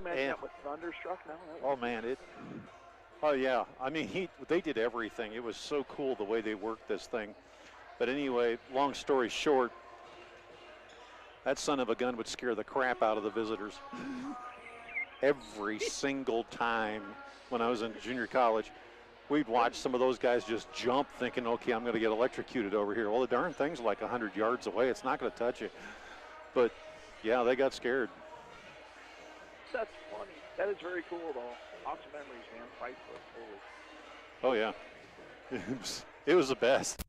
you imagine And that with Thunderstruck now? oh man, oh yeah. I mean, they did everything. It was so cool the way they worked this thing. But anyway, long story short, that son of a gun would scare the crap out of the visitors every single time when I was in junior college. We'd watch some of those guys just jump thinking, okay, I'm going to get electrocuted over here. Well, the darn thing's like 100 yards away. It's not going to touch you. But, yeah, they got scared. That's funny. That is very cool, though. Awesome memories, man. Priceless. Holy. Oh, yeah. It was the best.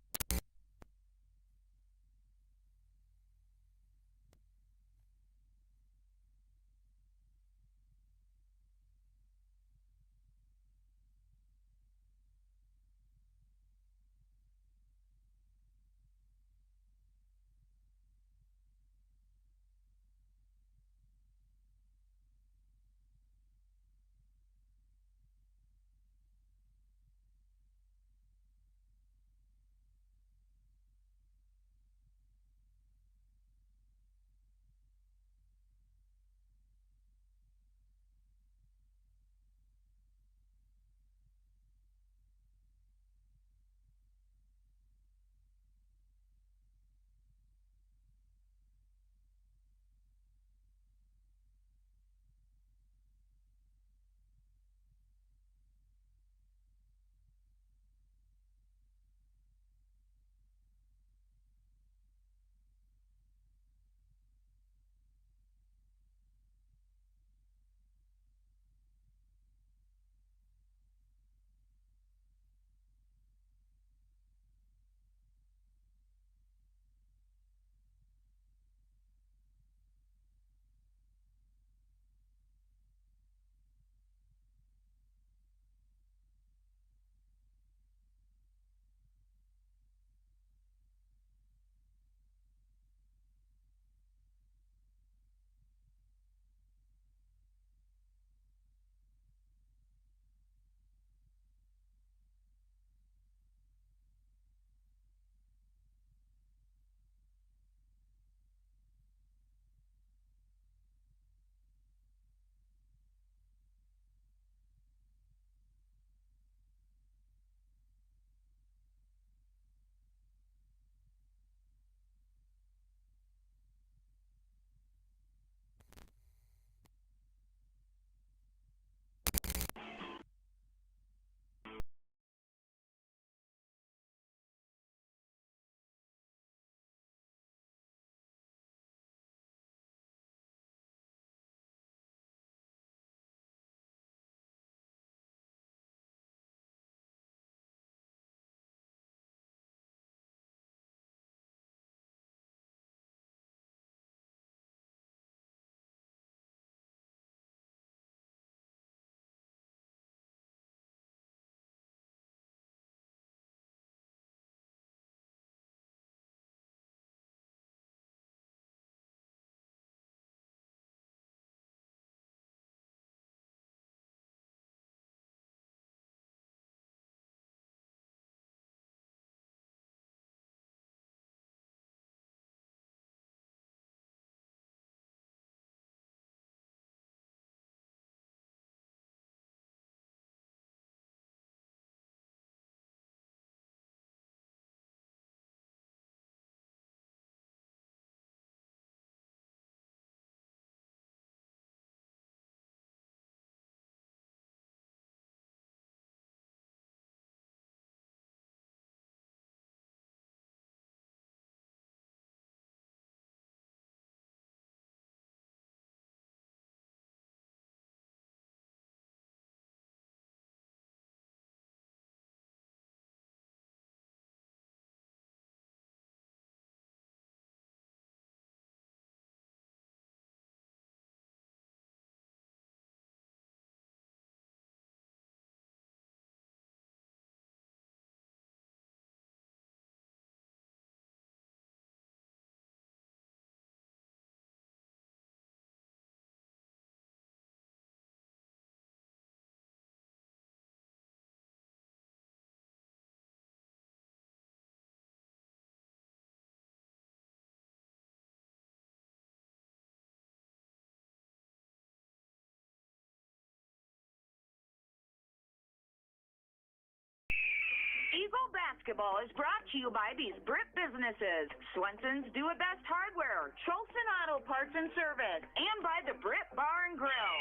basketball is brought to you by these Brit businesses: Swenson's Do It Best Hardware, Cholson Auto Parts and Service, and by the Brit Bar and Grill.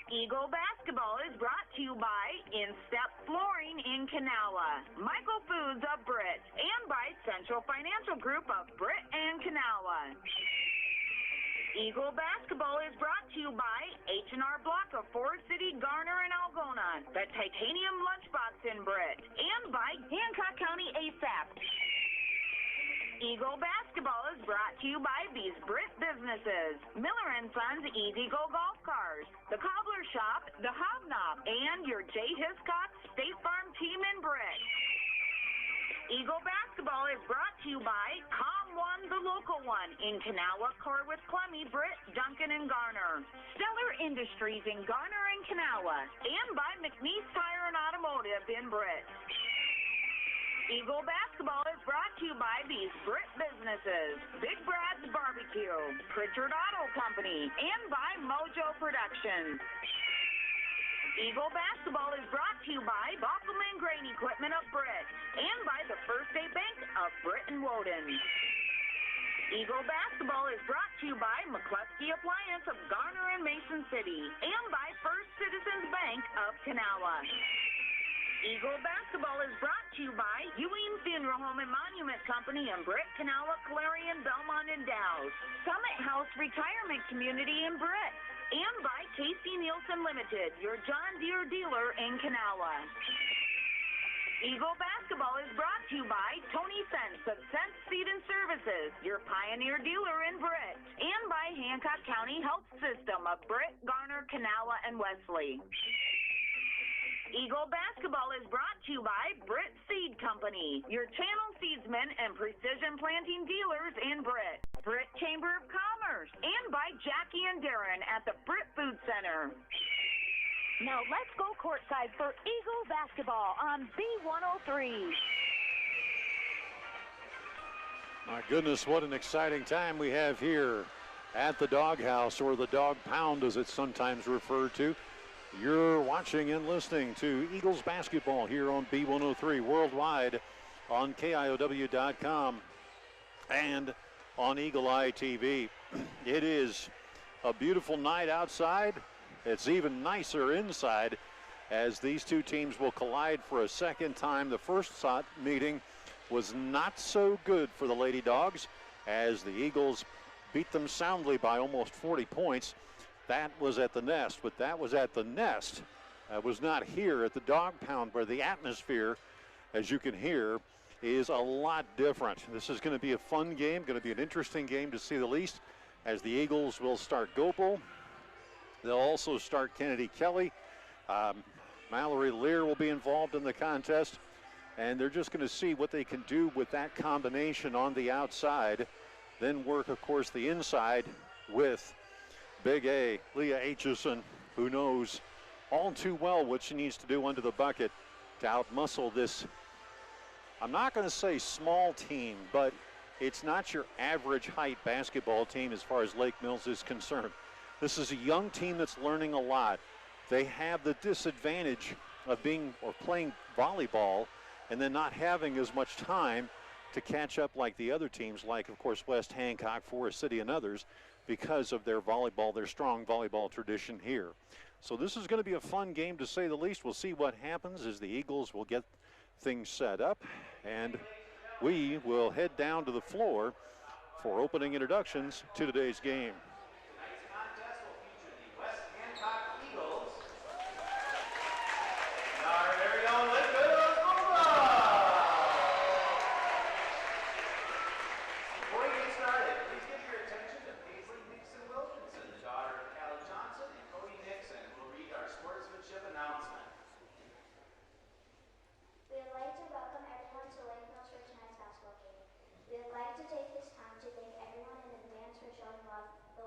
Eagle basketball is brought to you by Instep Flooring in Kanawha, Michael Foods of Brit, and by Central Financial Group of Brit and Kanawha. Eagle basketball is brought to you by H&R Block of Forest City, Garner, and Algona, the Titanium Lunchbox in Brit, and by Hancock County ASAP. Eagle basketball is brought to you by these Brit businesses: Miller & Sons Easy Go Golf Cars, the Cobbler Shop, the Hobnob, and your J. Hiscox State Farm team in Brit. Eagle basketball is brought to you by Com One, the local one, in Kanawha, Corwith, Clemmy, Brit, Duncan, and Garner. Stellar Industries in Garner and Kanawha, and by McNeese Tire and Automotive in Brit. Eagle basketball is brought to you by these Brit businesses: Big Brad's Barbecue, Pritchard Auto Company, and by Mojo Productions. Eagle basketball is brought to you by Bockelman Grain Equipment of Brit, and by the First State Bank of Brit and Woden. Eagle basketball is brought to you by McCluskey Appliance of Garner and Mason City, and by First Citizens Bank of Kanawha. Eagle basketball is brought to you by Ewing Funeral Home and Monument Company in Brit, Kanawha, Clarion, Belmont, and Dow's, Summit House Retirement Community in Brit, and by Casey Nielsen Limited, your John Deere dealer in Kanawha. Eagle basketball is brought to you by Tony Sense of Sense Seed and Services, your Pioneer dealer in Brit, and by Hancock County Health System of Brit, Garner, Kanawha, and Wesley. Eagle basketball is brought to you by Brit Seed Company, your channel seedsmen and precision planting dealers in Brit, Brit Chamber of Commerce, and by Jackie and Darren at the Brit Food Center. Now let's go courtside for Eagle basketball on B103. My goodness, what an exciting time we have here at the Doghouse, or the Dog Pound as it's sometimes referred to. You're watching and listening to Eagles basketball here on B103 worldwide on KIOW.com and on Eagle Eye TV. It is a beautiful night outside. It's even nicer inside as these two teams will collide for a second time. The first meeting was not so good for the Lady Dogs as the Eagles beat them soundly by almost 40 points. That was at the Nest, but that was at the Nest. That was not here at the Dog Pound, where the atmosphere, as you can hear, is a lot different. This is going to be a fun game, going to be an interesting game to say the least, as the Eagles will start Gopal. They'll also start Kennedy Kelly. Mallory Lear will be involved in the contest, and they're just going to see what they can do with that combination on the outside. Then work, of course, the inside with Big A, Leah Aitchison, who knows all too well what she needs to do under the bucket to outmuscle this, I'm not going to say small team, but it's not your average height basketball team as far as Lake Mills is concerned. This is a young team that's learning a lot. They have the disadvantage of being or playing volleyball and then not having as much time to catch up like the other teams, like, of course, West Hancock, Forest City, and others, because of their volleyball, their strong volleyball tradition here. So this is going to be a fun game to say the least. We'll see what happens as the Eagles will get things set up, and we will head down to the floor for opening introductions to today's game. Tonight's contest will feature the West Hancock Eagles. Our very own Liquid Oklahoma. Before we get started, please give your attention to Paisley Nixon Wilkinson, the daughter of Callie Johnson, and Cody Nixon, who will read our sportsmanship announcement. We would like to welcome everyone to Lake Mills for tonight's basketball game. We would like to take this time to thank everyone in advance for showing love the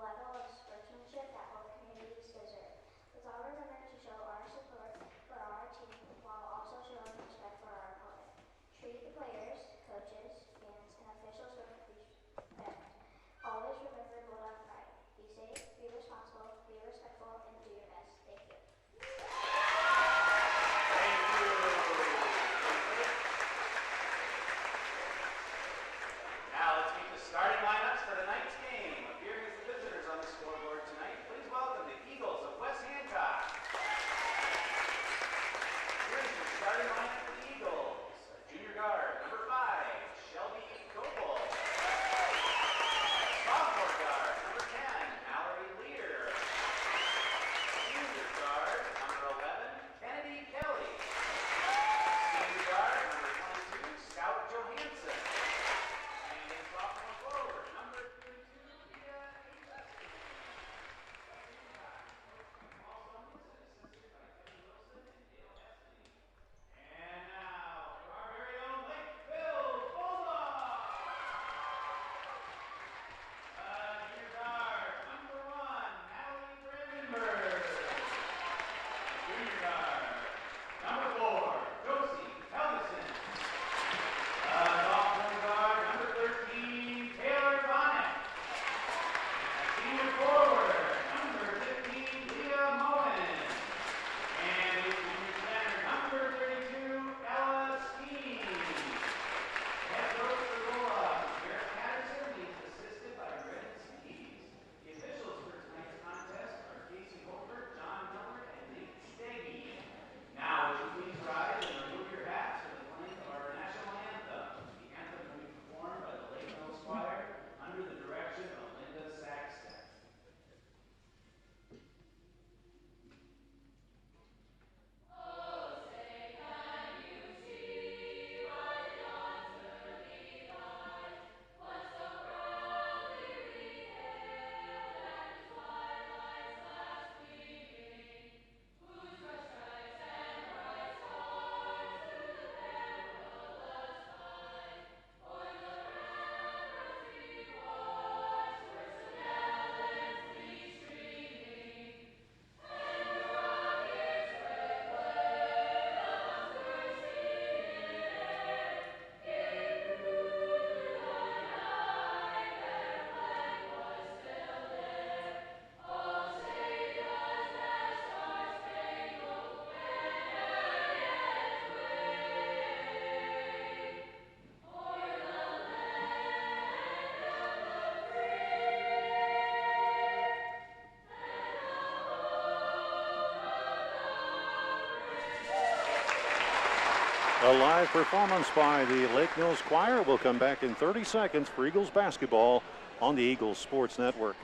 A live performance by the Lake Mills Choir will come back in 30 seconds for Eagles basketball on the Eagles Sports Network.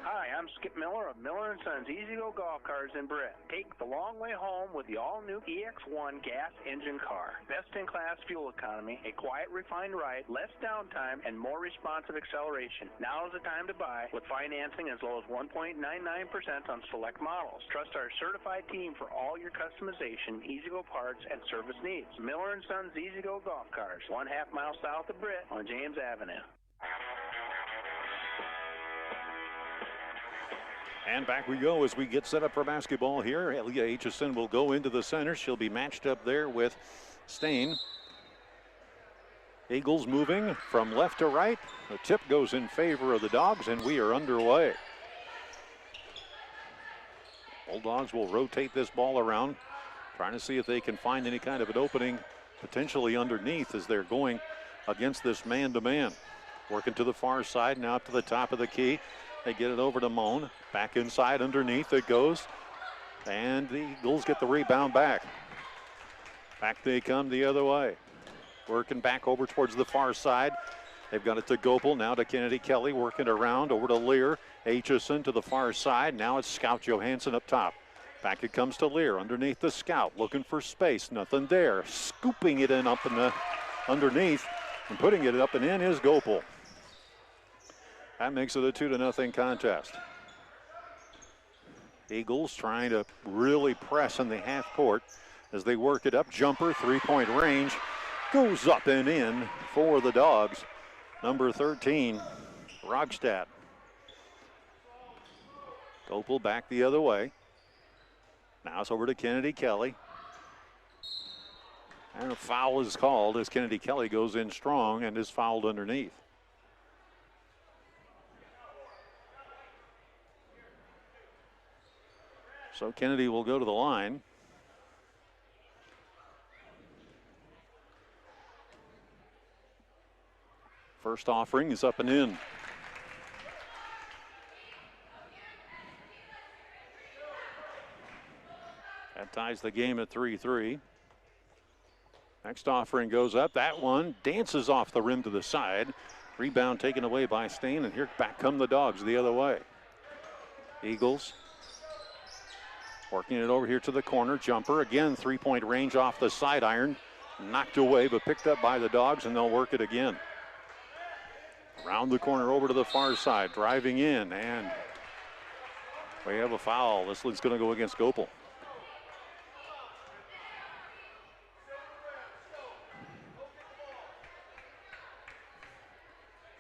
Hi, I'm Skip Miller of Miller & Sons Easy Go Golf Cars in Britt. Take the long way home with the all-new EX1 gas engine car. Best-in-class fuel economy, a quiet, refined ride, less downtime, and more responsive acceleration. Now is the time to buy with financing as low as 1.99% on select models. Trust our certified team for all your customization, Easy-Go parts, and service needs. Miller & Sons Easy Go Golf Cars, 1/2 mile south of Britt on James Avenue. And back we go as we get set up for basketball here. Elia Aitchison will go into the center. She'll be matched up there with Stain. Eagles moving from left to right. The tip goes in favor of the Dogs, and we are underway. Bulldogs will rotate this ball around, trying to see if they can find any kind of an opening, potentially underneath as they're going against this man-to-man. Working to the far side, now up to the top of the key. They get it over to Moan. Back inside underneath it goes. And the Eagles get the rebound back. Back they come the other way. Working back over towards the far side. They've got it to Gopel, now to Kennedy Kelly, working around over to Lear. Aitchison to the far side. Now it's Scout Johansson up top. Back it comes to Lear underneath the Scout, looking for space. Nothing there. Scooping it in up in the underneath and putting it up and in is Gopel. That makes it a 2-0 contest. Eagles trying to really press in the half court as they work it up. Jumper, three-point range, goes up and in for the Dogs. Number 13, Rogstad. Gopel back the other way. Now it's over to Kennedy Kelly. And a foul is called as Kennedy Kelly goes in strong and is fouled underneath. So Kennedy will go to the line. First offering is up and in. That ties the game at 3-3. Next offering goes up. That one dances off the rim to the side. Rebound taken away by Stain, and here back come the Dogs the other way. Eagles working it over here to the corner. Jumper, again, three-point range off the side iron. Knocked away, but picked up by the Dogs, and they'll work it again. Around the corner over to the far side, driving in, and we have a foul. This one's going to go against Gopel.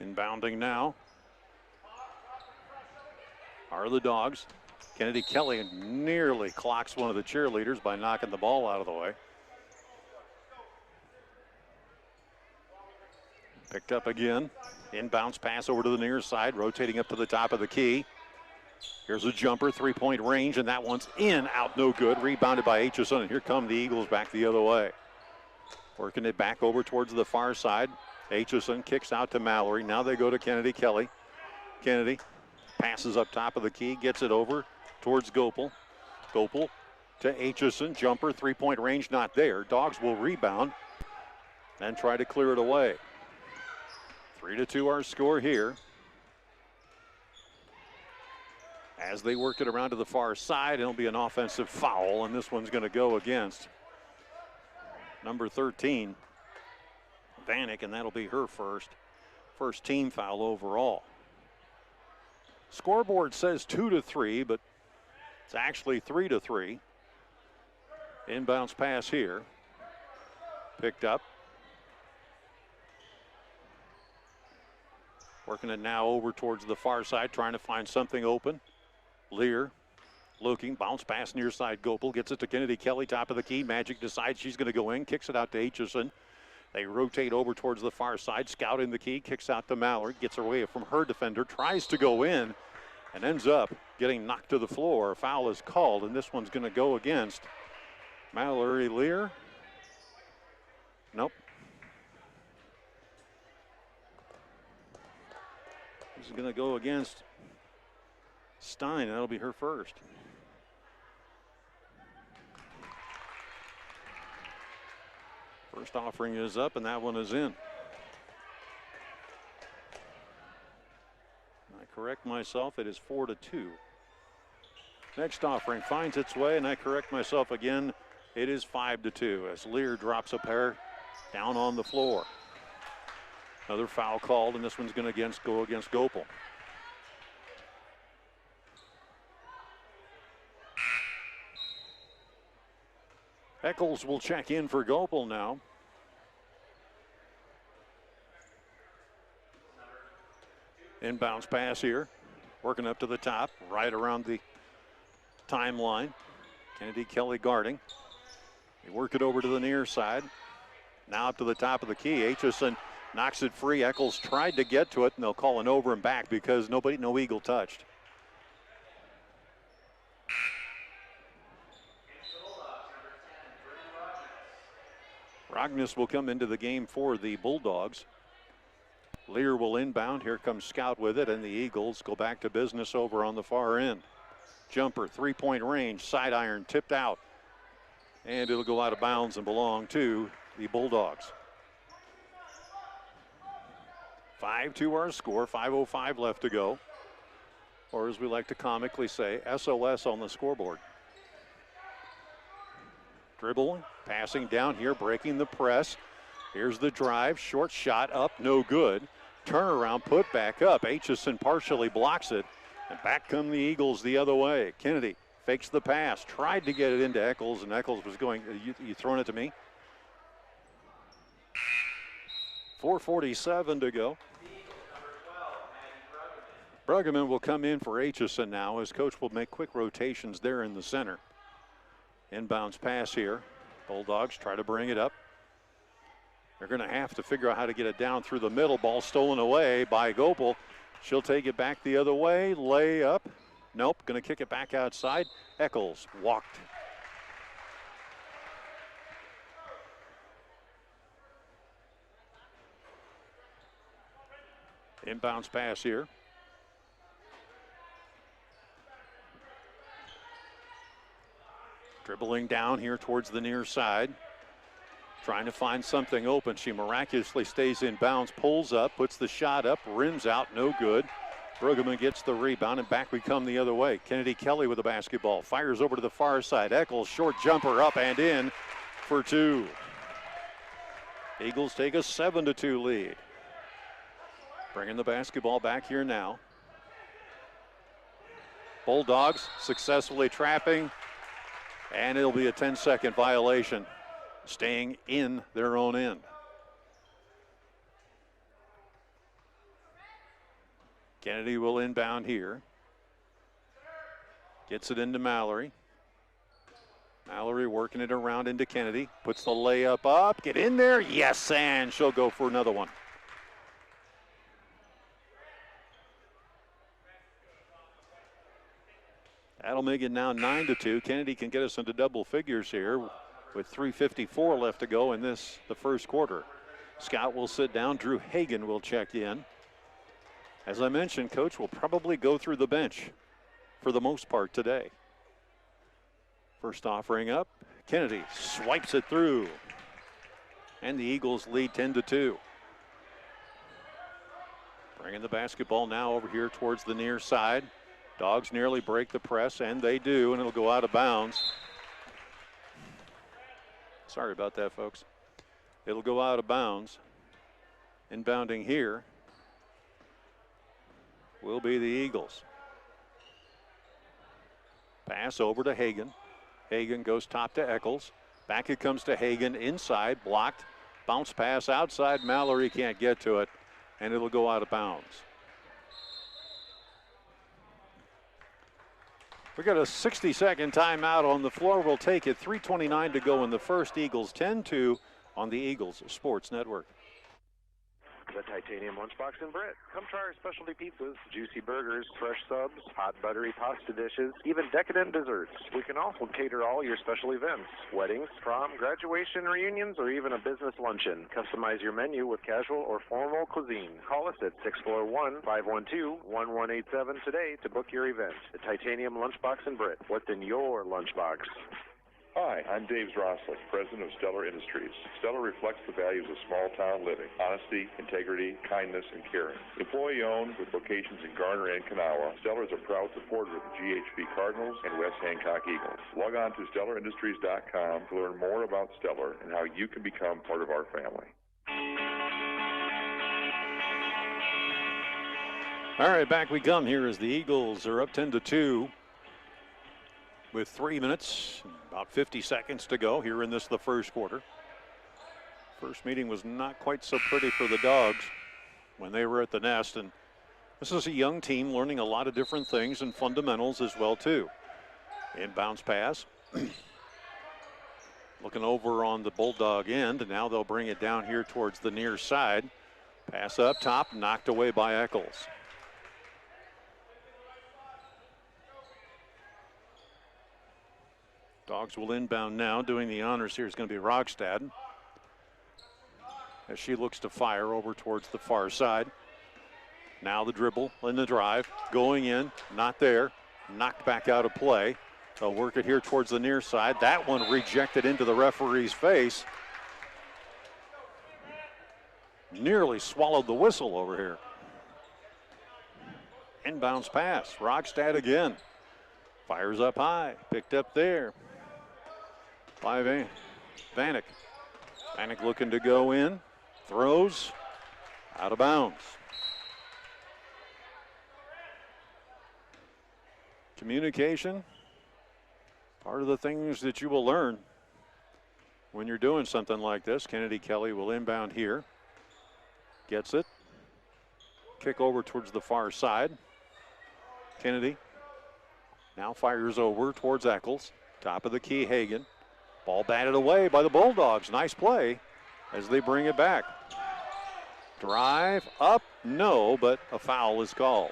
Inbounding now are the Dogs. Kennedy Kelly nearly clocks one of the cheerleaders by knocking the ball out of the way. Picked up again. Inbounds pass over to the near side, rotating up to the top of the key. Here's a jumper, three-point range, and that one's in, out, no good. Rebounded by Aitchison, and here come the Eagles back the other way. Working it back over towards the far side. Aitchison kicks out to Mallory. Now they go to Kennedy Kelly. Kennedy passes up top of the key, gets it over towards Gopel. Gopel to Aitchison. Jumper, three-point range, not there. Dogs will rebound and try to clear it away. 3-2 our score here. As they work it around to the far side, it'll be an offensive foul, and this one's going to go against number 13, Vanek, and that'll be her first team foul overall. Scoreboard says 2-3, but it's actually 3-3. Inbounds pass here. Picked up. Working it now over towards the far side, trying to find something open. Lear looking, bounce pass near side. Gopel gets it to Kennedy Kelly, top of the key. Magic decides she's going to go in, kicks it out to Aitchison. They rotate over towards the far side. Scout in the key, kicks out to Mallory, gets away from her defender, tries to go in, and ends up getting knocked to the floor. A foul is called, and this one's going to go against Mallory Lear. Nope. This is going to go against Stein. That'll be her first. First offering is up, and that one is in. I correct myself, it is 4-2. Next offering finds its way, and I correct myself again, it is 5-2 as Lear drops a pair down on the floor. Another foul called, and this one's going to go against Gopal. Eccles will check in for Gopal now. Inbounds pass here, working up to the top, right around the timeline. Kennedy Kelly guarding. They work it over to the near side. Now up to the top of the key. Aitchison knocks it free. Eccles tried to get to it, and they'll call an over and back because no Eagle touched. Rognus will come into the game for the Bulldogs. Lear will inbound. Here comes Scout with it, and the Eagles go back to business over on the far end. Jumper, three-point range, side iron, tipped out. And it'll go out of bounds and belong to the Bulldogs. 5-2 our score, 5:05 left to go. Or as we like to comically say, SOS on the scoreboard. Dribble, passing down here, breaking the press. Here's the drive, short shot up, no good. Turnaround, put back up. Aitchison partially blocks it. And back come the Eagles the other way. Kennedy fakes the pass, tried to get it into Eccles, and Eccles was going, you throwing it to me? 4:47 to go. Bruggeman will come in for Aitchison now as coach will make quick rotations there in the center. Inbounds pass here. Bulldogs try to bring it up. They're going to have to figure out how to get it down through the middle. Ball stolen away by Gopal. She'll take it back the other way. Lay up. Nope. Going to kick it back outside. Eccles walked. Inbounds pass here. Dribbling down here towards the near side. Trying to find something open. She miraculously stays in bounds, pulls up, puts the shot up, rims out, no good. Bruggeman gets the rebound, and back we come the other way. Kennedy Kelly with the basketball. Fires over to the far side. Eccles, short jumper up and in for two. Eagles take a 7-2 lead. Bringing the basketball back here now. Bulldogs successfully trapping, and it'll be a 10-second violation. Staying in their own end. Kennedy will inbound here. Gets it into Mallory. Mallory working it around into Kennedy. Puts the layup up. Get in there. Yes, and she'll go for another one. That'll make it now 9-2. Kennedy can get us into double figures here with 3:54 left to go in the first quarter. Scott will sit down. Drew Hagan will check in. As I mentioned, coach will probably go through the bench for the most part today. First offering up. Kennedy swipes it through. And the Eagles lead 10-2. Bringing the basketball now over here towards the near side. Dogs nearly break the press, and they do, and it'll go out of bounds. Sorry about that, folks. It'll go out of bounds. Inbounding here will be the Eagles. Pass over to Hagan. Hagan goes top to Eccles. Back it comes to Hagan inside, blocked. Bounce pass outside. Mallory can't get to it, and it'll go out of bounds. We got a 60-second timeout on the floor. We'll take it. 3:29 to go in the first. Eagles 10-2 on the Eagles Sports Network. The Titanium Lunchbox and Brit. Come try our specialty pizzas, juicy burgers, fresh subs, hot buttery pasta dishes, even decadent desserts. We can also cater all your special events, weddings, prom, graduation, reunions, or even a business luncheon. Customize your menu with casual or formal cuisine. Call us at 641-512-1187 today to book your event. The Titanium Lunchbox and Brit. What's in your lunchbox? Hi, I'm Dave Zroslik, president of Stellar Industries. Stellar reflects the values of small-town living: honesty, integrity, kindness, and caring. Employee-owned with locations in Garner and Kanawha, Stellar is a proud supporter of the GHB Cardinals and West Hancock Eagles. Log on to StellarIndustries.com to learn more about Stellar and how you can become part of our family. All right, back we come here as the Eagles are up 10-2 with 3 minutes, about 50 seconds to go here in the first quarter. First meeting was not quite so pretty for the Dogs when they were at the nest, and this is a young team learning a lot of different things and fundamentals as well too. Inbounds pass. Looking over on the Bulldog end, and now they'll bring it down here towards the near side. Pass up top, knocked away by Eccles. Dogs will inbound now. Doing the honors here is going to be Rogstad as she looks to fire over towards the far side. Now the dribble and the drive. Going in, not there. Knocked back out of play. They'll work it here towards the near side. That one rejected into the referee's face. Nearly swallowed the whistle over here. Inbounds pass. Rogstad again. Fires up high. Picked up there by Vanek. Vanek looking to go in. Throws. Out of bounds. Communication. Part of the things that you will learn when you're doing something like this. Kennedy Kelly will inbound here. Gets it. Kick over towards the far side. Kennedy now fires over towards Eccles. Top of the key, Hagan. Ball batted away by the Bulldogs. Nice play as they bring it back. Drive up, no, but a foul is called.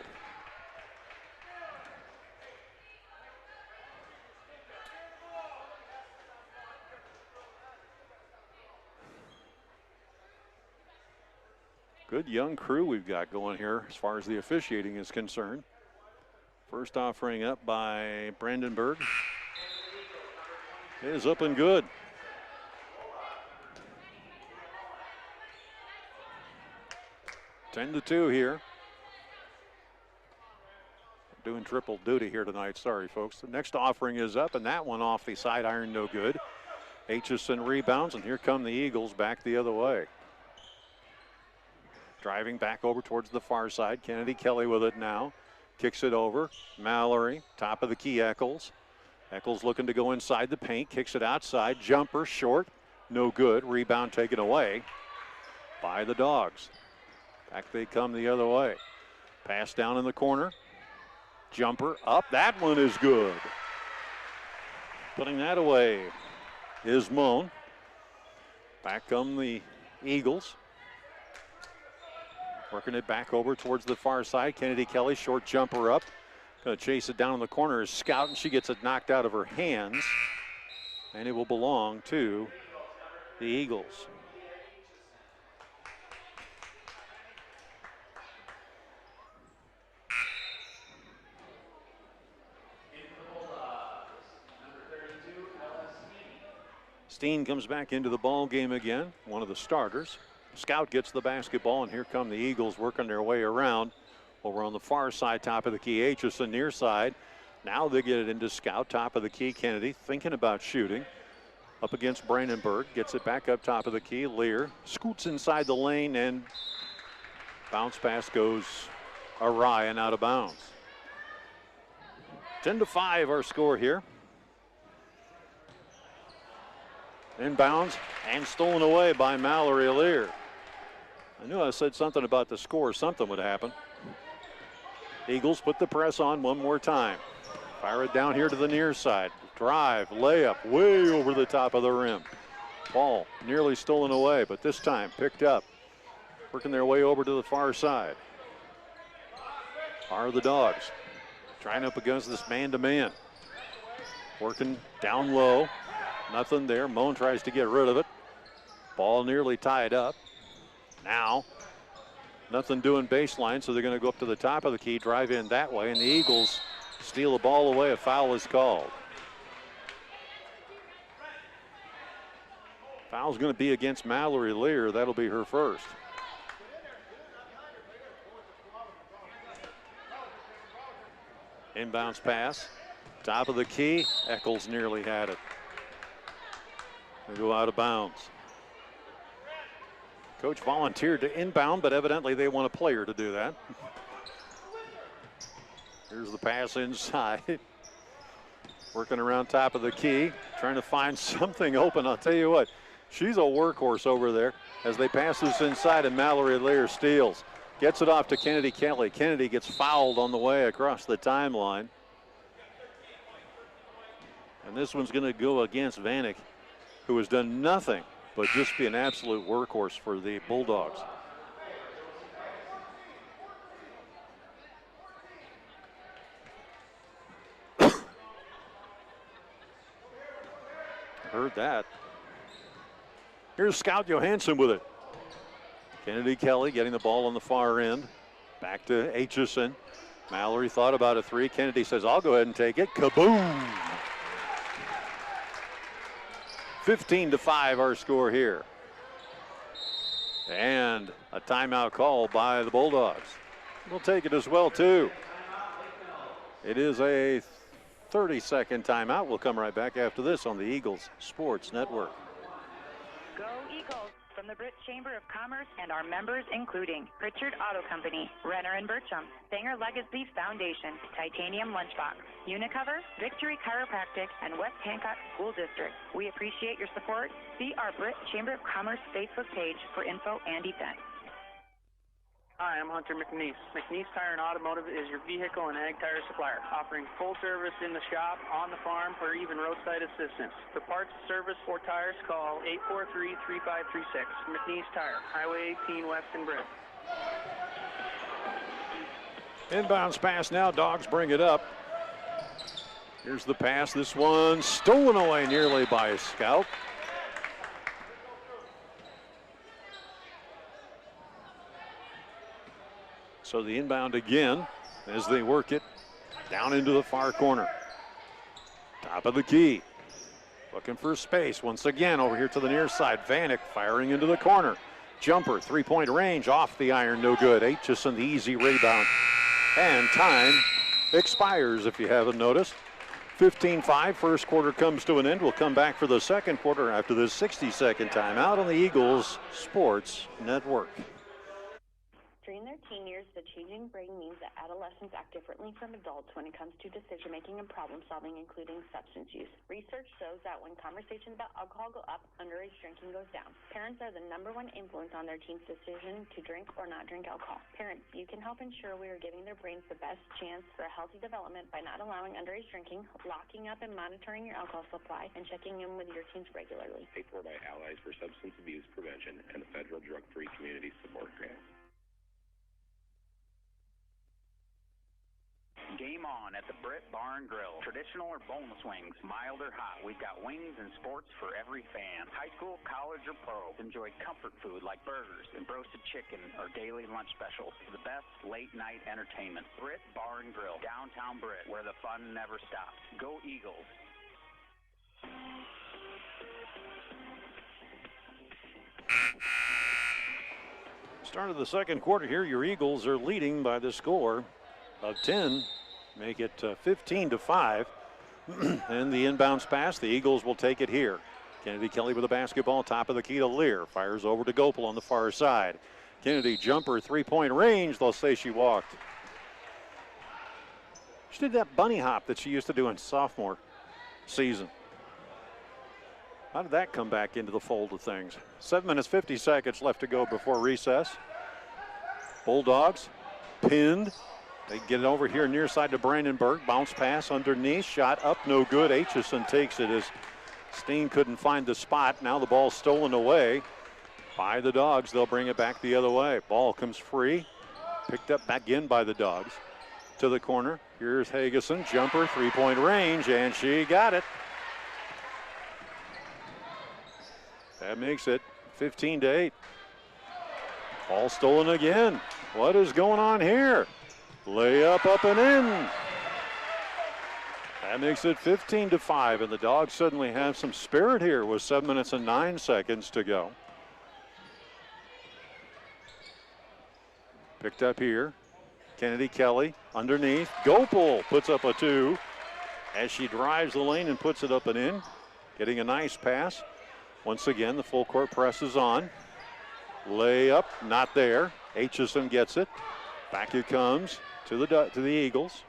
Good young crew we've got going here as far as the officiating is concerned. First offering up by Brandenburg is up and good. Ten to 2 here. Doing triple duty here tonight. Sorry, folks. The next offering is up, and that one off the side iron, no good. Aitchison rebounds, and here come the Eagles back the other way. Driving back over towards the far side. Kennedy Kelly with it now. Kicks it over. Mallory, top of the key, Eccles. Eccles looking to go inside the paint. Kicks it outside. Jumper short. No good. Rebound taken away by the Dogs. Back they come the other way. Pass down in the corner. Jumper up. That one is good. Putting that away is Moan. Back come the Eagles. Working it back over towards the far side. Kennedy Kelly, short jumper up. Going to chase it down in the corner is Scout, and she gets it knocked out of her hands. And it will belong to the Eagles. Steen comes back into the ball game again, one of the starters. Scout gets the basketball, and here come the Eagles working their way around. Over on the far side, top of the key, Aitchison near side. Now they get it into Scout, top of the key, Kennedy, thinking about shooting. Up against Brandenburg, gets it back up top of the key. Lear scoots inside the lane, and bounce pass goes awry and out of bounds. 10-5 our score here. Inbounds and stolen away by Mallory Lear. I knew I said something about the score. Something would happen. Eagles put the press on one more time. Fire it down here to the near side. Drive, layup, way over the top of the rim. Ball nearly stolen away, but this time picked up. Working their way over to the far side. Are the Dogs. Trying up against this man-to-man. Working down low. Nothing there. Moan tries to get rid of it. Ball nearly tied up. Now, nothing doing baseline, so they're going to go up to the top of the key, drive in that way, and the Eagles steal the ball away. A foul is called. Foul's going to be against Mallory Lear. That'll be her first. Inbounds pass. Top of the key. Eccles nearly had it. They go out of bounds. Coach volunteered to inbound, but evidently they want a player to do that. Here's the pass inside. Working around top of the key, trying to find something open. I'll tell you what, she's a workhorse over there as they pass this inside, and Mallory Lear steals. Gets it off to Kennedy Kelly. Kennedy gets fouled on the way across the timeline. And this one's going to go against Vanek, who has done nothing but just be an absolute workhorse for the Bulldogs. Heard that. Here's Scout Johansson with it. Kennedy Kelly getting the ball on the far end. Back to Aitchison. Mallory thought about a three. Kennedy says, I'll go ahead and take it. Kaboom! 15-5 our score here. And a timeout call by the Bulldogs. We'll take it as well, too. It is a 30-second timeout. We'll come right back after this on the Eagles Sports Network. Go Eagles! From the Britt Chamber of Commerce and our members including Pritchard Auto Company, Renner and Bircham, Sanger Legacy Foundation, Titanium Lunchbox, Unicover, Victory Chiropractic, and West Hancock School District. We appreciate your support. See our Britt Chamber of Commerce Facebook page for info and events. Hi, I'm Hunter McNeese. McNeese Tire and Automotive is your vehicle and ag tire supplier, offering full service in the shop, on the farm, or even roadside assistance. For parts, service, or tires, call 843-3536. McNeese Tire, Highway 18 West in Britt. Inbounds pass now. Dogs bring it up. Here's the pass. This one stolen away nearly by a Scout. So the inbound again as they work it down into the far corner. Top of the key. Looking for space once again over here to the near side. Vanek firing into the corner. Jumper, three-point range, off the iron, no good. Aitchison, the easy rebound. And time expires, if you haven't noticed. 15-5, first quarter comes to an end. We'll come back for the second quarter after this 60-second timeout on the Eagles Sports Network. During their teen years, the changing brain means that adolescents act differently from adults when it comes to decision-making and problem-solving, including substance use. Research shows that when conversations about alcohol go up, underage drinking goes down. Parents are the #1 influence on their teens' decision to drink or not drink alcohol. Parents, you can help ensure we are giving their brains the best chance for a healthy development by not allowing underage drinking, locking up and monitoring your alcohol supply, and checking in with your teens regularly. Paid for by Allies for Substance Abuse Prevention and the Federal Drug-Free Community Support Grant. Game on at the Britt Bar and Grill. Traditional or boneless wings, mild or hot. We've got wings and sports for every fan. High school, college, or pro. Enjoy comfort food like burgers and roasted chicken or daily lunch specials. The best late night entertainment. Britt Bar and Grill, downtown Britt, where the fun never stops. Go Eagles. Start of the second quarter here. Your Eagles are leading by the score of 10. Make it 15-5. And the inbounds pass. The Eagles will take it here. Kennedy Kelly with the basketball. Top of the key to Lear. Fires over to Gopel on the far side. Kennedy jumper, three-point range. They'll say she walked. She did that bunny hop that she used to do in sophomore season. How did that come back into the fold of things? 7 minutes, 50 seconds left to go before recess. Bulldogs pinned. They get it over here near side to Brandenburg. Bounce pass underneath. Shot up, no good. Aitchison takes it as Steen couldn't find the spot. Now the ball stolen away by the Dogs. They'll bring it back the other way. Ball comes free. Picked up back in by the Dogs. To the corner. Here's Hageson. Jumper, three-point range, and she got it. That makes it 15-8. Ball stolen again. What is going on here? Layup up and in. That makes it 15-5, and the Dogs suddenly have some spirit here with 7 minutes and 9 seconds to go. Picked up here. Kennedy Kelly underneath. Gopal puts up a 2 as she drives the lane and puts it up and in. Getting a nice pass. Once again, the full court press is on. Layup, not there. Aitchison gets it. Back it comes to the Eagles.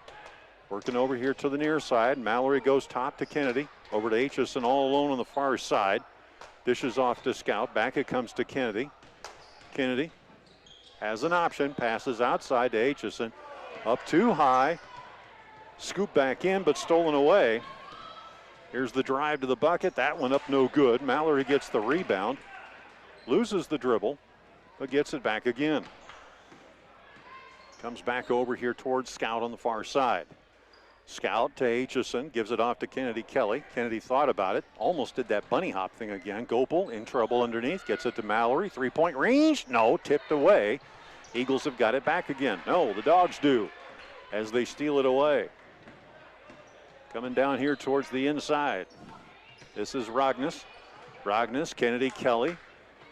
Working over here to the near side. Mallory goes top to Kennedy. Over to Aitchison all alone on the far side. Dishes off to Scout. Back it comes to Kennedy. Kennedy has an option. Passes outside to Aitchison. Up too high. Scoop back in, but stolen away. Here's the drive to the bucket. That one up no good. Mallory gets the rebound. Loses the dribble, but gets it back again. Comes back over here towards Scout on the far side. Scout to Aitchison, gives it off to Kennedy Kelly. Kennedy thought about it, almost did that bunny hop thing again. Gopal in trouble underneath, gets it to Mallory. 3-point range, no, tipped away. Eagles have got it back again. No, the Dogs do, as they steal it away. Coming down here towards the inside. This is Rognus. Rognus, Kennedy Kelly.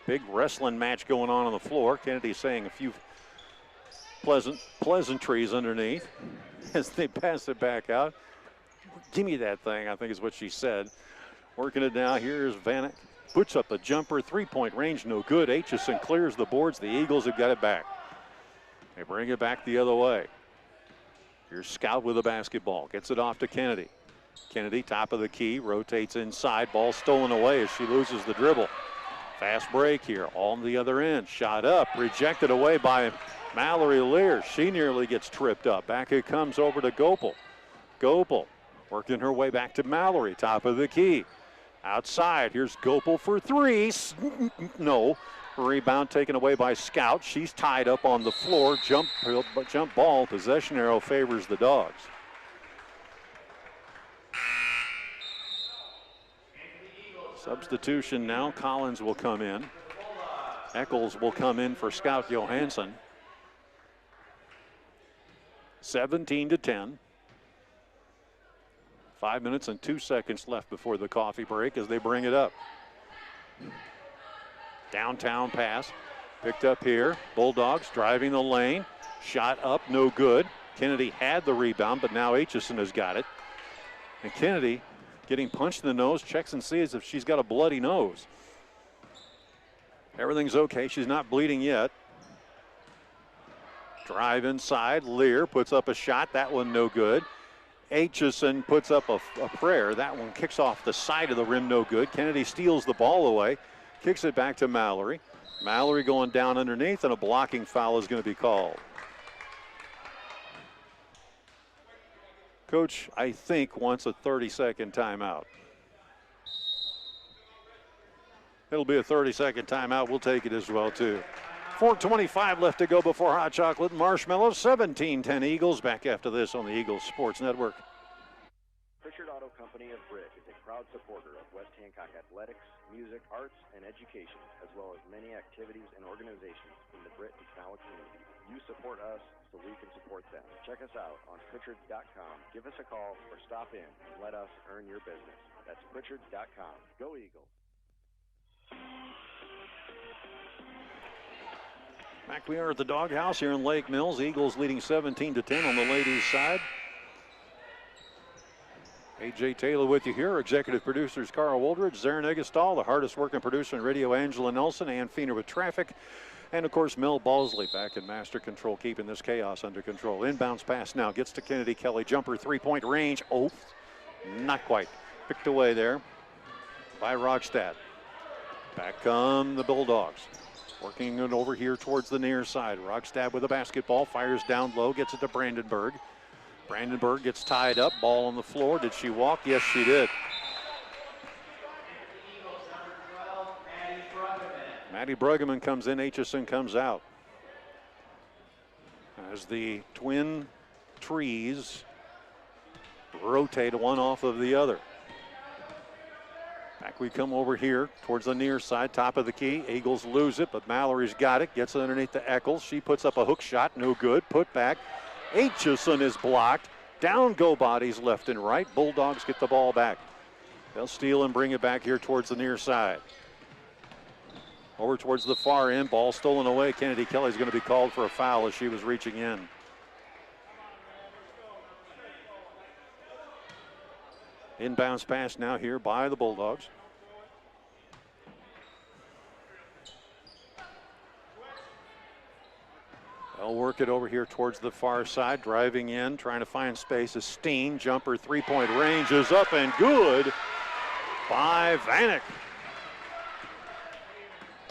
Big wrestling match going on the floor. Kennedy saying a few pleasantries underneath as they pass it back out. Give me that thing, I think is what she said. Working it now. Here's Vanek. Puts up a jumper. 3-point range, no good. Aitchison clears the boards. The Eagles have got it back. They bring it back the other way. Here's Scout with a basketball. Gets it off to Kennedy. Kennedy, top of the key, rotates inside. Ball stolen away as she loses the dribble. Fast break here on the other end. Shot up, rejected away by Mallory Lear. She nearly gets tripped up. Back it comes over to Gopal. Gopal working her way back to Mallory, top of the key. Outside, here's Gopal for 3. No. Rebound taken away by Scout. She's tied up on the floor. Jump ball. Possession arrow favors the Dogs. Substitution now. Collins will come in. Eccles will come in for Scout Johansson. 17-10. 5 minutes and 2 seconds left before the coffee break as they bring it up. Downtown pass. Picked up here. Bulldogs driving the lane. Shot up, no good. Kennedy had the rebound, but now Aitchison has got it. And Kennedy getting punched in the nose, checks and sees if she's got a bloody nose. Everything's okay. She's not bleeding yet. Drive inside. Lear puts up a shot. That one no good. Aitchison puts up a prayer. That one kicks off the side of the rim, no good. Kennedy steals the ball away. Kicks it back to Mallory. Mallory going down underneath, and a blocking foul is going to be called. Coach, I think, wants a 30-second timeout. It'll be a 30-second timeout. We'll take it as well, too. 4:25 left to go before Hot Chocolate and Marshmallow. 17-10 Eagles. Back after this on the Eagles Sports Network. Pritchard Auto Company of Britt is a proud supporter of West Hancock athletics, music, arts, and education, as well as many activities and organizations in the Britt and Canala community. You support us so we can support them. Check us out on Pritchard.com. Give us a call or stop in and let us earn your business. That's Pritchard.com. Go Eagles. Back we are at the Doghouse here in Lake Mills. Eagles leading 17-10 on the ladies' side. A.J. Taylor with you here. Executive producers Carl Woldridge, Zarin Eggestall, the hardest working producer in radio, Angela Nelson, Ann Feener with traffic. And, of course, Mel Balsley back in master control, keeping this chaos under control. Inbounds pass now gets to Kennedy Kelly. Jumper, 3-point range. Oh, not quite. Picked away there by Rogstad. Back come the Bulldogs. Working it over here towards the near side. Rogstad with a basketball. Fires down low. Gets it to Brandenburg. Brandenburg gets tied up. Ball on the floor. Did she walk? Yes, she did. Maddie Bruggeman comes in. Aitchison comes out. As the twin trees rotate one off of the other. Back we come over here towards the near side, top of the key. Eagles lose it, but Mallory's got it. Gets it underneath to Eccles. She puts up a hook shot, no good. Put back. Aitchison is blocked. Down go bodies left and right. Bulldogs get the ball back. They'll steal and bring it back here towards the near side. Over towards the far end. Ball stolen away. Kennedy Kelly's going to be called for a foul as she was reaching in. Inbounds pass now here by the Bulldogs. They'll work it over here towards the far side. Driving in, trying to find space is Steen. Jumper three-point range is up and good by Vanek.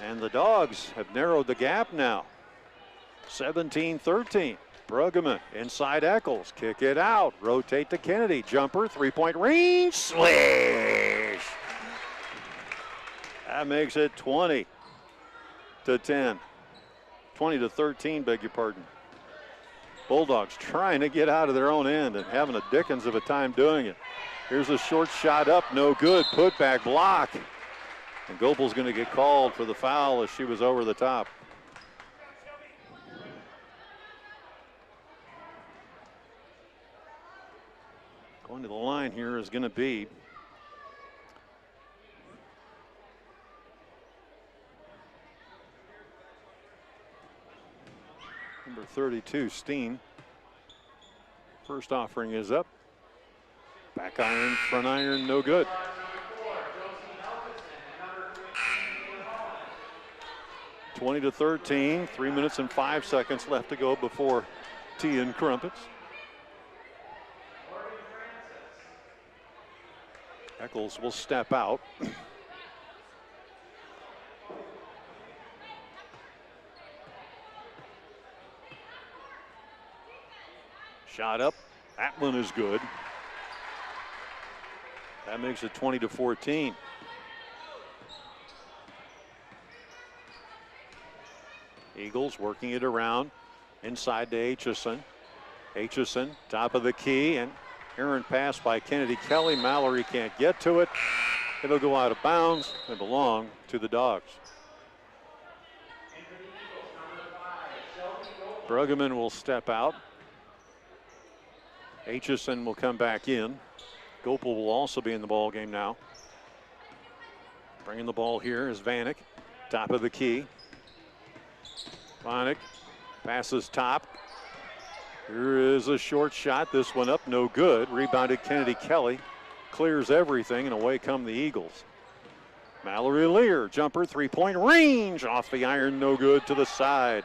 And the Dogs have narrowed the gap now. 17-13. Bruggeman inside Eccles. Kick it out. Rotate to Kennedy. Jumper, three-point range. Swish! That makes it 20-10. 20-13, beg your pardon. Bulldogs trying to get out of their own end and having a dickens of a time doing it. Here's a short shot up, no good. Put back block. And Gopel's going to get called for the foul as she was over the top. Going to the line here is going to be number 32, Steen. First offering is up. Back iron, front iron, no good. (20-13). 3 minutes and 5 seconds left to go before tea and crumpets. Eccles will step out. Shot up. That one is good. That makes it 20-14. Eagles working it around inside to Aitchison. Aitchison, top of the key, and errant pass by Kennedy Kelly. Mallory can't get to it. It'll go out of bounds and belong to the Dogs. Bruggeman will step out. Aitchison will come back in. Gopel will also be in the ball game now. Bringing the ball here is Vanek, top of the key. Vanek passes top. Here is a short shot. This one up, no good. Rebounded Kennedy Kelly. Clears everything, and away come the Eagles. Mallory Lear, jumper, three-point range. Off the iron, no good, to the side.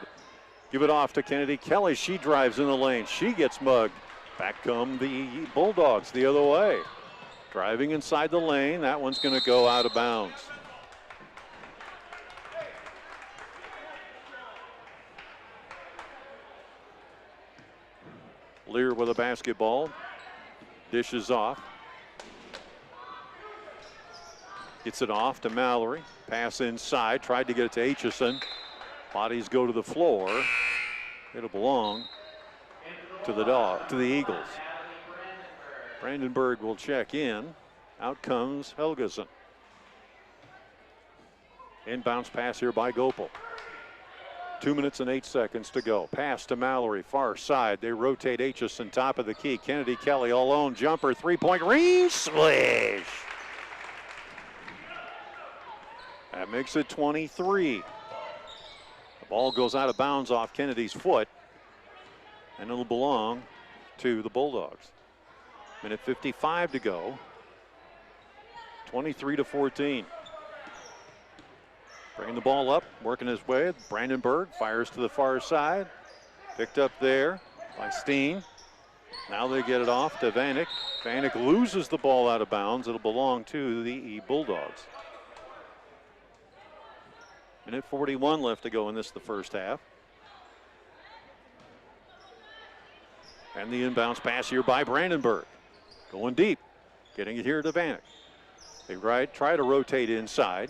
Give it off to Kennedy Kelly. She drives in the lane. She gets mugged. Back come the Bulldogs the other way. Driving inside the lane. That one's going to go out of bounds. Lear with a basketball. Dishes off. Gets it off to Mallory. Pass inside. Tried to get it to Aitchison. Bodies go to the floor. It'll belong to the Eagles. Brandenburg will check in. Out comes Helgeson. Inbounds pass here by Gopel. 2 minutes and 8 seconds to go. Pass to Mallory, far side. They rotate Aitchison, top of the key. Kennedy Kelly all alone. Jumper, three-point range. Swish! That makes it 23. The ball goes out of bounds off Kennedy's foot, and it'll belong to the Bulldogs. Minute 55 to go. 23-14. Bringing the ball up, working his way. Brandenburg fires to the far side. Picked up there by Steen. Now they get it off to Vanek. Vanek loses the ball out of bounds. It'll belong to the Bulldogs. Minute 41 left to go in the first half. And the inbounds pass here by Brandenburg. Going deep, getting it here to Vanek. They try to rotate inside.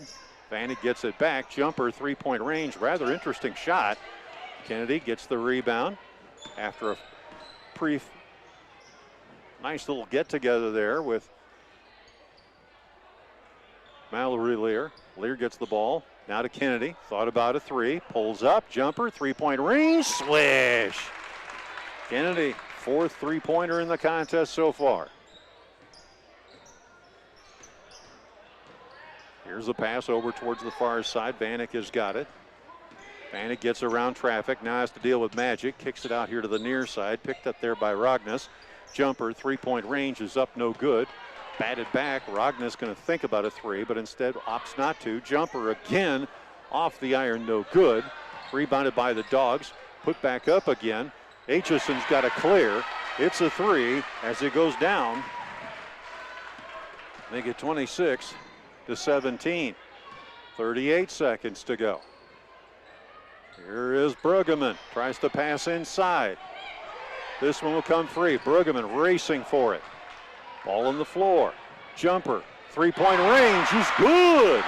Vanek gets it back. Jumper, three-point range. Rather interesting shot. Kennedy gets the rebound after a nice little get-together there with Mallory Lear. Lear gets the ball. Now to Kennedy. Thought about a three. Pulls up. Jumper, three-point range. Swish! Kennedy 4th three-pointer in the contest so far. Here's the pass over towards the far side. Vanek has got it. Vanek gets around traffic. Now has to deal with Magic. Kicks it out here to the near side. Picked up there by Rognes. Jumper, three-point range is up, no good. Batted back. Rognes going to think about a three, but instead opts not to. Jumper again off the iron, no good. Rebounded by the Dogs. Put back up again. Acheson's got a clear. It's a three as it goes down. Make it 26-17. 38 seconds to go. Here is Brueggemann. Tries to pass inside. This one will come free. Brueggemann racing for it. Ball on the floor. Jumper. Three-point range. He's good.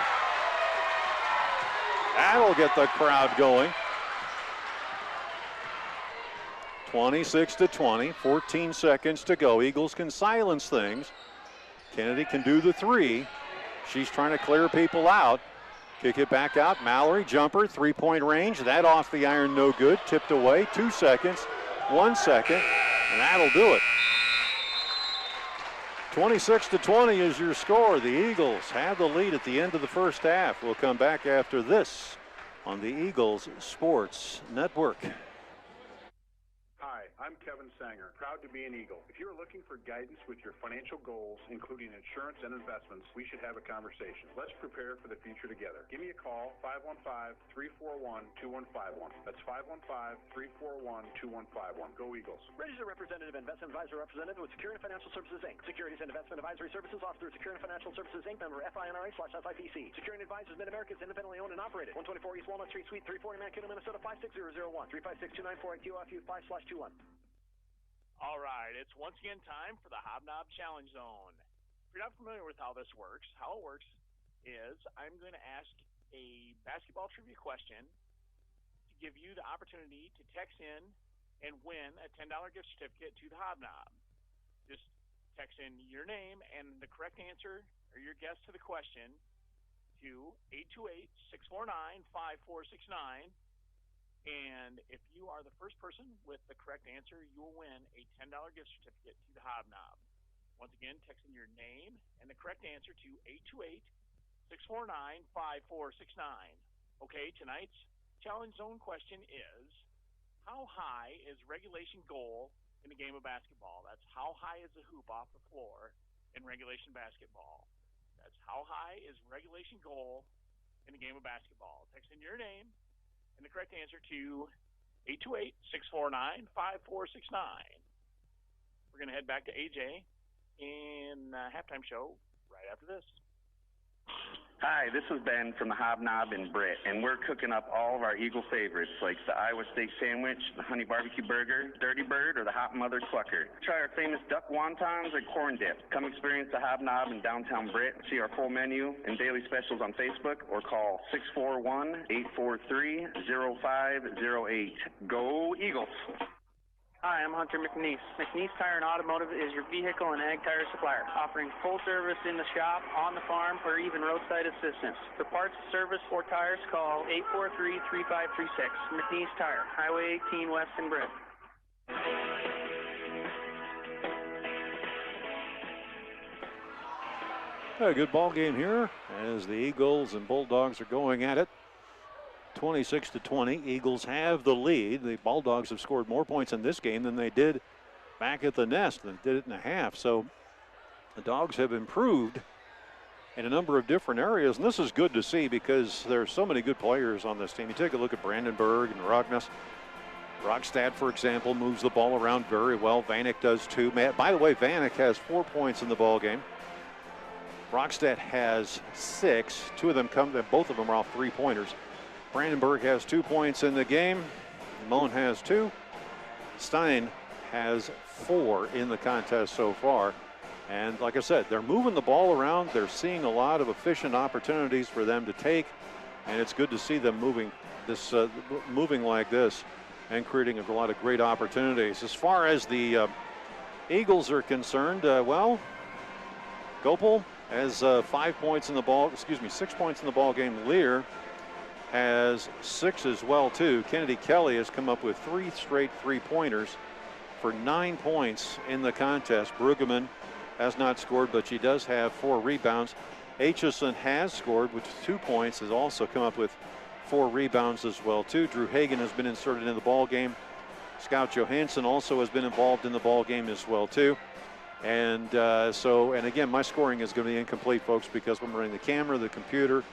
That'll get the crowd going. 26-20. 14 seconds to go. Eagles can silence things. Kennedy can do the three. She's trying to clear people out. Kick it back out. Mallory, jumper, three-point range. That off the iron, no good. Tipped away. 2 seconds. 1 second. And that'll do it. 26-20 is your score. The Eagles have the lead at the end of the first half. We'll come back after this on the Eagles Sports Network. Hi, I'm Kevin Sanger, proud to be an Eagle. If you're looking for guidance with your financial goals, including insurance and investments, we should have a conversation. Let's prepare for the future together. Give me a call, 515-341-2151. That's 515-341-2151. Go Eagles. Registered representative, investment advisor representative with Security Financial Services, Inc. Securities and investment advisory services offered through Security Financial Services, Inc. Member FINRA/SIPC. Security Advisors Mid-America is independently owned and operated. 124 East Walnut Street, Suite 340, Mankato, Minnesota 56001. 356-294-QFU 5/21. All right, it's once again time for the Hobnob Challenge Zone. If you're not familiar with how this works, is I'm going to ask a basketball trivia question to give you the opportunity to text in and win a $10 gift certificate to the Hobnob. Just text in your name and the correct answer or your guess to the question to 828-649-5469. And if you are the first person with the correct answer, you will win a $10 gift certificate to the Hobnob. Once again, text in your name and the correct answer to 828-649-5469. Okay, tonight's Challenge Zone question is, how high is regulation goal in the game of basketball? That's how high is the hoop off the floor in regulation basketball. That's how high is regulation goal in the game of basketball. Text in your name and the correct answer to 828-649-5469. We're going to head back to AJ in halftime show right after this. Hi, this is Ben from the Hobnob in Britt, and we're cooking up all of our Eagle favorites like the Iowa Steak Sandwich, the Honey Barbecue Burger, Dirty Bird, or the Hot Mother Clucker. Try our famous duck wontons or corn dip. Come experience the Hobnob in downtown Britt. See our full menu and daily specials on Facebook or call 641-843-0508. Go Eagles! Hi, I'm Hunter McNeese. McNeese Tire and Automotive is your vehicle and ag tire supplier, offering full service in the shop, on the farm, or even roadside assistance. For parts, service, or tires, call 843-3536. McNeese Tire, Highway 18 West in Britt. A good ball game here as the Eagles and Bulldogs are going at it. 26-20. Eagles have the lead. The Bulldogs have scored more points in this game than they did back at the Nest. They did it in a half. So the Dogs have improved in a number of different areas, and this is good to see because there are so many good players on this team. You take a look at Brandenburg and Rognes. Rogstad, for example, moves the ball around very well. Vanek does too. By the way, Vanek has 4 points in the ball game. Rogstad has 6. Both of them are off three-pointers. Brandenburg has 2 points in the game. Moen has 2. Stein has 4 in the contest so far. And like I said, they're moving the ball around. They're seeing a lot of efficient opportunities for them to take. And it's good to see them moving like this and creating a lot of great opportunities. As far as the Eagles are concerned, Gopel has 6 points in the ball game. Lear has 6 as well too. Kennedy Kelly has come up with 3 straight three-pointers for 9 points in the contest. Brueggemann has not scored, but she does have 4 rebounds. Aitchison has scored with 2 points, has also come up with 4 rebounds as well, too. Drew Hagan has been inserted in the ball game. Scout Johansson also has been involved in the ball game as well, too. And and again, my scoring is going to be incomplete, folks, because I'm running the camera, the computer,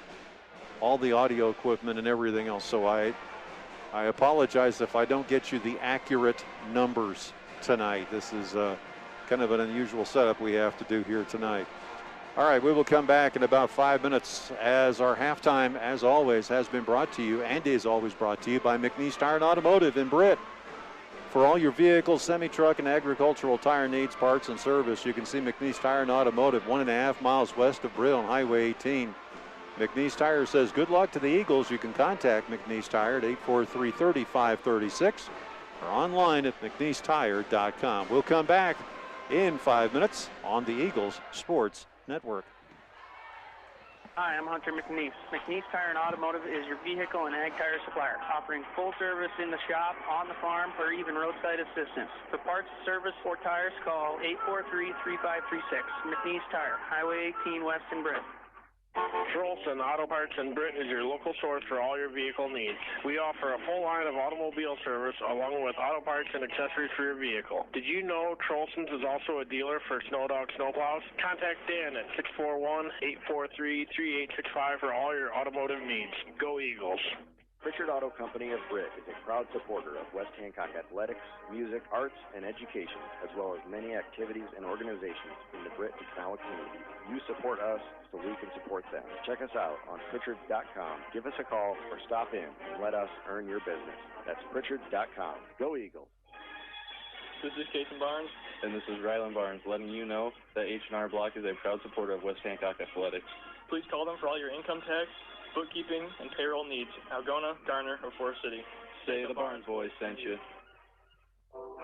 all the audio equipment, and everything else. So I apologize if I don't get you the accurate numbers tonight. This is kind of an unusual setup we have to do here tonight. All right, we will come back in about 5 minutes as our halftime, as always, has been brought to you and is always brought to you by McNeese Tire and Automotive in Britt. For all your vehicle, semi-truck, and agricultural tire needs, parts, and service, you can see McNeese Tire and Automotive 1.5 miles west of Britt on Highway 18. McNeese Tire says good luck to the Eagles. You can contact McNeese Tire at 843-3536 or online at McNeeseTire.com. We'll come back in 5 minutes on the Eagles Sports Network. Hi, I'm Hunter McNeese. McNeese Tire and Automotive is your vehicle and ag tire supplier, offering full service in the shop, on the farm, or even roadside assistance. For parts, service, or tires, call 843-3536. McNeese Tire, Highway 18 West in Britt. Trolson Auto Parts in Britt is your local source for all your vehicle needs. We offer a full line of automobile service along with auto parts and accessories for your vehicle. Did you know Trolson's is also a dealer for Snowdog snowplows? Contact Dan at 641-843-3865 for all your automotive needs. Go Eagles! Pritchard Auto Company of Britt is a proud supporter of West Hancock athletics, music, arts, and education, as well as many activities and organizations in the Britt and Kanawha community. You support us so we can support them. Check us out on Pritchard.com. Give us a call or stop in and let us earn your business. That's Pritchard.com. Go Eagles! This is Jason Barnes. And this is Rylan Barnes, letting you know that H&R Block is a proud supporter of West Hancock athletics. Please call them for all your income tax, bookkeeping, and payroll needs. Algona, Garner, or Forest City. Say the Barnes boys sent you.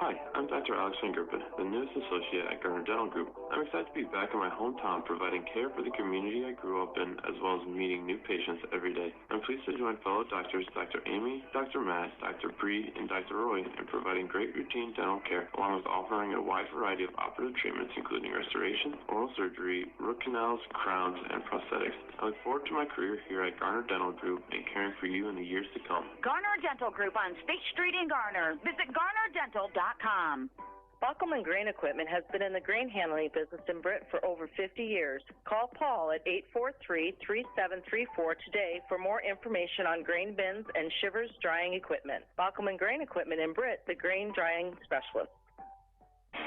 Hi, I'm Dr. Alexander Griffin, the newest associate at Garner Dental Group. I'm excited to be back in my hometown providing care for the community I grew up in, as well as meeting new patients every day. I'm pleased to join fellow doctors Dr. Amy, Dr. Matt, Dr. Bree, and Dr. Roy in providing great routine dental care, along with offering a wide variety of operative treatments including restoration, oral surgery, root canals, crowns, and prosthetics. I look forward to my career here at Garner Dental Group and caring for you in the years to come. Garner Dental Group on State Street in Garner. Visit GarnerDental.com. Baukelman Grain Equipment has been in the grain handling business in Britt for over 50 years. Call Paul at 843-3734 today for more information on grain bins and shivers drying equipment. Baukelman Grain Equipment in Britt, the grain drying specialist.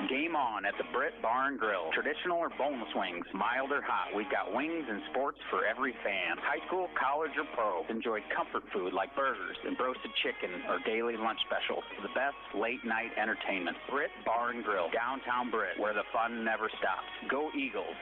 Game on at the Britt Barn Grill. Traditional or boneless wings, mild or hot. We've got wings and sports for every fan. High school, college, or pro. Enjoy comfort food like burgers and roasted chicken or daily lunch specials for the best late night entertainment. Britt Barn Grill, downtown Britt, where the fun never stops. Go Eagles!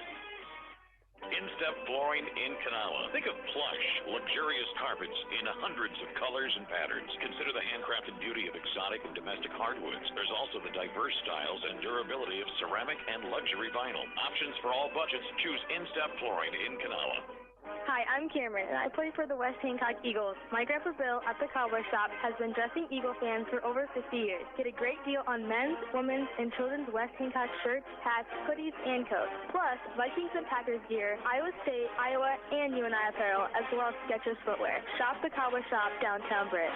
Instep Flooring in Kanawha. Think of plush, luxurious carpets in hundreds of colors and patterns. Consider the handcrafted beauty of exotic and domestic hardwoods. There's also the diverse styles and durability of ceramic and luxury vinyl. Options for all budgets. Choose Instep Flooring in Kanawha. Hi, I'm Cameron, and I play for the West Hancock Eagles. My Grandpa Bill at the Cowboy Shop has been dressing Eagle fans for over 50 years. Get a great deal on men's, women's, and children's West Hancock shirts, hats, hoodies, and coats. Plus, Vikings and Packers gear, Iowa State, Iowa, and UNI apparel, as well as Skechers footwear. Shop the Cowboy Shop, downtown Britt.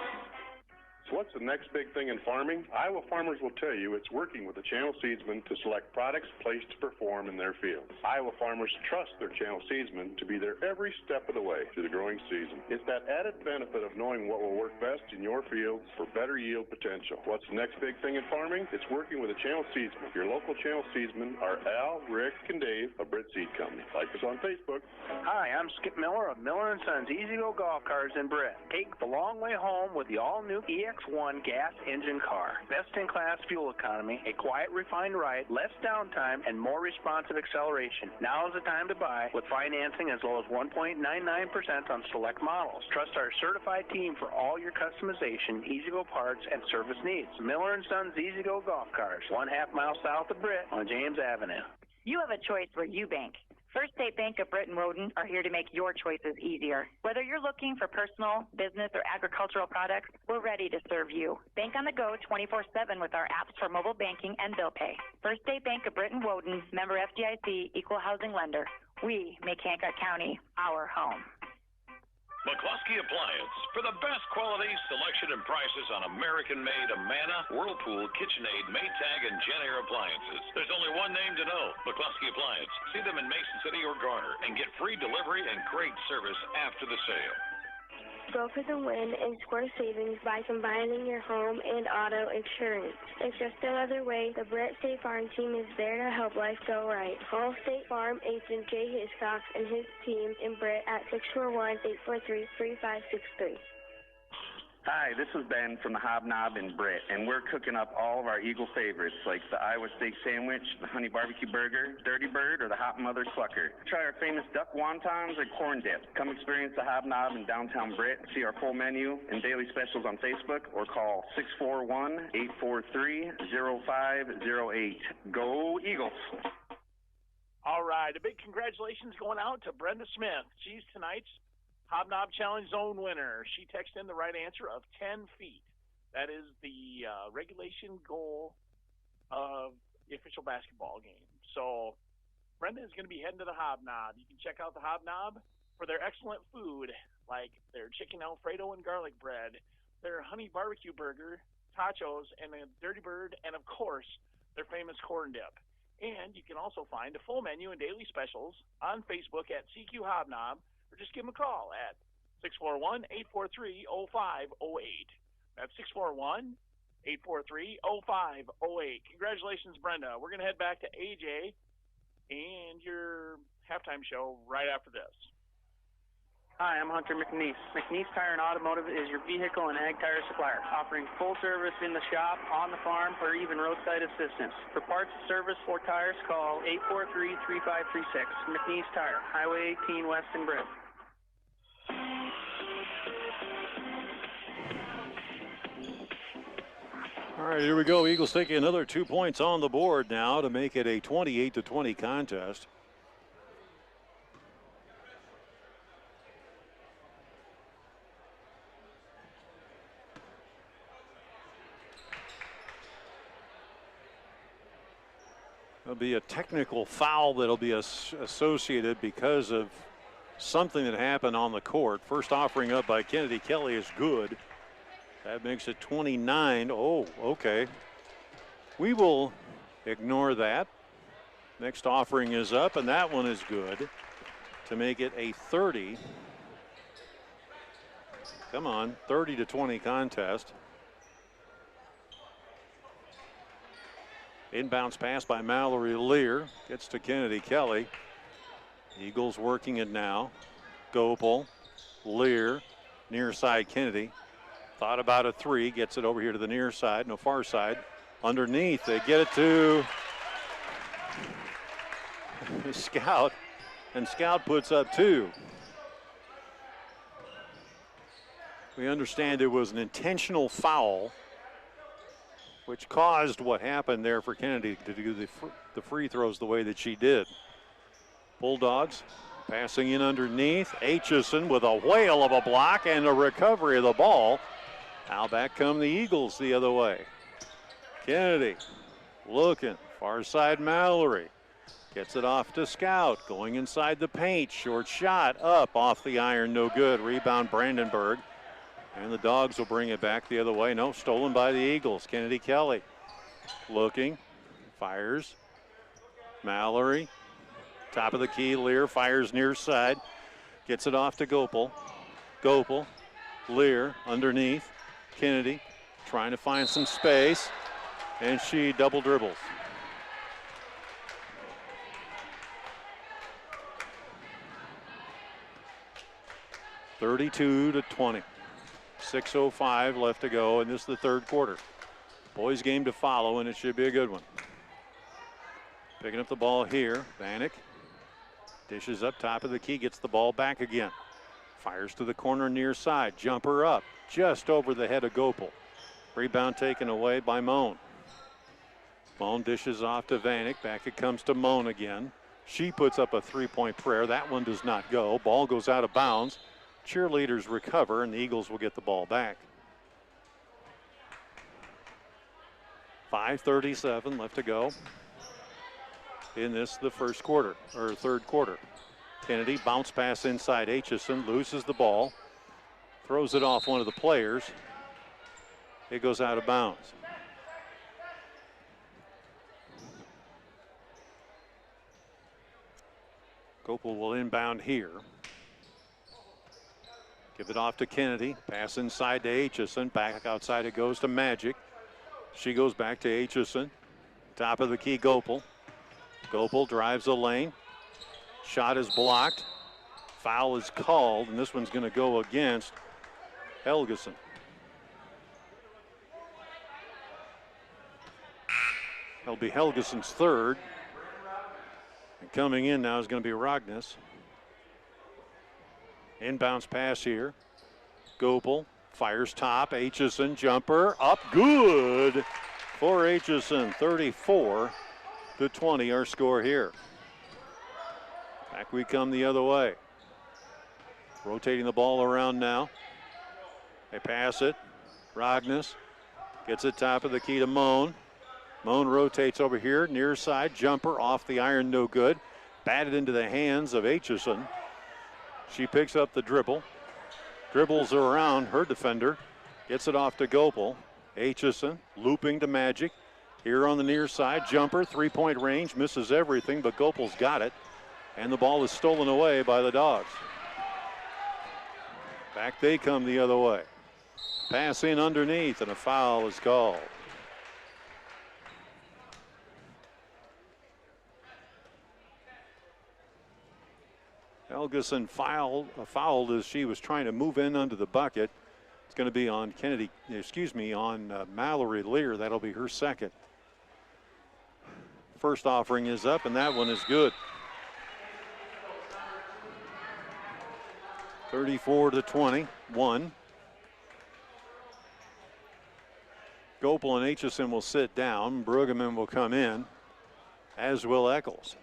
So what's the next big thing in farming? Iowa farmers will tell you it's working with the channel seedsman to select products placed to perform in their fields. Iowa farmers trust their channel seedsman to be there every step of the way through the growing season. It's that added benefit of knowing what will work best in your fields for better yield potential. What's the next big thing in farming? It's working with a channel seedsman. Your local channel seedsmen are Al, Rick, and Dave of Britt Seed Company. Like us on Facebook. Hi, I'm Skip Miller of Miller & Sons Easy Go Golf Cars in Britt. Take the long way home with the all-new EX1 gas engine car. Best-in-class fuel economy, a quiet, refined ride, less downtime, and more responsive acceleration. Now is the time to buy with financing as low as 1.99% on select models. Trust our certified team for all your customization, easy-go parts, and service needs. Miller & Sons Easy Go Golf Cars, 1/2 mile south of Britt on James Avenue. You have a choice where you bank. First State Bank of Britt and Woden are here to make your choices easier. Whether you're looking for personal, business, or agricultural products, we're ready to serve you. Bank on the go 24/7 with our apps for mobile banking and bill pay. First State Bank of Britt and Woden, member FDIC, equal housing lender. We make Hancock County our home. McCluskey Appliance for the best quality, selection, and prices on American-made Amana, Whirlpool, KitchenAid, Maytag, and Genair appliances. There's only one name to know, McCluskey Appliance. See them in Mason City or Garner and get free delivery and great service after the sale. Go for the win and score savings by combining your home and auto insurance. It's just another way the Brett State Farm team is there to help life go right. Call State Farm agent Jay Hiscox and his team in Brett at 641-843-3563. Hi, this is Ben from the Hobnob in Britt, and we're cooking up all of our Eagle favorites like the Iowa steak sandwich, the honey barbecue burger, dirty bird, or the hot mother clucker. Try our famous duck wontons or corn dip. Come experience the Hobnob in downtown Britt. See our full menu and daily specials on Facebook or call 641-843-0508. Go Eagles! All right, a big congratulations going out to Brenda Smith. She's tonight's Hobnob Challenge Zone winner. She texted in the right answer of 10 feet. That is the regulation goal of the official basketball game. So Brenda is going to be heading to the Hobnob. You can check out the Hobnob for their excellent food, like their chicken Alfredo and garlic bread, their honey barbecue burger, tachos, and a dirty bird, and, of course, their famous corn dip. And you can also find a full menu and daily specials on Facebook at CQ Hobnob, or just give them a call at 641-843-0508. That's 641-843-0508. Congratulations, Brenda. We're going to head back to AJ and your halftime show right after this. Hi, I'm Hunter McNeese. McNeese Tire and Automotive is your vehicle and ag tire supplier, offering full service in the shop, on the farm, or even roadside assistance. For parts, service, or tires, call 843-3536. McNeese Tire, Highway 18 West in Britt. All right, here we go. Eagles taking another 2 points on the board now to make it a 28-20 contest. There'll be a technical foul that'll be associated because of something that happened on the court. First offering up by Kennedy Kelly is good. That makes it 29. Oh, okay. We will ignore that. Next offering is up, and that one is good to make it a 30. Come on, 30-20 contest. Inbounds pass by Mallory Lear. Gets to Kennedy Kelly. Eagles working it now. Gopel, Lear, near side Kennedy. Thought about a three. Gets it over here to the near side, no far side. Underneath, they get it to Scout. And Scout puts up two. We understand it was an intentional foul, which caused what happened there for Kennedy to do the free throws the way that she did. Bulldogs passing in underneath. Aitchison with a whale of a block and a recovery of the ball. Now back come the Eagles the other way. Kennedy looking. Far side Mallory. Gets it off to Scout. Going inside the paint. Short shot up off the iron. No good. Rebound Brandenburg. And the Dogs will bring it back the other way. No, stolen by the Eagles. Kennedy Kelly looking, fires. Mallory, top of the key. Lear fires near side. Gets it off to Gopel. Gopel, Lear underneath. Kennedy trying to find some space. And she double dribbles. (32-20). 6:05 left to go, and this is the third quarter. Boys game to follow, and it should be a good one. Picking up the ball here, Vanek dishes up top of the key, gets the ball back again. Fires to the corner near side, jumper up, just over the head of Gopel. Rebound taken away by Moan. Moan dishes off to Vanek, back it comes to Moan again. She puts up a three-point prayer. That one does not go. Ball goes out of bounds. Cheerleaders recover, and the Eagles will get the ball back. 5:37 left to go in the first quarter, or third quarter. Kennedy, bounce pass inside Aitchison, loses the ball, throws it off one of the players. It goes out of bounds. Gopel will inbound here. Give it off to Kennedy. Pass inside to Aitchison. Back outside it goes to Magic. She goes back to Aitchison. Top of the key, Gopel. Gopel drives the lane. Shot is blocked. Foul is called, and this one's going to go against Helgeson. That'll be Helgeson's third. And coming in now is going to be Rognus. Inbounds pass here. Gopel fires top. Aitchison jumper up good for Aitchison. 34-20 our score here. Back we come the other way. Rotating the ball around now. They pass it. Rognus gets it top of the key to Moan. Moan rotates over here, near side, jumper off the iron, no good. Batted into the hands of Aitchison. She picks up the dribble, dribbles around her defender, gets it off to Gopel. Aitchison looping to Magic. Here on the near side, jumper, three-point range, misses everything, but Gopel's got it. And the ball is stolen away by the Dogs. Back they come the other way. Pass in underneath, and a foul is called. Helgeson fouled as she was trying to move in under the bucket. It's going to be on Mallory Lear. That'll be her second. First offering is up, and that one is good. 34-21. Gopel and Aitchison will sit down. Brueggemann will come in, as will Eccles.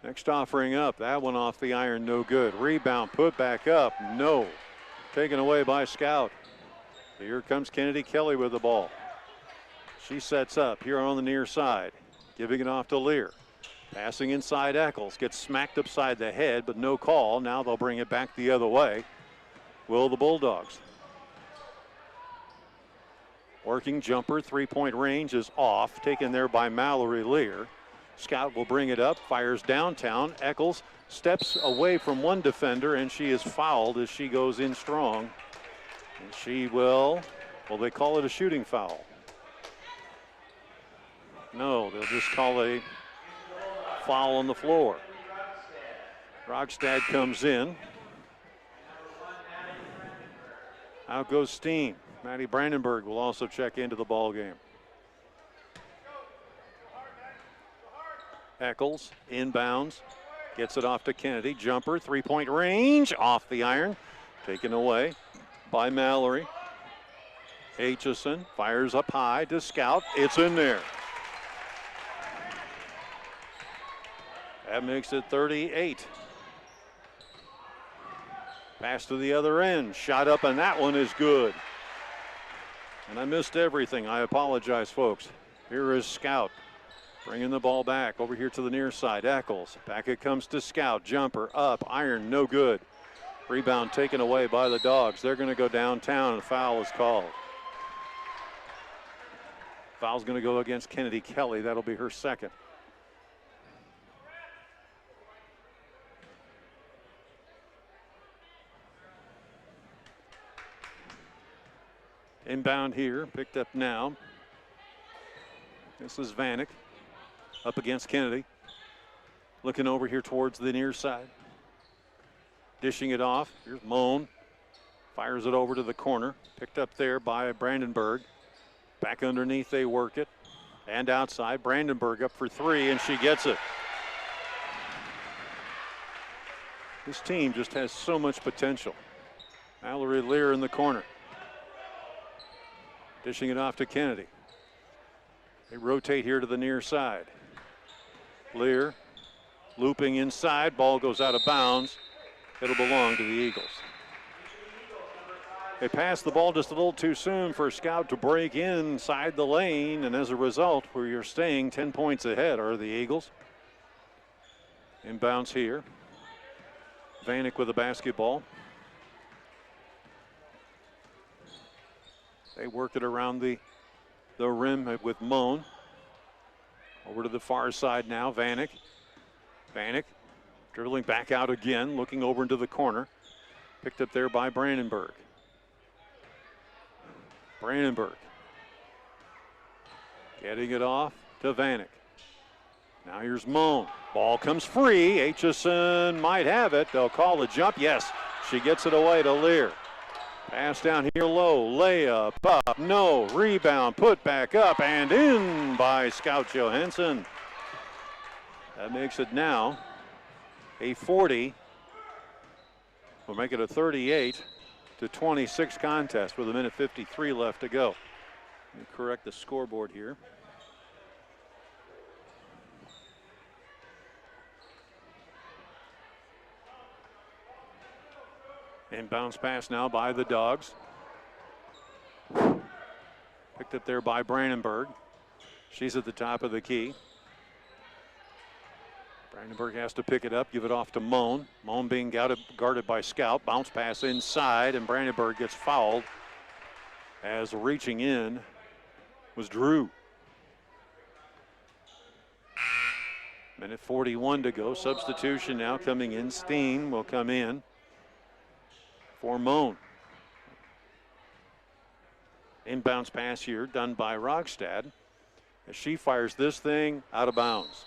Next offering up, that one off the iron, no good. Rebound, put back up, no. Taken away by Scout. Here comes Kennedy Kelly with the ball. She sets up here on the near side, giving it off to Lear. Passing inside Eccles, gets smacked upside the head, but no call. Now they'll bring it back the other way. Will the Bulldogs. Working jumper, three-point range is off, taken there by Mallory Lear. Scout will bring it up, fires downtown. Eccles steps away from one defender, and she is fouled as she goes in strong. And she will, they call it a shooting foul. No, they'll just call a foul on the floor. Rogstad comes in. Out goes Steen. Maddie Brandenburg will also check into the ball game. Eccles inbounds, gets it off to Kennedy. Jumper, three-point range, off the iron. Taken away by Mallory. Aitchison fires up high to Scout. It's in there. That makes it 38. Pass to the other end. Shot up, and that one is good. And I missed everything. I apologize, folks. Here is Scout. Bringing the ball back over here to the near side. Eccles. Back it comes to Scout. Jumper up. Iron. No good. Rebound taken away by the Dogs. They're going to go downtown, and a foul is called. Foul's going to go against Kennedy Kelly. That'll be her second. Inbound here. Picked up now. This is Vanek. Up against Kennedy. Looking over here towards the near side. Dishing it off. Here's Moan. Fires it over to the corner. Picked up there by Brandenburg. Back underneath, they work it. And outside, Brandenburg up for three, and she gets it. This team just has so much potential. Mallory Lear in the corner. Dishing it off to Kennedy. They rotate here to the near side. Lear Looping inside, ball goes out of bounds. It'll belong to the Eagles. They passed the ball just a little too soon for Scout to break inside the lane, and as a result, where you're staying 10 points ahead are the Eagles. Inbounds here. Vanek with the basketball. They work it around the rim with Moan. Over to the far side now, Vanek. Vanek dribbling back out again, looking over into the corner. Picked up there by Brandenburg. Brandenburg getting it off to Vanek. Now here's Moan. Ball comes free. Aitchison might have it. They'll call the jump. Yes, she gets it away to Lear. Pass down here low. Layup up. No. Rebound. Put back up and in by Scout Johansson. That makes it now a 40. We'll make it a 38-26 contest with 1:53 left to go. Let me correct the scoreboard here. Inbounds pass now by the Dogs. Picked up there by Brandenburg. She's at the top of the key. Brandenburg has to pick it up, give it off to Moan. Moan being guarded by Scout. Bounce pass inside, and Brandenburg gets fouled as reaching in was Drew. 1:41 to go. Substitution now coming in. Steen will come in for Moan. Inbounds pass here done by Rogstad as she fires this thing out of bounds.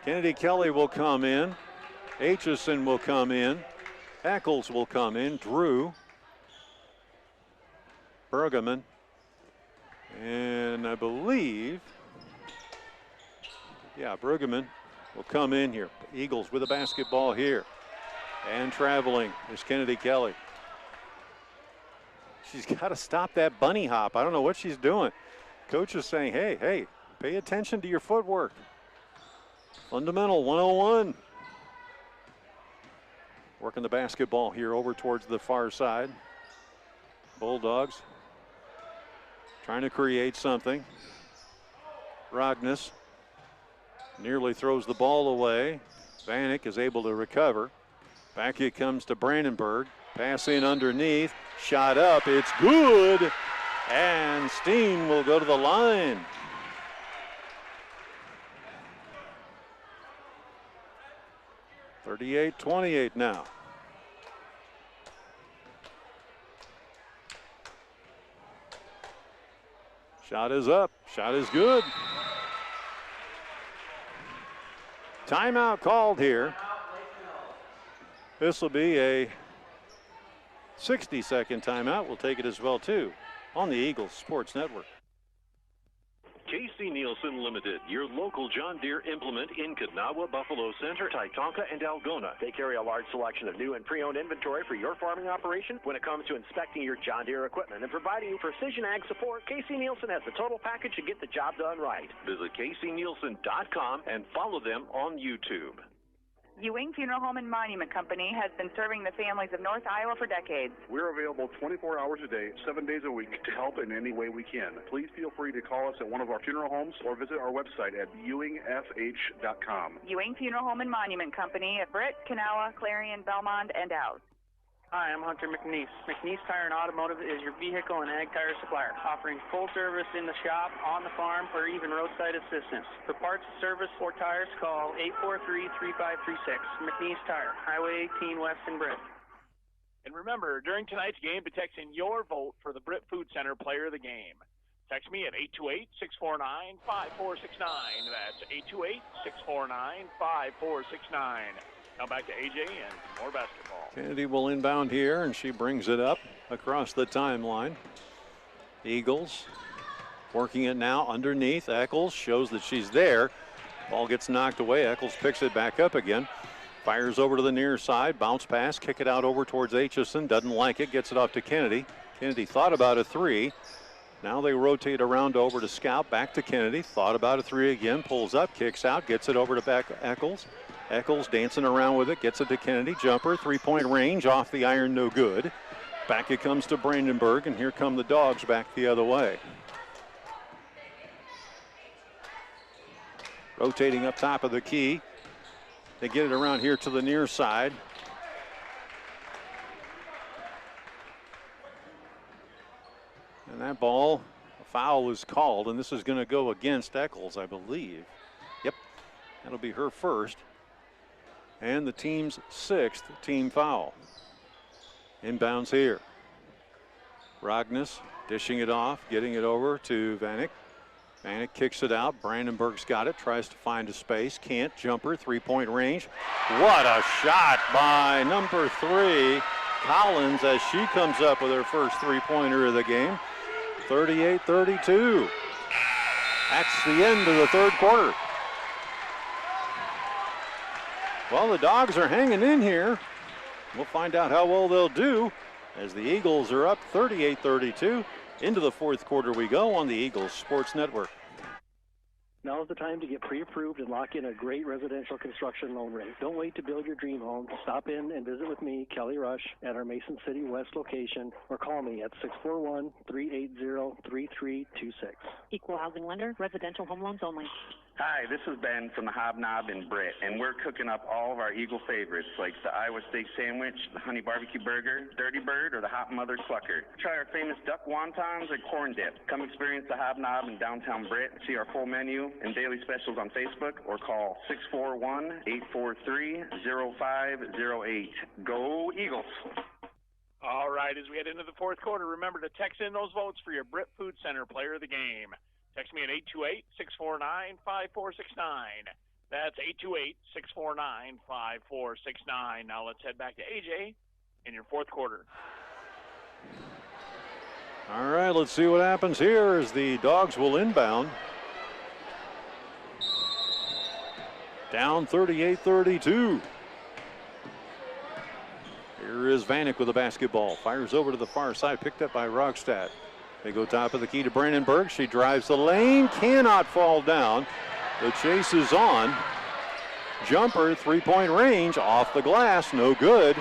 Kennedy Kelly will come in. Aitchison will come in. Eccles will come in. Drew. Bergeman. And I believe, Bergeman will come in here. Eagles with a basketball here. And traveling is Kennedy Kelly. She's got to stop that bunny hop. I don't know what she's doing. Coach is saying, hey, pay attention to your footwork. Fundamental 101. Working the basketball here over towards the far side. Bulldogs trying to create something. Rognus nearly throws the ball away. Vanek is able to recover. Back it comes to Brandenburg. Pass in underneath. Shot up. It's good. And Steen will go to the line. (38-28) now. Shot is up. Shot is good. Timeout called here. This will be a 60-second timeout. We'll take it as well, too, on the Eagles Sports Network. K.C. Nielsen Limited, your local John Deere implement in Kanawha, Buffalo Center, Titonka, and Algona. They carry a large selection of new and pre-owned inventory for your farming operation. When it comes to inspecting your John Deere equipment and providing you precision ag support, K.C. Nielsen has the total package to get the job done right. Visit kcnielsen.com and follow them on YouTube. Ewing Funeral Home and Monument Company has been serving the families of North Iowa for decades. We're available 24 hours a day, 7 days a week to help in any way we can. Please feel free to call us at one of our funeral homes or visit our website at ewingfh.com. Ewing Funeral Home and Monument Company at Britt, Kanawha, Clarion, Belmont, and Dowd. Hi, I'm Hunter McNeese. McNeese Tire and Automotive is your vehicle and ag tire supplier, offering full service in the shop, on the farm, or even roadside assistance. For parts, service, or tires, call 843-3536. McNeese Tire, Highway 18 West in Britt. And remember, during tonight's game, to text in your vote for the Britt Food Center Player of the Game. Text me at 828-649-5469. That's 828-649-5469. Now back to AJ and more basketball. Kennedy will inbound here, and she brings it up across the timeline. Eagles working it now underneath. Eccles shows that she's there. Ball gets knocked away. Eccles picks it back up again. Fires over to the near side. Bounce pass. Kick it out over towards Aitchison. Doesn't like it. Gets it off to Kennedy. Kennedy thought about a three. Now they rotate around over to Scout, back to Kennedy. Thought about a three again, pulls up, kicks out, gets it over to back Eccles. Eccles dancing around with it, gets it to Kennedy. Jumper, three-point range, off the iron, no good. Back it comes to Brandenburg, and here come the Dogs back the other way. Rotating up top of the key. They get it around here to the near side. And that ball, a foul is called, and this is going to go against Eccles, I believe. Yep, that'll be her first. And the team's sixth team foul. Inbounds here. Rognus dishing it off, getting it over to Vanek. Vanek kicks it out. Brandenburg's got it, tries to find a space. Can't. Jumper, three-point range. What a shot by number 3, Collins, as she comes up with her first three-pointer of the game. 38-32. That's the end of the third quarter. Well, the Dogs are hanging in here. We'll find out how well they'll do as the Eagles are up 38-32. Into the fourth quarter we go on the Eagles Sports Network. Now is the time to get pre-approved and lock in a great residential construction loan rate. Don't wait to build your dream home. Stop in and visit with me, Kelly Rush, at our Mason City West location, or call me at 641-380-3326. Equal housing lender, residential home loans only. Hi, this is Ben from the Hobnob in Britt, and we're cooking up all of our Eagle favorites like the Iowa steak sandwich, the honey barbecue burger, Dirty Bird, or the Hot Mother Clucker. Try our famous duck wontons and corn dip. Come experience the Hobnob in downtown Britt. See our full menu and daily specials on Facebook, or call 641-843-0508. Go Eagles! All right, as we head into the fourth quarter, remember to text in those votes for your Britt Food Center Player of the Game. Text me at 828-649-5469. That's 828-649-5469. Now let's head back to AJ in your fourth quarter. All right, let's see what happens here as the Dogs will inbound. Down 38-32. Here is Vanek with the basketball. Fires over to the far side, picked up by Rogstad. They go top of the key to Brandenburg. She drives the lane, cannot fall down. The chase is on. Jumper, three-point range, off the glass, no good.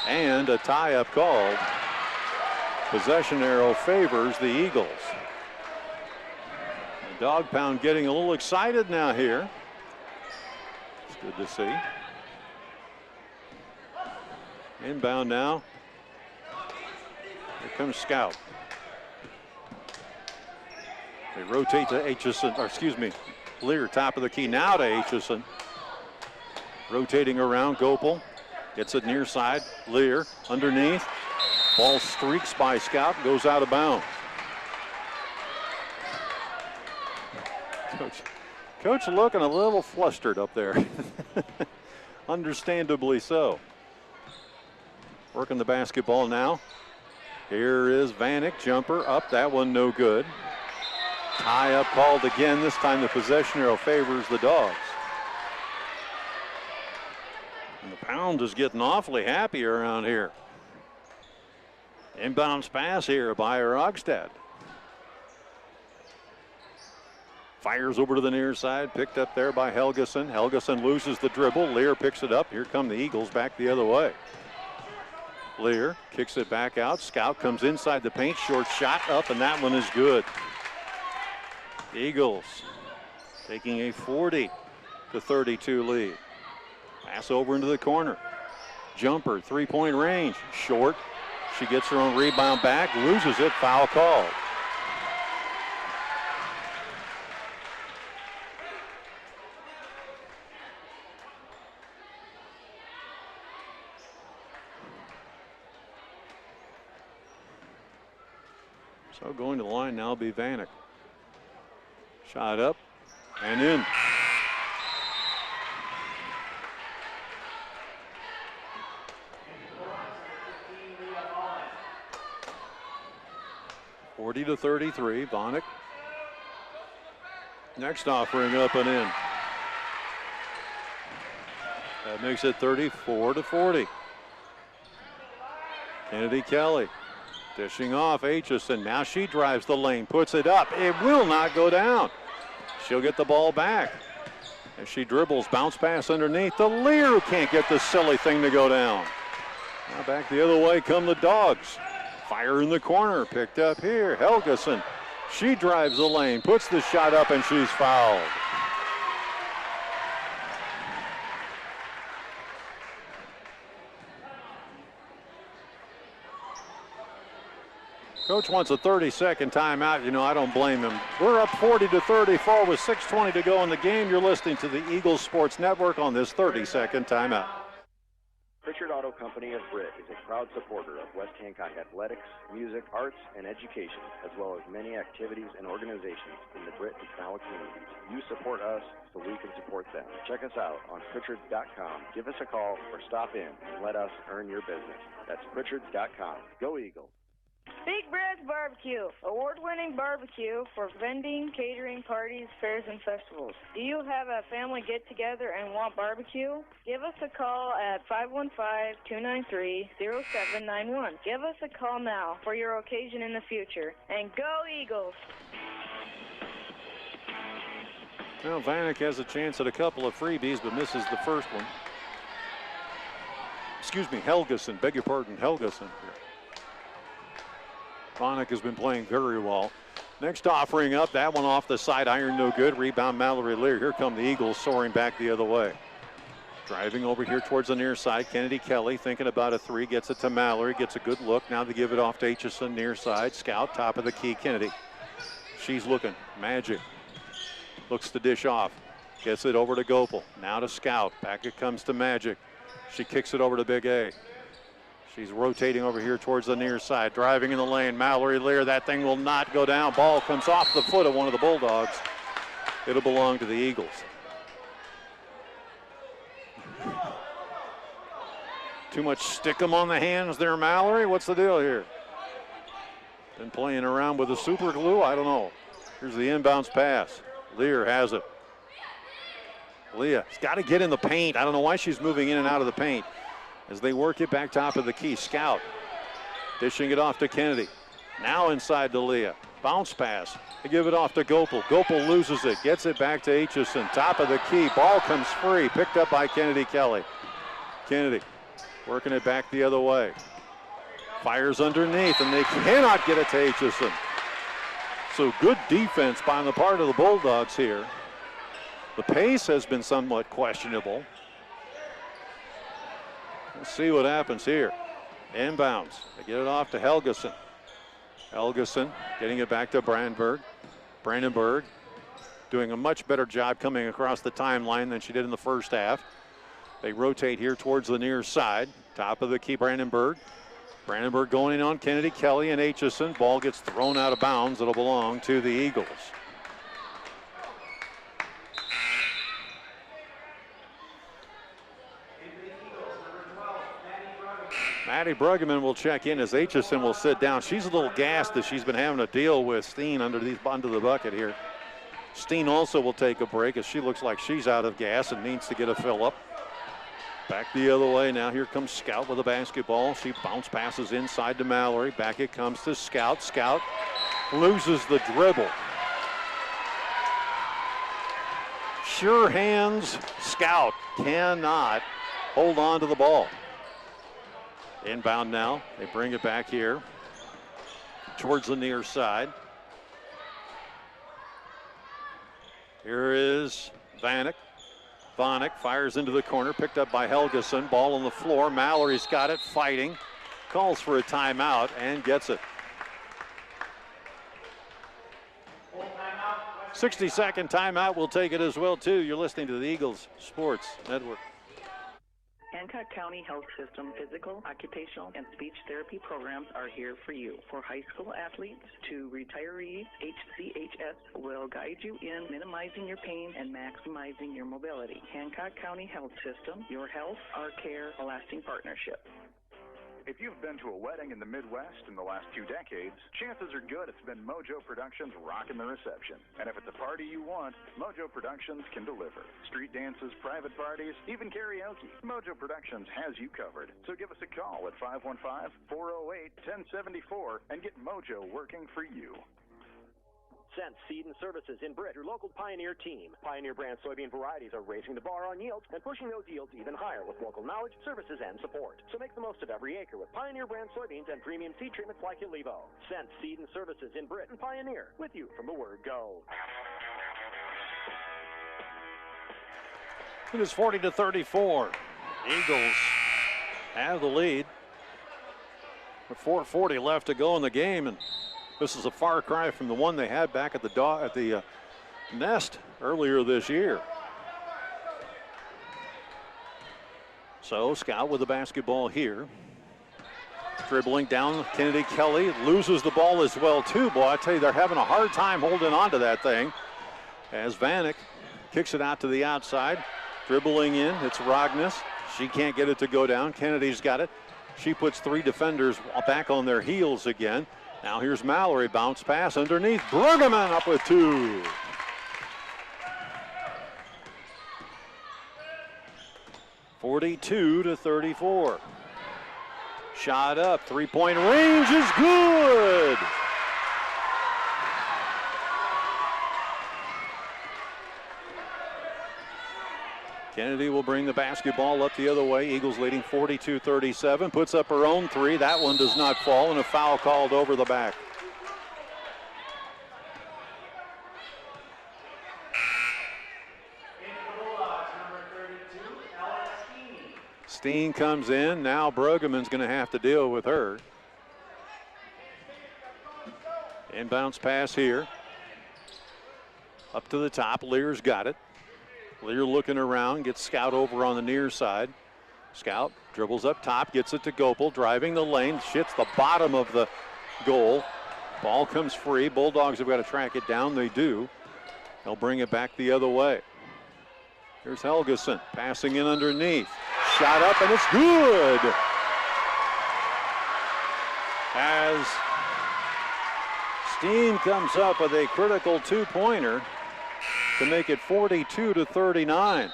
And a tie-up called. Possession arrow favors the Eagles. The Dog Pound getting a little excited now here. It's good to see. Inbound now. Here comes Scout. They rotate to Aitchison, or excuse me, Lear, top of the key now to Aitchison. Rotating around, Gopel gets it near side. Lear underneath. Ball streaks by Scout, goes out of bounds. Coach looking a little flustered up there. Understandably so. Working the basketball now. Here is Vanek, jumper up, that one no good. Tie up called again. This time the possession arrow favors the Dogs. And the Pound is getting awfully happy around here. Inbounds pass here by Rogstad. Fires over to the near side, picked up there by Helgeson. Helgeson loses the dribble. Lear picks it up. Here come the Eagles back the other way. Lear kicks it back out. Scout comes inside the paint. Short shot up, and that one is good. The Eagles taking a 40-32 lead. Pass over into the corner. Jumper, three-point range. Short. She gets her own rebound back, loses it, foul called. So going to the line now will be Vanek. Shot up and in. to 33, Vanek. Next offering up and in. That makes it 34-40. Kennedy Kelly Dishing off Aitchison. Now she drives the lane, puts it up. It will not go down. She'll get the ball back. As she dribbles, bounce pass underneath. The Lear can't get the silly thing to go down. Now back the other way come the Dogs. Fire in the corner, picked up here. Helgeson. She drives the lane, puts the shot up, and she's fouled. Coach wants a 30-second timeout. You know, I don't blame him. We're up 40-34 with 6:20 to go in the game. You're listening to the Eagles Sports Network on this 30-second timeout. Pritchard Auto Company of Britt is a proud supporter of West Hancock athletics, music, arts, and education, as well as many activities and organizations in the Britt and Canala communities. You support us so we can support them. Check us out on Pritchards.com. Give us a call or stop in and let us earn your business. That's Pritchards.com. Go Eagles. Big Brad's Barbecue, award-winning barbecue for vending, catering, parties, fairs, and festivals. Do you have a family get-together and want barbecue? Give us a call at 515-293-0791. Give us a call now for your occasion in the future. And go Eagles! Well, Vanek has a chance at a couple of freebies, but misses the first one. Excuse me, Helgeson. Beg your pardon, Helgeson. Vanek has been playing very well. Next offering up, that one off the side iron, no good. Rebound Mallory Lear. Here come the Eagles soaring back the other way. Driving over here towards the near side. Kennedy Kelly thinking about a three, gets it to Mallory, gets a good look. Now they give it off to Aitchison near side. Scout, top of the key, Kennedy. She's looking, Magic. Looks to dish off, gets it over to Gopel. Now to Scout, back it comes to Magic. She kicks it over to Big A. She's rotating over here towards the near side, driving in the lane. Mallory Lear, that thing will not go down. Ball comes off the foot of one of the Bulldogs. It'll belong to the Eagles. Too much stick 'em on the hands there, Mallory. What's the deal here? Been playing around with the super glue? I don't know. Here's the inbounds pass. Lear has it. Leah's got to get in the paint. I don't know why she's moving in and out of the paint. As they work it back top of the key. Scout dishing it off to Kennedy. Now inside to Leah. Bounce pass. They give it off to Gopel. Gopel loses it. Gets it back to Aitchison. Top of the key. Ball comes free. Picked up by Kennedy Kelly. Kennedy working it back the other way. Fires underneath, and they cannot get it to Aitchison. So good defense by the part of the Bulldogs here. The pace has been somewhat questionable. Let's see what happens here. Inbounds. They get it off to Helgeson. Helgeson getting it back to Brandenburg doing a much better job coming across the timeline than she did in the first half. They rotate here towards the near side. Top of the key, Brandenburg. Brandenburg going in on Kennedy Kelly and Aitchison. Ball gets thrown out of bounds. It'll belong to the Eagles. Maddie Bruggeman will check in as Aitchison will sit down. She's a little gassed as she's been having to deal with Steen under the bucket here. Steen also will take a break as she looks like she's out of gas and needs to get a fill up. Back the other way now. Here comes Scout with a basketball. She bounce passes inside to Mallory. Back it comes to Scout. Scout loses the dribble. Sure hands. Scout cannot hold on to the ball. Inbound now. They bring it back here towards the near side. Here is Vanek. Vanek fires into the corner, picked up by Helgeson. Ball on the floor. Mallory's got it, fighting. Calls for a timeout and gets it. 60-second timeout. We'll take it as well, too. You're listening to the Eagles Sports Network. Hancock County Health System physical, occupational, and speech therapy programs are here for you. For high school athletes to retirees, HCHS will guide you in minimizing your pain and maximizing your mobility. Hancock County Health System, your health, our care, a lasting partnership. If you've been to a wedding in the Midwest in the last 2 decades, chances are good it's been Mojo Productions rocking the reception. And if it's a party you want, Mojo Productions can deliver. Street dances, private parties, even karaoke. Mojo Productions has you covered. So give us a call at 515-408-1074 and get Mojo working for you. Sense Seed and Services in Britt, your local Pioneer team. Pioneer brand soybean varieties are raising the bar on yields and pushing those yields even higher with local knowledge, services, and support. So make the most of every acre with Pioneer brand soybeans and premium seed treatments like Ilevo. Sense Seed and Services in Britt and Pioneer, with you from the word go. It is 40-34. Eagles have the lead with 4:40 left to go in the game, and this is a far cry from the one they had back at the Nest earlier this year. So Scout with the basketball here. Dribbling down, Kennedy Kelly loses the ball as well too. Boy, I tell you, they're having a hard time holding on to that thing. As Vanek kicks it out to the outside. Dribbling in, it's Rognes. She can't get it to go down. Kennedy's got it. She puts 3 defenders back on their heels again. Now here's Mallory, bounce pass underneath. Bruggeman up with 2. (42-34). Shot up, 3-point range is good. Kennedy will bring the basketball up the other way. Eagles leading 42-37. Puts up her own 3. That one does not fall, and a foul called over the back. Steen comes in. Now Bruggeman's going to have to deal with her. Inbounds pass here. Up to the top. Lear's got it. Lear looking around, gets Scout over on the near side. Scout dribbles up top, gets it to Gopel, driving the lane, shits the bottom of the goal. Ball comes free. Bulldogs have got to track it down. They do. They'll bring it back the other way. Here's Helgeson passing in underneath. Shot up, and it's good. As Steen comes up with a critical 2-pointer to make it 42-39.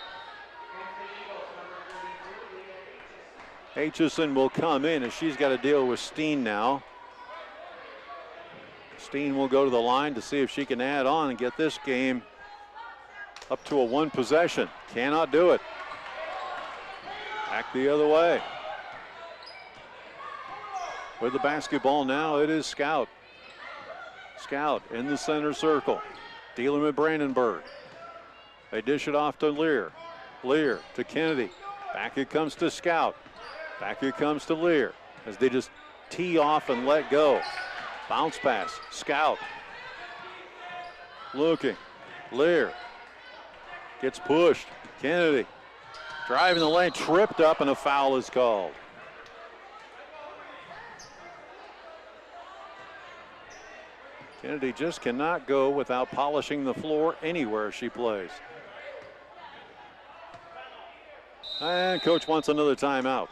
Aitchison will come in, and she's got to deal with Steen now. Steen will go to the line to see if she can add on and get this game up to a 1 possession. Cannot do it. Back the other way. With the basketball now, it is Scout. Scout in the center circle. Dealing with Brandenburg. They dish it off to Lear. Lear to Kennedy. Back it comes to Scout. Back it comes to Lear as they just tee off and let go. Bounce pass. Scout. Looking. Lear. Gets pushed. Kennedy. Driving the lane. Tripped up, and a foul is called. Kennedy just cannot go without polishing the floor anywhere she plays. And coach wants another timeout.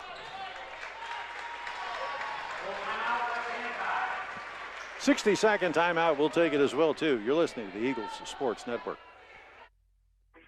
"60-second timeout." We'll take it as well, too. You're listening to the Eagles Sports Network.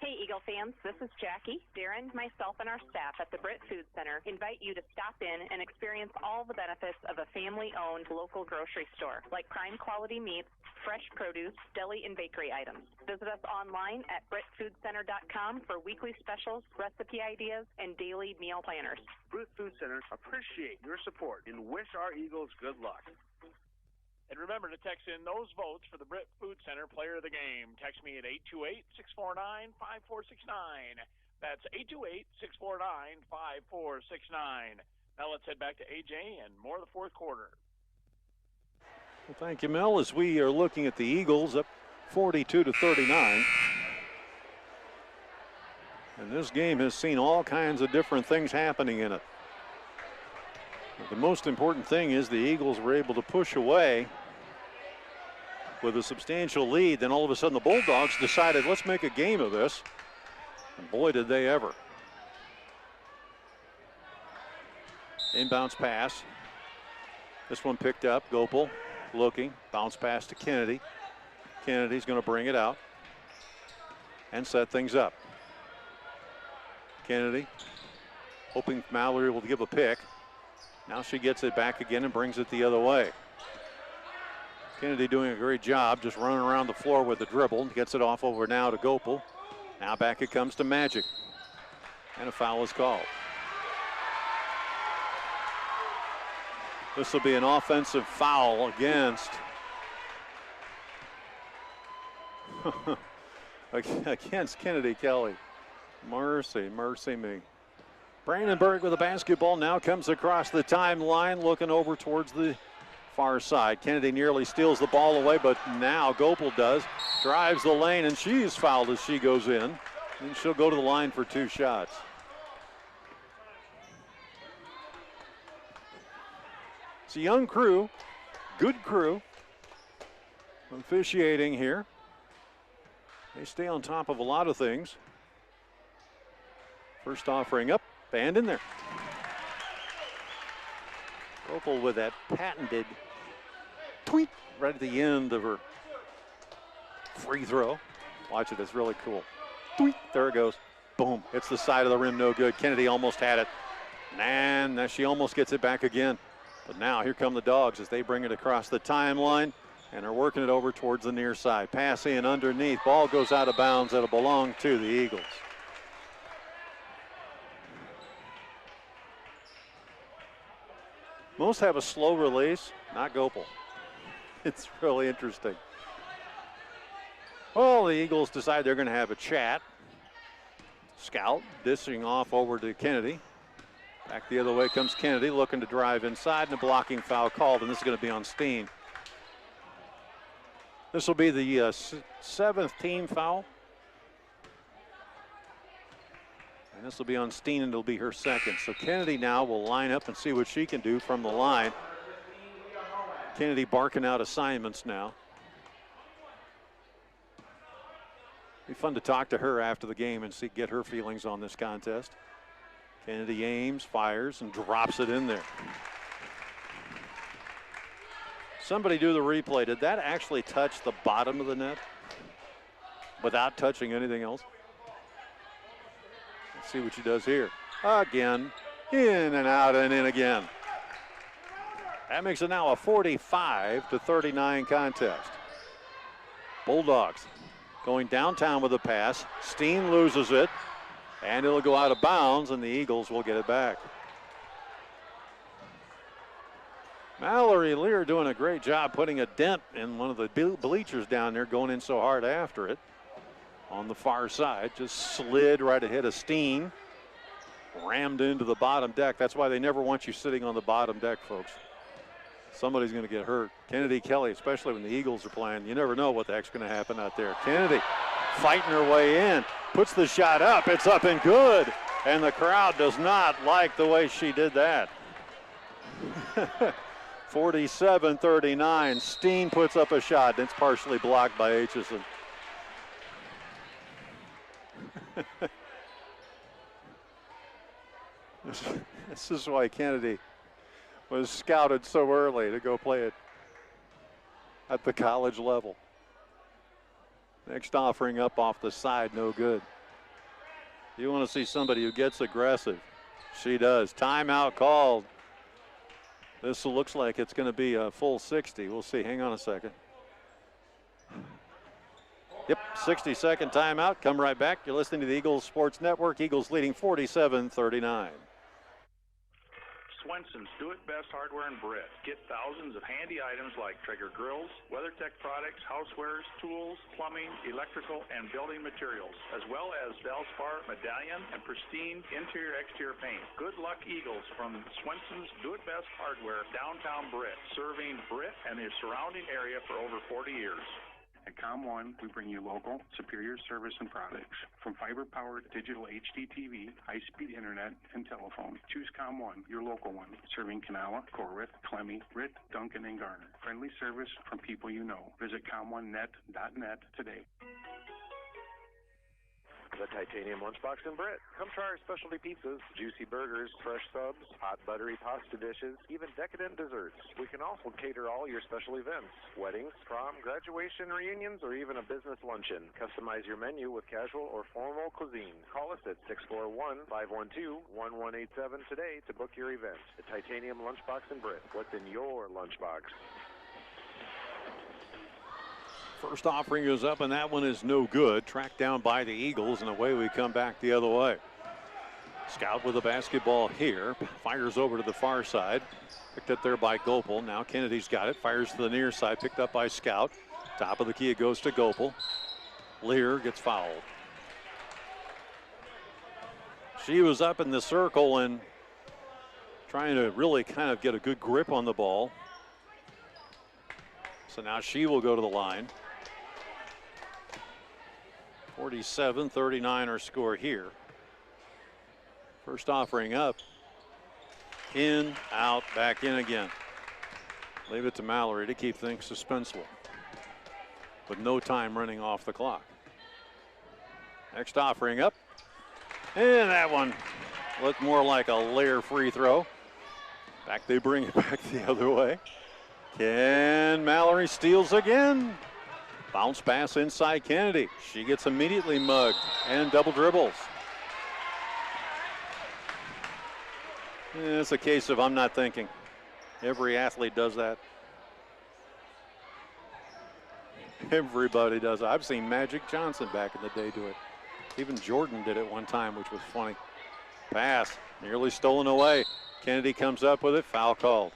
Hey, Eagle fans, this is Jackie. Darren, myself, and our staff at the Britt Food Center invite you to stop in and experience all the benefits of a family-owned local grocery store, like prime quality meats, fresh produce, deli, and bakery items. Visit us online at BrittFoodCenter.com for weekly specials, recipe ideas, and daily meal planners. Britt Food Center appreciate your support and wish our Eagles good luck. And remember to text in those votes for the Britt Food Center Player of the Game. Text me at 828-649-5469. That's 828-649-5469. Now let's head back to AJ and more of the fourth quarter. Well, thank you, Mel, as we are looking at the Eagles up 42-39. And this game has seen all kinds of different things happening in it. But the most important thing is the Eagles were able to push away with a substantial lead. Then all of a sudden the Bulldogs decided, let's make a game of this. And boy, did they ever. Inbounds pass This one picked up. Gopal looking. Bounce pass to Kennedy. Kennedy's going to bring it out and set things up. Kennedy hoping Mallory will give a pick. Now she gets it back again and brings it the other way. Kennedy doing a great job just running around the floor with the dribble. Gets it off over now to Gopal. Now back it comes to Magic. And a foul is called. This will be an offensive foul against Kennedy Kelly. Mercy me. Brandenburg with the basketball now comes across the timeline, looking over towards the far side. Kennedy nearly steals the ball away, but now Gopal does. Drives the lane, and she's fouled as she goes in. And she'll go to the line for 2 shots. It's a young crew, good crew, officiating here. They stay on top of a lot of things. First offering up, and in there. Gopal with that patented tweet right at the end of her free throw. Watch it, it's really cool. Tweet, there it goes. Boom, hits the side of the rim, no good. Kennedy almost had it. And she almost gets it back again. But now here come the Dogs as they bring it across the timeline and are working it over towards the near side. Pass in underneath, ball goes out of bounds. It'll belong to the Eagles. Most have a slow release, not Gopal. It's really interesting. Well, the Eagles decide they're going to have a chat. Scout dishing off over to Kennedy. Back the other way comes Kennedy, looking to drive inside, and a blocking foul called, and this is going to be on Steen. This will be the 7th team foul. And this will be on Steen, and it'll be her 2nd. So Kennedy now will line up and see what she can do from the line. Kennedy barking out assignments now. Be fun to talk to her after the game and get her feelings on this contest. Kennedy aims, fires, and drops it in there. Somebody do the replay. Did that actually touch the bottom of the net without touching anything else? Let's see what she does here. Again, in and out and in again. That makes it now a 45-39 contest. Bulldogs going downtown with a pass. Steen loses it, and it'll go out of bounds, and the Eagles will get it back. Mallory Lear doing a great job putting a dent in one of the bleachers down there, going in so hard after it. On the far side, just slid right ahead of Steen. Rammed into the bottom deck. That's why they never want you sitting on the bottom deck, folks. Somebody's going to get hurt. Kennedy Kelly, especially when the Eagles are playing, you never know what the heck's going to happen out there. Kennedy fighting her way in, puts the shot up. It's up and good. And the crowd does not like the way she did that. 47-39. Steen puts up a shot, and it's partially blocked by Aitchison. This is why Kennedy was scouted so early to go play it at the college level. Next offering up off the side, no good. You want to see somebody who gets aggressive. She does. Timeout called. This looks like it's going to be a full 60. We'll see. Hang on a second. Yep, 60-second timeout. Come right back. You're listening to the Eagles Sports Network. Eagles leading 47-39. Swenson's Do It Best Hardware in Britt. Get thousands of handy items like Traeger grills, WeatherTech products, housewares, tools, plumbing, electrical, and building materials, as well as Valspar, medallion, and pristine interior-exterior paint. Good luck, Eagles, from Swenson's Do It Best Hardware, downtown Britt, serving Britt and the surrounding area for over 40 years. At COM1, we bring you local, superior service and products. From fiber-powered digital HD TV, high-speed internet, and telephone. Choose COM1, your local one. Serving Kanawha, Corwith, Clemmy, Britt, Duncan, and Garner. Friendly service from people you know. Visit com1net.net today. The Titanium Lunchbox in Britt. Come try our specialty pizzas, juicy burgers, fresh subs, hot buttery pasta dishes, even decadent desserts. We can also cater all your special events, weddings, prom, graduation, reunions, or even a business luncheon. Customize your menu with casual or formal cuisine. Call us at 641-512-1187 today to book your event. The Titanium Lunchbox in Britt. What's in your lunchbox? First offering is up, and that one is no good. Tracked down by the Eagles, and away we come back the other way. Scout with the basketball here. Fires over to the far side. Picked up there by Gopel. Now Kennedy's got it. Fires to the near side. Picked up by Scout. Top of the key, it goes to Gopel. Lear gets fouled. She was up in the circle and trying to really kind of get a good grip on the ball. So now she will go to the line. 47-39 our score here. First offering up. In, out, back in again. Leave it to Mallory to keep things suspenseful, with no time running off the clock. Next offering up. And that one looked more like a Lear free throw. Back they bring it back the other way. Ken Mallory steals again. Bounce pass inside Kennedy. She gets immediately mugged and double dribbles. It's a case of I'm not thinking. Every athlete does that. Everybody does it. I've seen Magic Johnson back in the day do it. Even Jordan did it one time, which was funny. Pass, nearly stolen away. Kennedy comes up with it, foul called.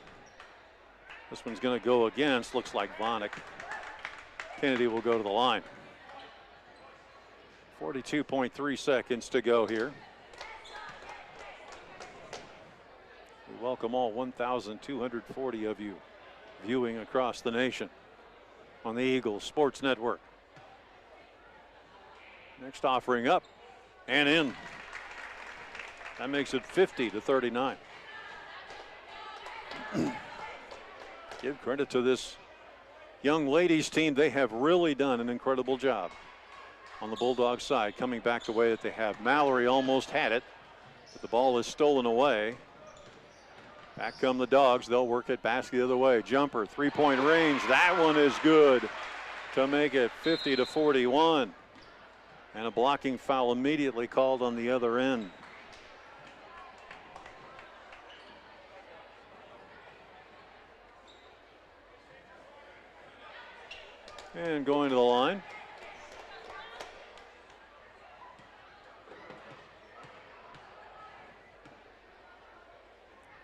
This one's going to go against, looks like Vonick. Kennedy will go to the line. 42.3 seconds to go here. We welcome all 1,240 of you viewing across the nation on the Eagles Sports Network. Next offering up and in. That makes it 50-39. Give credit to this young ladies team. They have really done an incredible job on the Bulldogs side, coming back the way that they have. Mallory almost had it, but the ball is stolen away. Back come the Dogs. They'll work it basket the other way. Jumper, three-point range. That one is good to make it 50-41. And a blocking foul immediately called on the other end. And going to the line.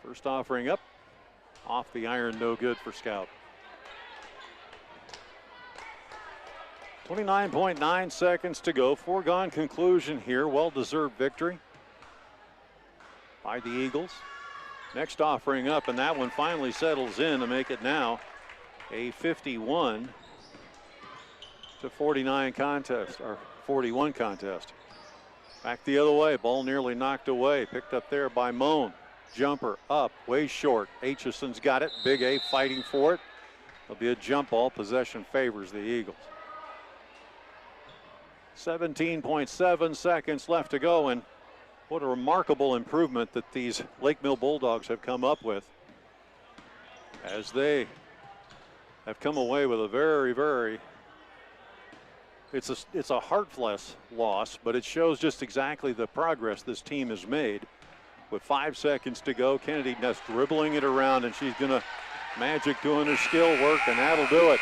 First offering up. Off the iron, no good for Scout. 29.9 seconds to go. Foregone conclusion here. Well-deserved victory by the Eagles. Next offering up, and that one finally settles in to make it now a 51-49 contest, or 41 contest. Back the other way, ball nearly knocked away. Picked up there by Moan. Jumper up, way short. Aitchison's got it. Big A fighting for it. There'll be a jump ball. Possession favors the Eagles. 17.7 seconds left to go, and what a remarkable improvement that these Lake Mill Bulldogs have come up with, as they have come away with a very, it's a heartless loss, but it shows just exactly the progress this team has made. With 5 seconds to go, Kennedy just dribbling it around, and she's going to Magic doing her skill work, and that'll do it.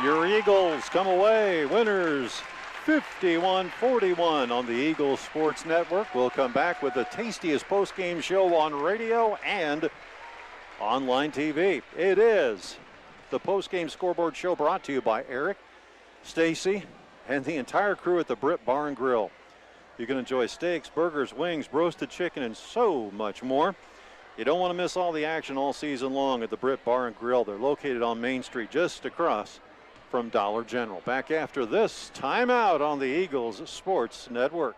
Your Eagles come away winners 51-41 on the Eagles Sports Network. We'll come back with the tastiest post-game show on radio and online TV. It is the post-game scoreboard show brought to you by Eric, Stacy, and the entire crew at the Britt Bar and Grill. You can enjoy steaks, burgers, wings, roasted chicken, and so much more. You don't want to miss all the action all season long at the Britt Bar and Grill. They're located on Main Street, just across from Dollar General. Back after this timeout on the Eagles Sports Network.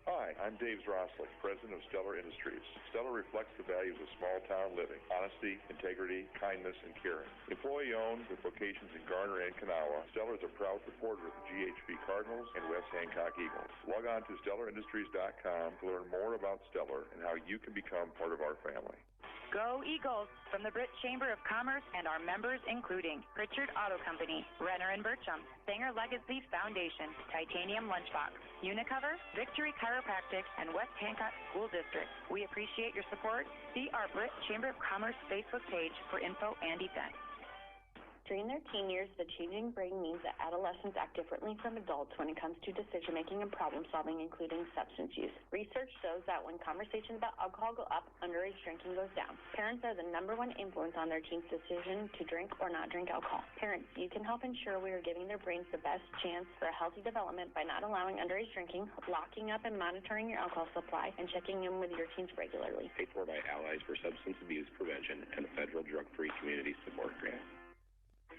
Hi, I'm Dave Zroslik, president of Stellar Industries. Stellar reflects the values of small-town living: honesty, integrity, kindness, and caring. Employee-owned with locations in Garner and Kanawha, Stellar is a proud supporter of the GHB Cardinals and West Hancock Eagles. Log on to StellarIndustries.com to learn more about Stellar and how you can become part of our family. Go Eagles! From the Britt Chamber of Commerce and our members including Pritchard Auto Company, Renner and Burcham, Sanger Legacy Foundation, Titanium Lunchbox, Unicover, Victory Chiropractic, and West Hancock School District. We appreciate your support. See our Britt Chamber of Commerce Facebook page for info and events. During their teen years, the changing brain means that adolescents act differently from adults when it comes to decision-making and problem-solving, including substance use. Research shows that when conversations about alcohol go up, underage drinking goes down. Parents are the #1 influence on their teens' decision to drink or not drink alcohol. Parents, you can help ensure we are giving their brains the best chance for a healthy development by not allowing underage drinking, locking up and monitoring your alcohol supply, and checking in with your teens regularly. Paid for by Allies for Substance Abuse Prevention and the Federal Drug-Free Community Support Grant.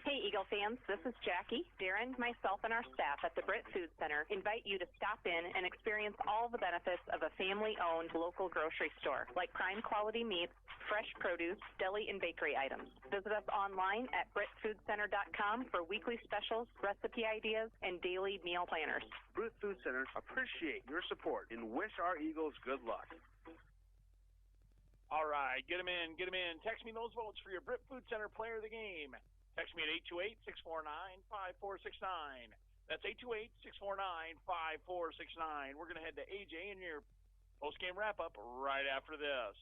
Hey, Eagle fans, this is Jackie. Darren, myself, and our staff at the Britt Food Center invite you to stop in and experience all the benefits of a family-owned local grocery store, like prime-quality meats, fresh produce, deli, and bakery items. Visit us online at BrittFoodCenter.com for weekly specials, recipe ideas, and daily meal planners. Britt Food Center appreciate your support and wish our Eagles good luck. All right, get them in, get them in. Text me those votes for your Britt Food Center player of the game. Text me at 828-649-5469. That's 828-649-5469. We're going to head to AJ and your post-game wrap-up right after this.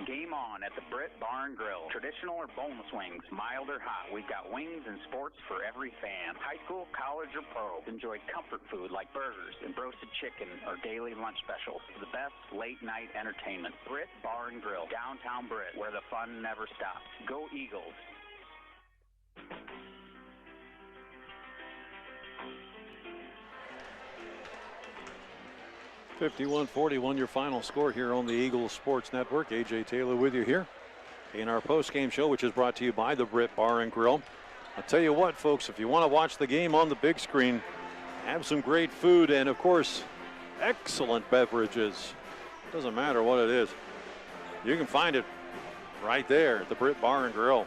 Game on at the Britt Bar and Grill. Traditional or boneless wings, mild or hot. We've got wings and sports for every fan. High school, college, or pro. Enjoy comfort food like burgers and roasted chicken or daily lunch specials. The best late-night entertainment. Britt Bar and Grill, downtown Britt, where the fun never stops. Go Eagles. 51-41 your final score here on the Eagles Sports Network. AJ Taylor with you here in our post-game show, which is brought to you by the Britt Bar and Grill. I'll tell you what, folks, if you want to watch the game on the big screen, have some great food and, of course, excellent beverages. Doesn't matter what it is. You can find it right there at the Britt Bar and Grill.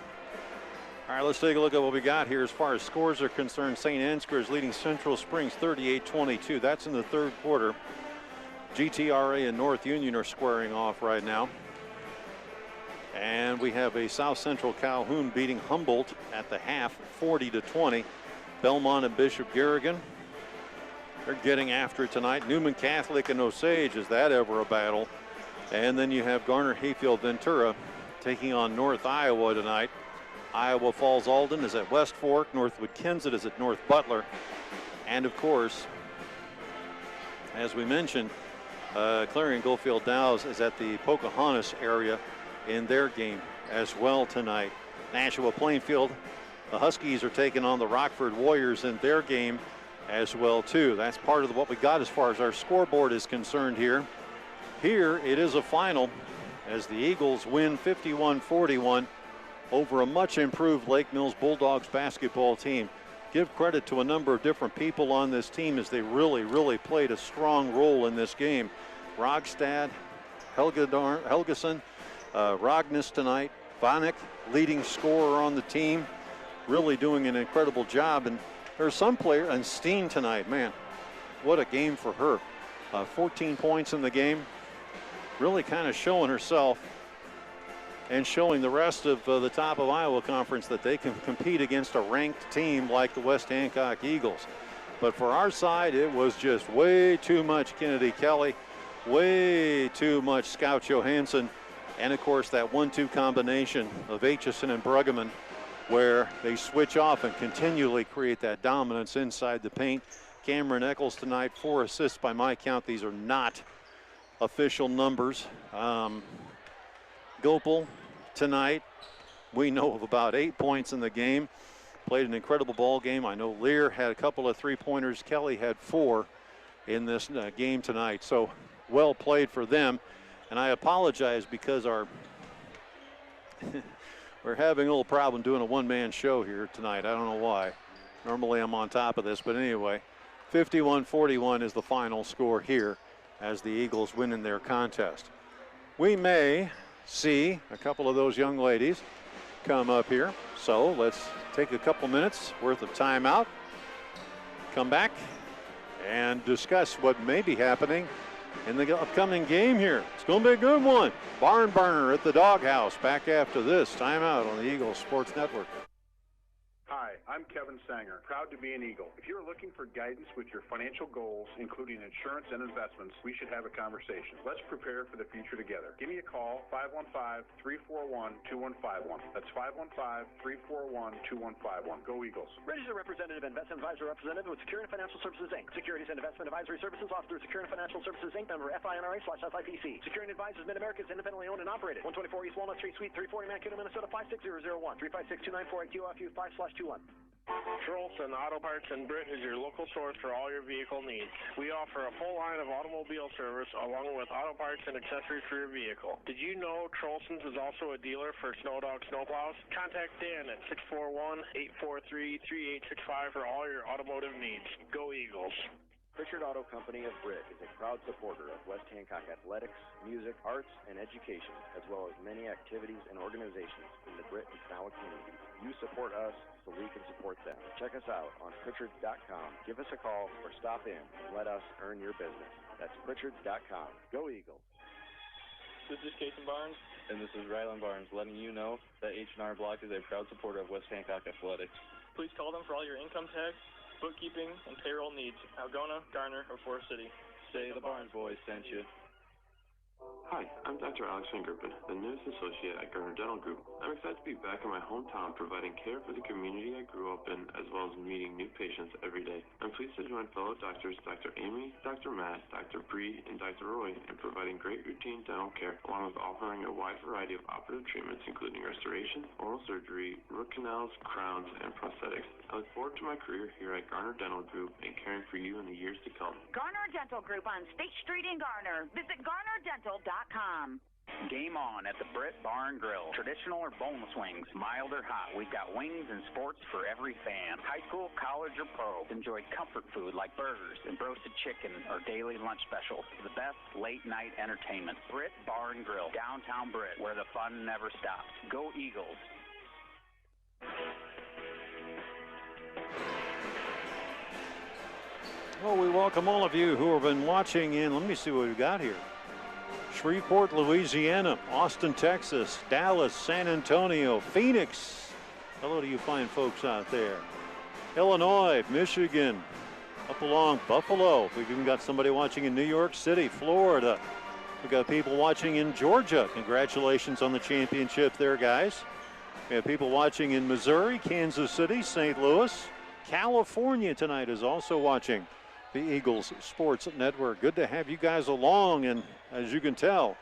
All right, let's take a look at what we got here as far as scores are concerned. St. Ansgar is leading Central Springs 38-22. That's in the third quarter. GTRA and North Union are squaring off right now. And we have a South Central Calhoun beating Humboldt at the half 40-20. Belmont and Bishop Garrigan, they're getting after it tonight. Newman Catholic and Osage, is that ever a battle? And then you have Garner Hayfield Ventura taking on North Iowa tonight. Iowa Falls Alden is at West Fork. Northwood Kensett is at North Butler. And of course, as we mentioned, Clarion Goldfield Dow's is at the Pocahontas area in their game as well tonight. Nashua Plainfield, the Huskies are taking on the Rockford Warriors in their game as well too. That's part of what we got as far as our scoreboard is concerned here. Here it is a final as the Eagles win 51-41 over a much improved Lake Mills Bulldogs basketball team. Give credit to a number of different people on this team as they really played a strong role in this game. Rogstad, Helgeson, Rognes tonight, Vanek, leading scorer on the team, really doing an incredible job. And there's some player, and Steen tonight, man, what a game for her. 14 points in the game, really kind of showing herself and showing the rest of the top of Iowa Conference that they can compete against a ranked team like the West Hancock Eagles. But for our side, it was just way too much Kennedy Kelly, way too much Scout Johansson, and of course that 1-2 combination of Aitchison and Bruggeman, where they switch off and continually create that dominance inside the paint. Cameron Eccles tonight, 4 assists by my count. These are not official numbers. Gopel tonight, we know of about 8 points in the game. Played an incredible ball game. I know Lear had a couple of three-pointers. Kelly had 4 in this game tonight. So well played for them. And I apologize because we're having a little problem doing a one-man show here tonight. I don't know why. Normally I'm on top of this, but anyway, 51-41 is the final score here as the Eagles win in their contest. We may see a couple of those young ladies come up here. So let's take a couple minutes worth of timeout, come back, and discuss what may be happening in the upcoming game here. It's going to be a good one. Barn burner at the Doghouse. Back after this timeout on the Eagles Sports Network. Hi, I'm Kevin Sanger, proud to be an Eagle. If you're looking for guidance with your financial goals, including insurance and investments, we should have a conversation. Let's prepare for the future together. Give me a call, 515-341-2151. That's 515-341-2151. Go Eagles. Registered representative, investment advisor representative with Security Financial Services, Inc. Securities and investment advisory services offered through Security Financial Services, Inc. Member FINRA/SIPC. Security Advisors Mid-America is independently owned and operated. 124 East Walnut Street, Suite 340, Mankato, Minnesota, 56001. 356-294-QFU5/21. Trolson Auto Parts in Britt is your local source for all your vehicle needs. We offer a full line of automobile service along with auto parts and accessories for your vehicle. Did you know Trolson's is also a dealer for Snow Dog snowplows? Contact Dan at 641-843-3865 for all your automotive needs. Go Eagles. Pritchard Auto Company of Britt is a proud supporter of West Hancock athletics, music, arts, and education, as well as many activities and organizations in the Britt and Kanawha community. You support us so we can support them. Check us out on Pritchards.com. Give us a call or stop in and let us earn your business. That's Pritchards.com. Go Eagles. This is Casey Barnes. And this is Rylan Barnes, letting you know that H&R Block is a proud supporter of West Hancock athletics. Please call them for all your income tax, bookkeeping, and payroll needs. Algona, Garner, or Forest City. Say the Barnes boys sent you. Hi, I'm Dr. Alex Griffin, the nurse associate at Garner Dental Group. I'm excited to be back in my hometown providing care for the community I grew up in, as well as meeting new patients every day. I'm pleased to join fellow doctors Dr. Amy, Dr. Matt, Dr. Bree, and Dr. Roy in providing great routine dental care, along with offering a wide variety of operative treatments, including restoration, oral surgery, root canals, crowns, and prosthetics. I look forward to my career here at Garner Dental Group and caring for you in the years to come. Garner Dental Group on State Street in Garner. Visit GarnerDental.com. Game on at the Britt Bar and Grill. Traditional or boneless wings, mild or hot. We've got wings and sports for every fan. High school, college, or pro. Enjoy comfort food like burgers and roasted chicken or daily lunch specials. The best late night entertainment. Britt Bar and Grill, downtown Britt, where the fun never stops. Go Eagles. Well, we welcome all of you who have been watching in. Let me see what we've got here. Shreveport, Louisiana, Austin, Texas, Dallas, San Antonio, Phoenix. Hello to you fine folks out there. Illinois, Michigan, up along Buffalo. We've even got somebody watching in New York City, Florida. We've got people watching in Georgia. Congratulations on the championship there, guys. We have people watching in Missouri, Kansas City, St. Louis. California tonight is also watching the Eagles Sports Network. Good to have you guys along, and as you can tell,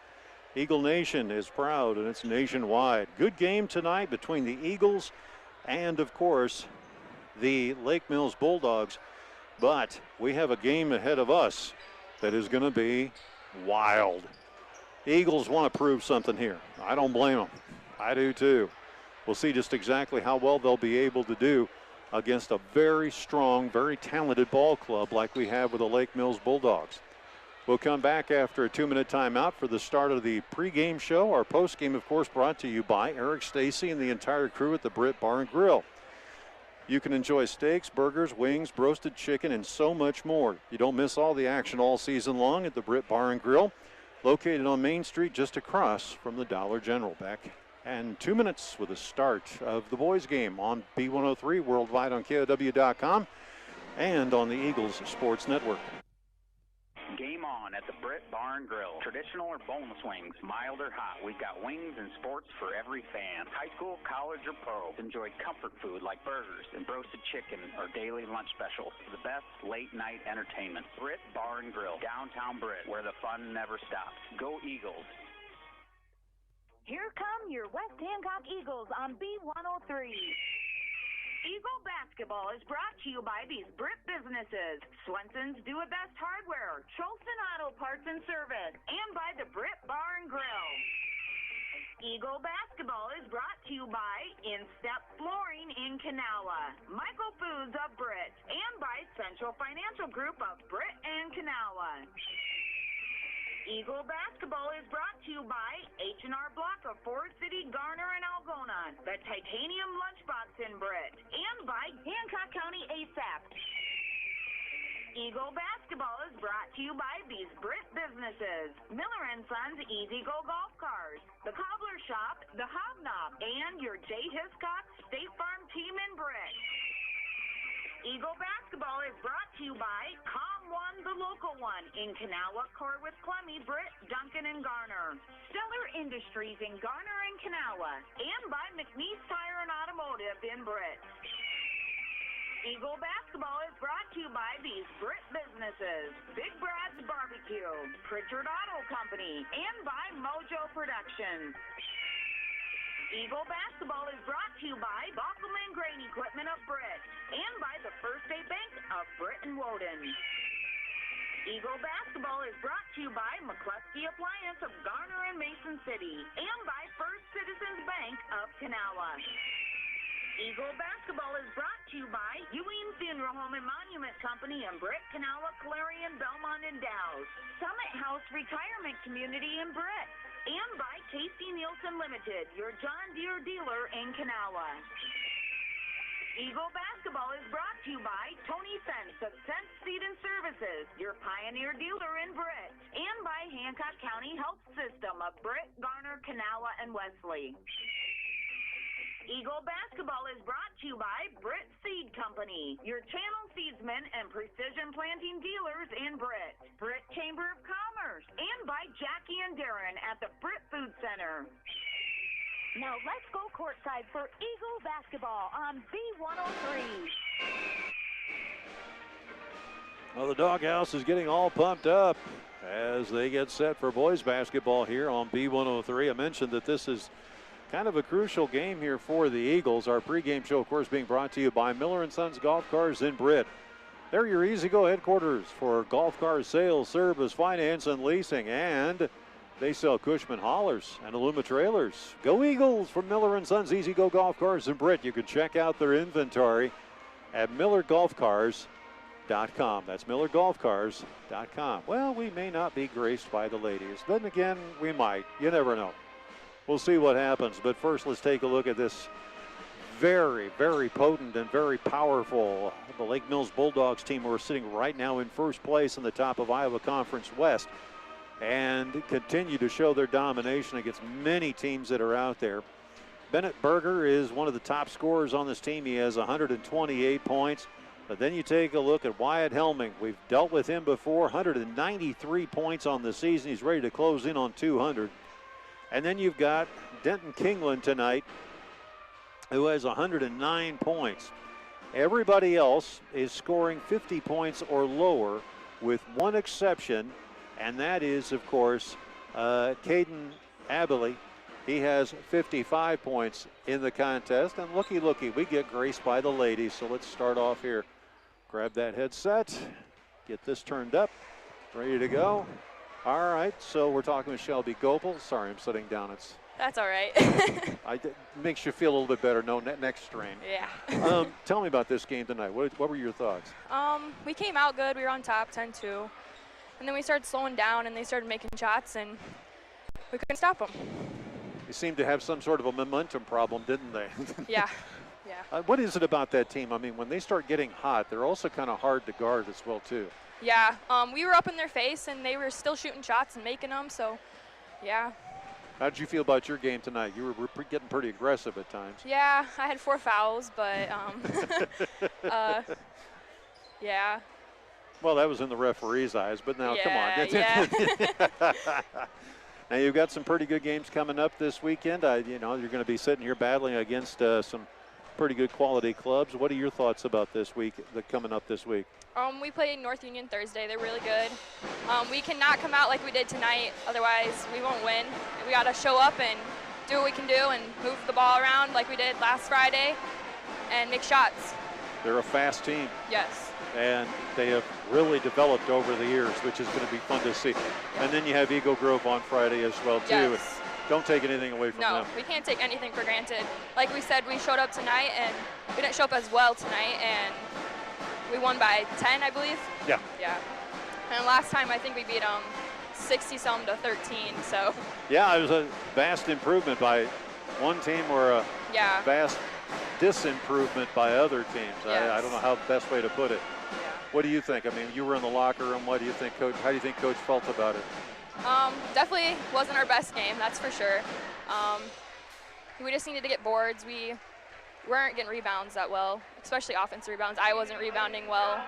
Eagle Nation is proud, and it's nationwide. Good game tonight between the Eagles and, of course, the Lake Mills Bulldogs, but we have a game ahead of us that is going to be wild. The Eagles want to prove something here. I don't blame them. I do too. We'll see just exactly how well they'll be able to do against a very strong, very talented ball club like we have with the Lake Mills Bulldogs. We'll come back after a 2-minute timeout for the start of the pregame show. Our postgame, of course, brought to you by Eric Stacy and the entire crew at the Britt Bar and Grill. You can enjoy steaks, burgers, wings, roasted chicken, and so much more. You don't miss all the action all season long at the Britt Bar and Grill, located on Main Street just across from the Dollar General. Back and 2 minutes with the start of the boys game on B103 worldwide on KOW.com and on the Eagles Sports Network. Game on at the Britt Bar and Grill. Traditional or boneless wings, mild or hot. We've got wings and sports for every fan. High school, college, or pro. Enjoy comfort food like burgers and roasted chicken or daily lunch specials. The best late night entertainment. Britt Bar and Grill, downtown Britt, where the fun never stops. Go Eagles. Here come your West Hancock Eagles on B103. Eagle basketball is brought to you by these Britt businesses: Swenson's Do It Best Hardware, Cholson Auto Parts and Service, and by the Britt Bar and Grill. Eagle basketball is brought to you by Instep Flooring in Kanawha, Michael Foods of Britt, and by Central Financial Group of Britt and Kanawha. Eagle Basketball is brought to you by H&R Block of Forest City, Garner, and Algona, the Titanium Lunchbox in Britt, and by Hancock County ASAP. Eagle Basketball is brought to you by these Britt businesses: Miller & Sons Easy Go Golf Cars, the Cobbler Shop, the Hobnob, and your J. Hiscox State Farm team in Britt. Eagle Basketball is brought to you by Com One, the local one, in Kanawha, Corwith, Clemmy, Britt, Duncan, and Garner. Stellar Industries in Garner and Kanawha, and by McNeese Tire and Automotive in Britt. Eagle Basketball is brought to you by these Britt businesses: Big Brad's Barbecue, Pritchard Auto Company, and by Mojo Productions. Eagle Basketball is brought to you by Bockelman Grain Equipment of Britt, and by the First State Bank of Britt and Woden. Eagle Basketball is brought to you by McCluskey Appliance of Garner and Mason City, and by First Citizens Bank of Kanawha. Eagle Basketball is brought to you by Ewing Funeral Home and Monument Company in Britt, Kanawha, Clarion, Belmont, and Dow's. Summit House Retirement Community in Britt, and by Casey Nielsen Limited, your John Deere dealer in Kanawha. Eagle Basketball is brought to you by Tony Sense of Sense Seed and Services, your Pioneer dealer in Britt, and by Hancock County Health System of Britt, Garner, Kanawha, and Wesley. Eagle Basketball is brought to you by Britt Seed Company, your channel seedsmen and precision planting dealers in Britt, Britt Chamber of Commerce, and by Jackie and Darren at the Britt Food Center. Now let's go courtside for Eagle Basketball on B103. Well, the doghouse is getting all pumped up as they get set for boys basketball here on B103. I mentioned that this is kind of a crucial game here for the Eagles. Our pregame show, of course, being brought to you by Miller & Sons Golf Cars in Britt. They're your easy-go headquarters for golf car sales, service, finance, and leasing. And they sell Cushman haulers and Aluma trailers. Go Eagles from Miller & Sons Easy-Go Golf Cars in Britt. You can check out their inventory at millergolfcars.com. That's millergolfcars.com. Well, we may not be graced by the ladies. Then again, we might. You never know. We'll see what happens. But first, let's take a look at this very, very potent and very powerful the Lake Mills Bulldogs team, who are sitting right now in first place in the top of Iowa Conference West and continue to show their domination against many teams that are out there. Bennett Berger is one of the top scorers on this team. He has 128 points. But then you take a look at Wyatt Helming. We've dealt with him before. 193 points on the season. He's ready to close in on 200. And then you've got Denton Kingland tonight, who has 109 points. Everybody else is scoring 50 points or lower, with one exception, and that is, of course, Caden Abiley. He has 55 points in the contest. And looky, we get graced by the ladies. So let's start off here. Grab that headset, get this turned up, ready to go. All right, so we're talking with Shelby Gopel. Sorry, I'm sitting down. That's all right. Makes you feel a little bit better. No neck strain. Yeah. Tell me about this game tonight. What were your thoughts? We came out good. We were on top 10-2. And then we started slowing down, and they started making shots, and we couldn't stop them. They seemed to have some sort of a momentum problem, didn't they? Yeah. What is it about that team? I mean, when they start getting hot, they're also kind of hard to guard as well, too. Yeah, we were up in their face, and they were still shooting shots and making them, so, yeah. How did you feel about your game tonight? You were getting pretty aggressive at times. Yeah, I had 4 fouls, but, yeah. Well, that was in the referee's eyes, but now, come on. Yeah. Now, you've got some pretty good games coming up this weekend. You're going to be sitting here battling against some pretty good quality clubs. What are your thoughts about this week, coming up this week? We play North Union Thursday. They're really good. We cannot come out like we did tonight, otherwise we won't win. We got to show up and do what we can do and move the ball around like we did last Friday and make shots. They're a fast team. Yes. And they have really developed over the years, which is going to be fun to see. And then you have Eagle Grove on Friday as well, too. Yes. Don't take anything away from them. No, we can't take anything for granted. Like we said, we showed up tonight, and we didn't show up as well tonight, and we won by 10, I believe. Yeah. Yeah. And last time, I think we beat them 60-something to 13. So. Yeah, it was a vast improvement by one team or a vast disimprovement by other teams. Yes. I don't know how the best way to put it. What do you think? I mean, you were in the locker room. What do you think, Coach? How do you think Coach felt about it? Definitely wasn't our best game, that's for sure. We just needed to get boards. We weren't getting rebounds that well, especially offensive rebounds. I wasn't rebounding well.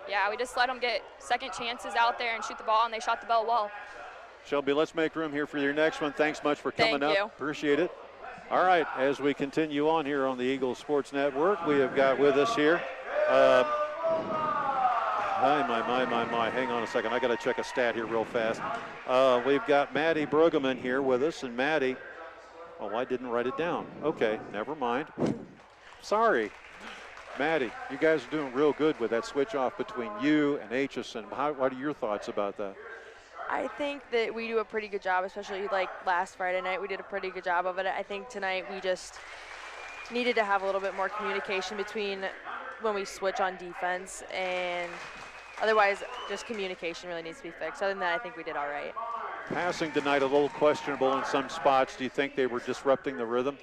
Yeah, we just let them get second chances out there and shoot the ball, and they shot the ball well. Shelby, let's make room here for your next one. Thanks much for coming up. Thank you. Appreciate it. All right, as we continue on here on the Eagles Sports Network, we have got with us here. My. Hang on a second. I got to check a stat here real fast. We've got Maddie Brueggemann here with us, and Maddie, oh, I didn't write it down. Okay, never mind. Sorry. Maddie, you guys are doing real good with that switch off between you and Aitchison. What are your thoughts about that? I think that we do a pretty good job, especially like last Friday night. We did a pretty good job of it. I think tonight we just needed to have a little bit more communication between when we switch on defense, and otherwise just communication really needs to be fixed. Other than that, I think we did all right. Passing tonight a little questionable in some spots. Do you think they were disrupting the rhythm?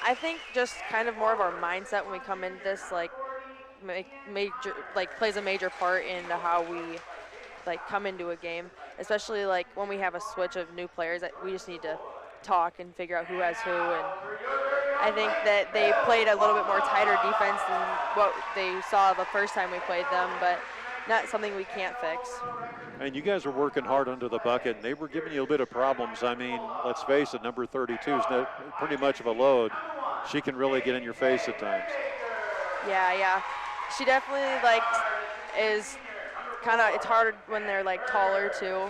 I think just kind of more of our mindset when we come into this, like, plays a major part into how we come into a game, especially like when we have a switch of new players. We just need to talk and figure out who has who, and I think that they played a little bit more tighter defense than what they saw the first time we played them, but not something we can't fix. And you guys were working hard under the bucket, and they were giving you a bit of problems. I mean, let's face it, number 32 is pretty much of a load. She can really get in your face at times. Yeah. She definitely is kind of, it's hard when they're taller too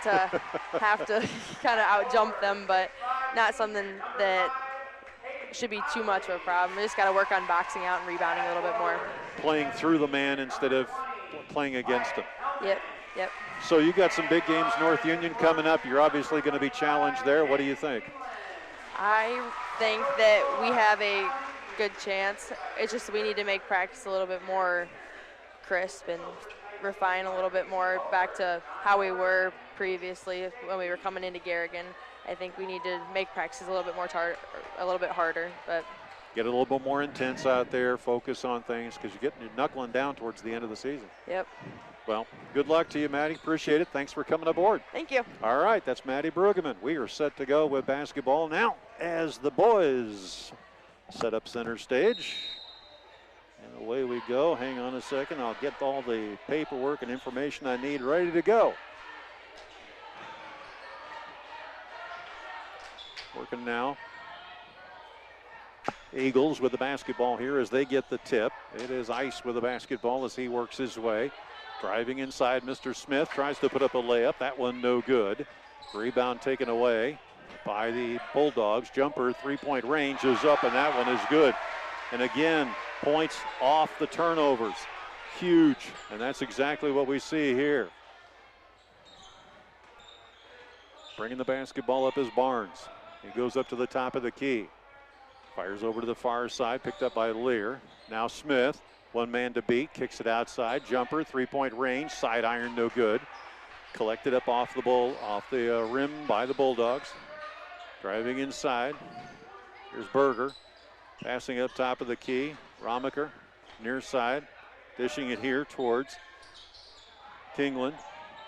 to have to kind of out jump them, but not something that should be too much of a problem. We just got to work on boxing out and rebounding a little bit more. Playing through the man instead of playing against him. Yep. So you got some big games, North Union coming up. You're obviously going to be challenged there. What do you think? I think that we have a good chance. It's just we need to make practice a little bit more crisp and refine a little bit more back to how we were previously when we were coming into Garrigan. I think we need to make practices a little bit more a little bit harder, but get a little bit more intense out there, focus on things, because you're knuckling down towards the end of the season. Yep. Well, good luck to you, Maddie. Appreciate it. Thanks for coming aboard. Thank you. All right, that's Maddie Brueggemann. We are set to go with basketball now as the boys set up center stage. And away we go. Hang on a second. I'll get all the paperwork and information I need ready to go. Working now. Eagles with the basketball here as they get the tip. It is Ice with the basketball as he works his way. Driving inside, Mr. Smith tries to put up a layup. That one no good. Rebound taken away by the Bulldogs. Jumper, three-point range is up, and that one is good. And again, points off the turnovers. Huge, and that's exactly what we see here. Bringing the basketball up is Barnes. He goes up to the top of the key. Fires over to the far side, picked up by Lear. Now Smith, one man to beat, kicks it outside. Jumper, three-point range, side iron, no good. Collected up off the rim by the Bulldogs. Driving inside. Here's Berger, passing up top of the key. Romiker, near side, dishing it here towards Kingland.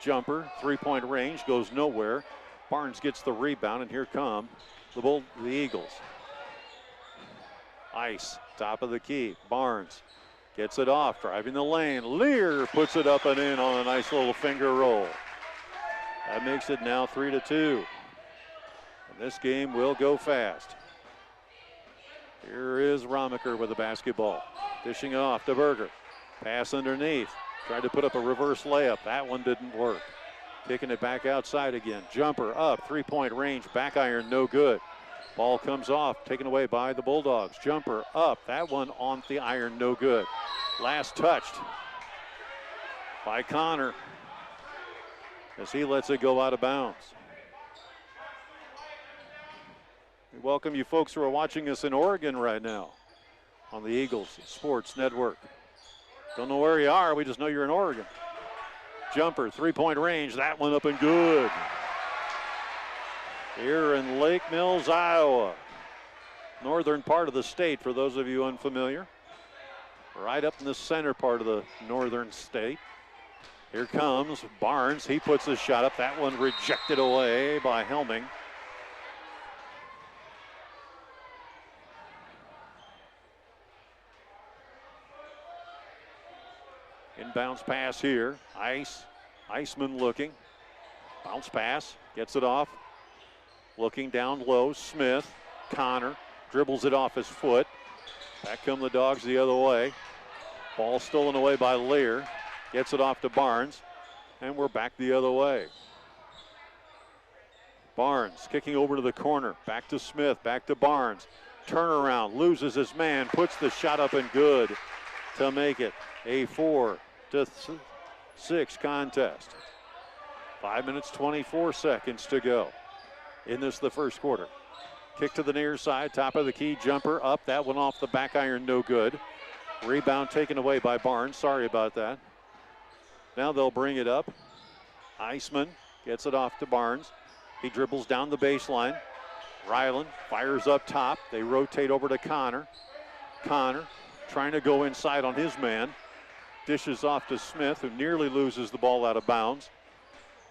Jumper, three-point range, goes nowhere. Barnes gets the rebound, and here come the Eagles. Ice, top of the key. Barnes gets it off, driving the lane. Lear puts it up and in on a nice little finger roll. That makes it now 3-2. And this game will go fast. Here is Romiker with the basketball. Dishing off to Berger. Pass underneath. Tried to put up a reverse layup. That one didn't work. Kicking it back outside again. Jumper up, three-point range. Back iron, no good. Ball comes off, taken away by the Bulldogs. Jumper up, that one on the iron, no good. Last touched by Connor as he lets it go out of bounds. We welcome you folks who are watching us in Oregon right now on the Eagles Sports Network. Don't know where you are, we just know you're in Oregon. Jumper, three-point range. That one up and good. Here in Lake Mills, Iowa. Northern part of the state, for those of you unfamiliar. Right up in the center part of the northern state. Here comes Barnes. He puts his shot up. That one rejected away by Helming. Inbounds pass here. Iceman looking. Bounce pass. Gets it off. Looking down low. Smith. Connor dribbles it off his foot. Back come the Dogs the other way. Ball stolen away by Lear. Gets it off to Barnes. And we're back the other way. Barnes kicking over to the corner. Back to Smith. Back to Barnes. Turnaround. Loses his man. Puts the shot up and good to make it a 4-6 contest. 5 minutes, 24 seconds to go in this, the first quarter. Kick to the near side, top of the key, jumper up. That one off the back iron, no good. Rebound taken away by Barnes. Sorry about that. Now they'll bring it up. Iceman gets it off to Barnes. He dribbles down the baseline. Ryland fires up top. They rotate over to Connor. Connor trying to go inside on his man. Dishes off to Smith, who nearly loses the ball out of bounds.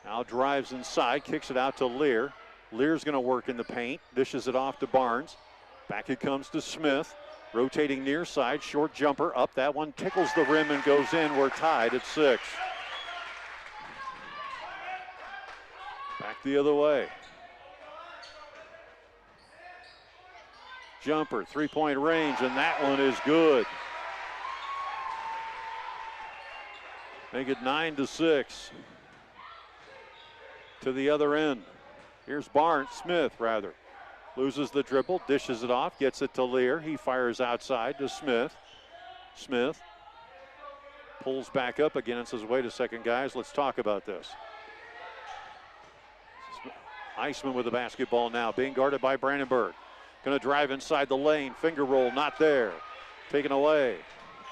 Now drives inside, kicks it out to Lear. Lear's going to work in the paint, dishes it off to Barnes. Back it comes to Smith, rotating near side, short jumper up. That one tickles the rim and goes in. We're tied at 6. Back the other way. Jumper, three-point range, and that one is good. Make it 9-6 to the other end. Here's Smith. Loses the dribble, dishes it off, gets it to Lear. He fires outside to Smith. Smith pulls back up again and says, wait a second, guys, let's talk about this. Iceman with the basketball now, being guarded by Brandenburg. Going to drive inside the lane, finger roll, not there. Taken away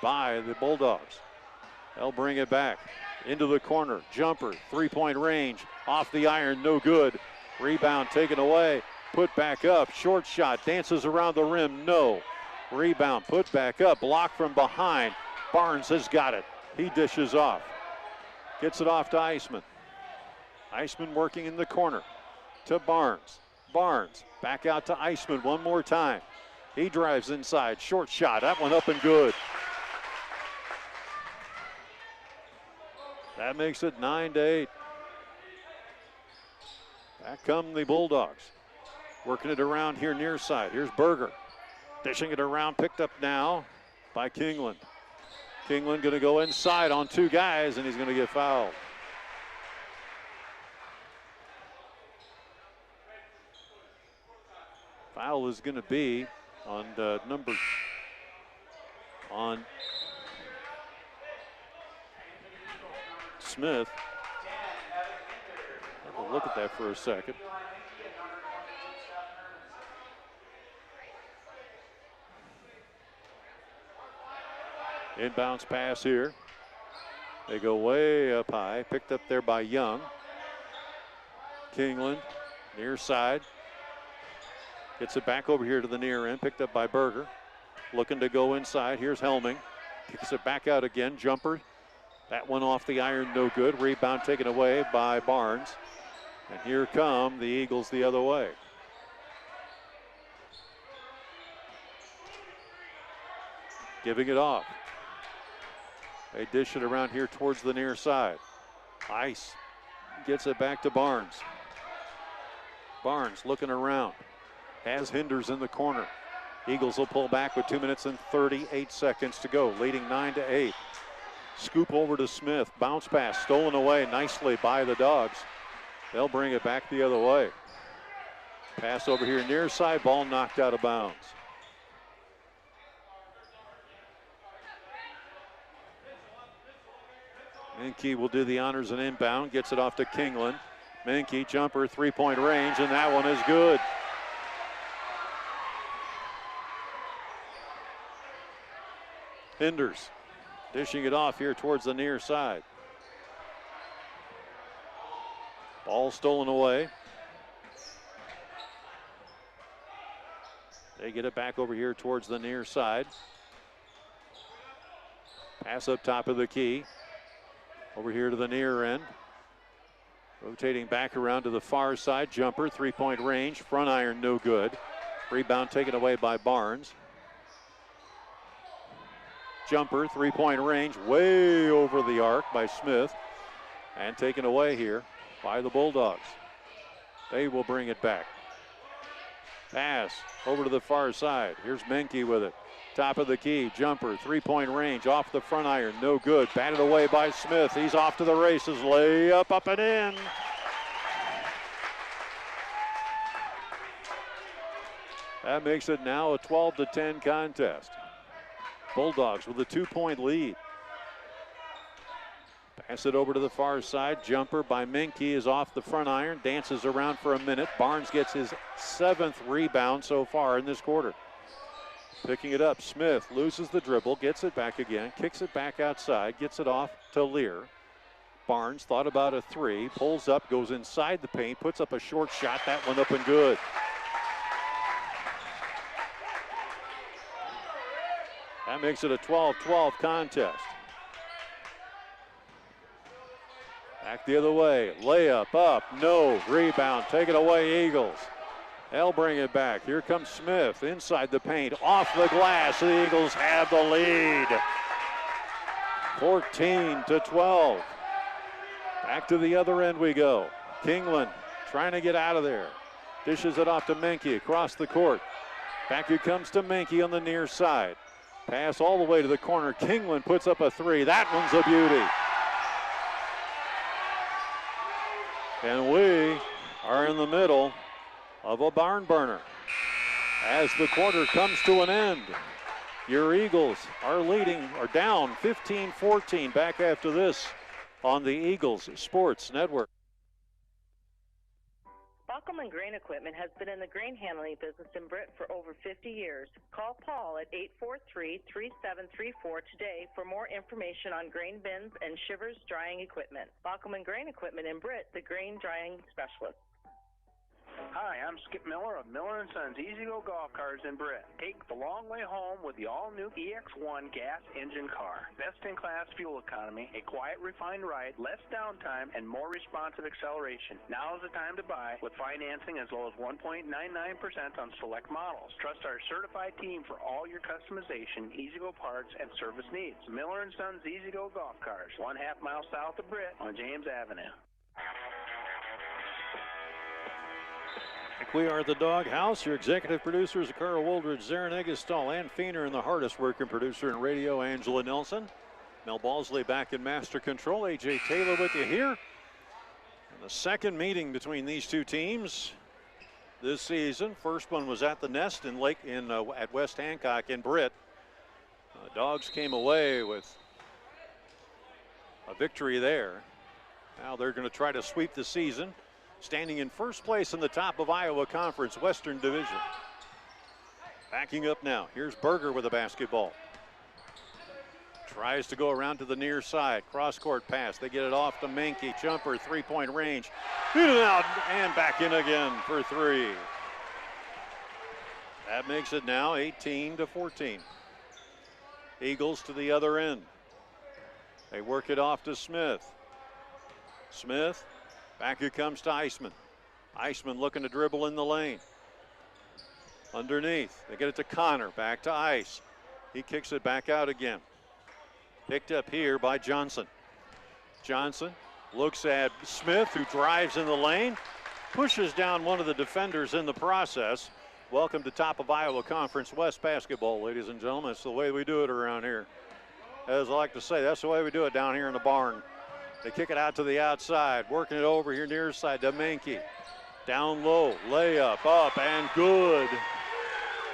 by the Bulldogs. They'll bring it back into the corner. Jumper, three-point range, off the iron, no good. Rebound taken away, put back up, short shot, dances around the rim, no. Rebound, put back up, blocked from behind. Barnes has got it. He dishes off. Gets it off to Iceman. Iceman working in the corner to Barnes. Barnes back out to Iceman one more time. He drives inside, short shot, that one up and good. That makes it 9-8. Back come the Bulldogs. Working it around here near side. Here's Berger. Dishing it around, picked up now by Kingland. Kingland going to go inside on two guys, and he's going to get fouled. Foul is going to be on on Smith. Have a look at that for a second. Inbounds pass here. They go way up high. Picked up there by Young. Kingland, near side. Gets it back over here to the near end. Picked up by Berger. Looking to go inside. Here's Helming. Kicks it back out again. Jumper. That one off the iron, no good. Rebound taken away by Barnes. And here come the Eagles the other way. Giving it off. They dish it around here towards the near side. Ice gets it back to Barnes. Barnes looking around. Has Hinders in the corner. Eagles will pull back with 2 minutes and 38 seconds to go, leading 9-8. Scoop over to Smith. Bounce pass stolen away nicely by the Dogs. They'll bring it back the other way. Pass over here near side. Ball knocked out of bounds. Menke will do the honors and inbound. Gets it off to Kingland. Menke, jumper, three-point range, and that one is good. Hinders dishing it off here towards the near side. Ball stolen away. They get it back over here towards the near side. Pass up top of the key. Over here to the near end. Rotating back around to the far side. Jumper, three-point range. Front iron, no good. Rebound taken away by Barnes. Jumper, three-point range, way over the arc by Smith. And taken away here by the Bulldogs. They will bring it back. Pass over to the far side. Here's Menke with it. Top of the key, jumper, three-point range, off the front iron, no good. Batted away by Smith. He's off to the races. Layup up and in. That makes it now a 12-10 contest. Bulldogs with a 2-point lead. Pass it over to the far side. Jumper by Menke is off the front iron. Dances around for a minute. Barnes gets his 7th rebound so far in this quarter. Picking it up, Smith loses the dribble, gets it back again, kicks it back outside, gets it off to Lear. Barnes thought about a three, pulls up, goes inside the paint, puts up a short shot. That one up and good. That makes it a 12-12 contest. Back the other way, layup up, no, rebound, take it away, Eagles. They'll bring it back. Here comes Smith inside the paint, off the glass. The Eagles have the lead. 14-12. Back to the other end we go. Kingland trying to get out of there. Dishes it off to Menke across the court. Back it comes to Menke on the near side. Pass all the way to the corner. Kingland puts up a three. That one's a beauty. And we are in the middle of a barn burner as the quarter comes to an end. Your Eagles are down 15-14 back after this on the Eagles Sports Network. Baucom Grain Equipment has been in the grain handling business in Britt for over 50 years. Call Paul at 843-3734 today for more information on grain bins and Shivers drying equipment. Baucom Grain Equipment in Britt, the grain drying specialist. Hi, I'm Skip Miller of Miller & Sons Easy Go Golf Cars in Britt. Take the long way home with the all-new EX1 gas engine car. Best-in-class fuel economy, a quiet, refined ride, less downtime, and more responsive acceleration. Now is the time to buy with financing as low as 1.99% on select models. Trust our certified team for all your customization, Easy-Go parts, and service needs. Miller & Sons Easy Go Golf Cars, 1/2 mile south of Britt on James Avenue. We are at the Doghouse. Your executive producers are Carl Woldridge, Zarin Eggestall, Ann Feener, and the hardest working producer in radio, Angela Nelson. Mel Balsley back in master control. A.J. Taylor with you here. And the second meeting between these two teams this season. First one was at the Nest in at West Hancock in Britt. Dogs came away with a victory there. Now they're going to try to sweep the season, standing in first place in the top of Iowa Conference Western Division. Backing up now. Here's Berger with a basketball. Tries to go around to the near side. Cross-court pass. They get it off to Menke. Jumper, three-point range. Beat it out and back in again for three. That makes it now 18-14. Eagles to the other end. They work it off to Smith. Smith. Back here comes to Eisman. Eisman looking to dribble in the lane. Underneath. They get it to Connor. Back to Ice. He kicks it back out again. Picked up here by Johnson. Johnson looks at Smith, who drives in the lane. Pushes down one of the defenders in the process. Welcome to top of Iowa Conference West basketball, ladies and gentlemen. It's the way we do it around here. As I like to say, that's the way we do it down here in the barn. They kick it out to the outside, working it over here near side to Menke. Down low, layup, up, and good.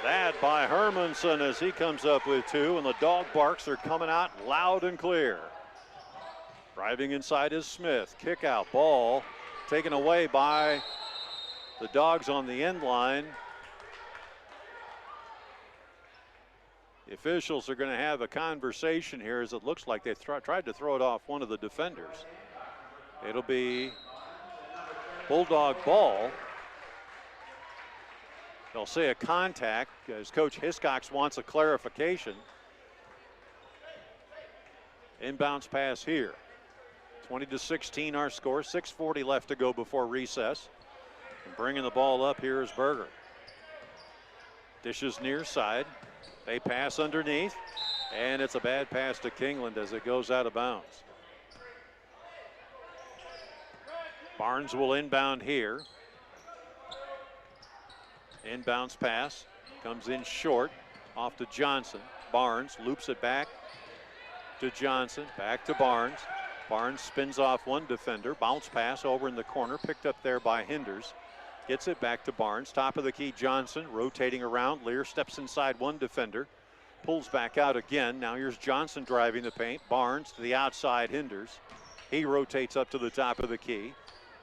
That by Hermanson as he comes up with two, and the dog barks are coming out loud and clear. Driving inside is Smith. Kick out, ball taken away by the Dogs on the end line. The officials are going to have a conversation here as it looks like they tried to throw it off one of the defenders. It'll be Bulldog ball. They'll say a contact as Coach Hiscox wants a clarification. Inbounds pass here. 20-16 our score. 6:40 left to go before recess. And bringing the ball up here is Berger. Dishes near side. They pass underneath. And it's a bad pass to Kingland as it goes out of bounds. Barnes will inbound here. Inbounds pass. Comes in short. Off to Johnson. Barnes loops it back to Johnson. Back to Barnes. Barnes spins off one defender. Bounce pass over in the corner. Picked up there by Hinders. Gets it back to Barnes. Top of the key, Johnson rotating around. Lear steps inside one defender. Pulls back out again. Now here's Johnson driving the paint. Barnes to the outside, Hinders. He rotates up to the top of the key.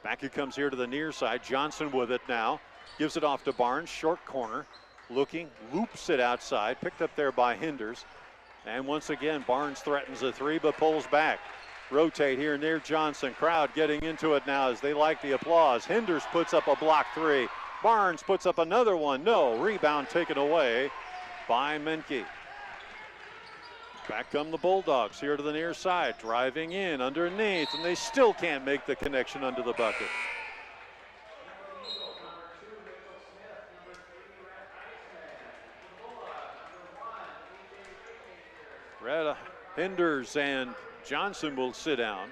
Back it comes here to the near side. Johnson with it now. Gives it off to Barnes. Short corner. Looking. Loops it outside. Picked up there by Hinders. And once again, Barnes threatens a three but pulls back. Rotate here near Johnson. Crowd getting into it now as they like the applause. Hinders puts up a block three. Barnes puts up another one. No. Rebound taken away by Menke. Back come the Bulldogs here to the near side. Driving in underneath, and they still can't make the connection under the bucket. Hinders and Johnson will sit down.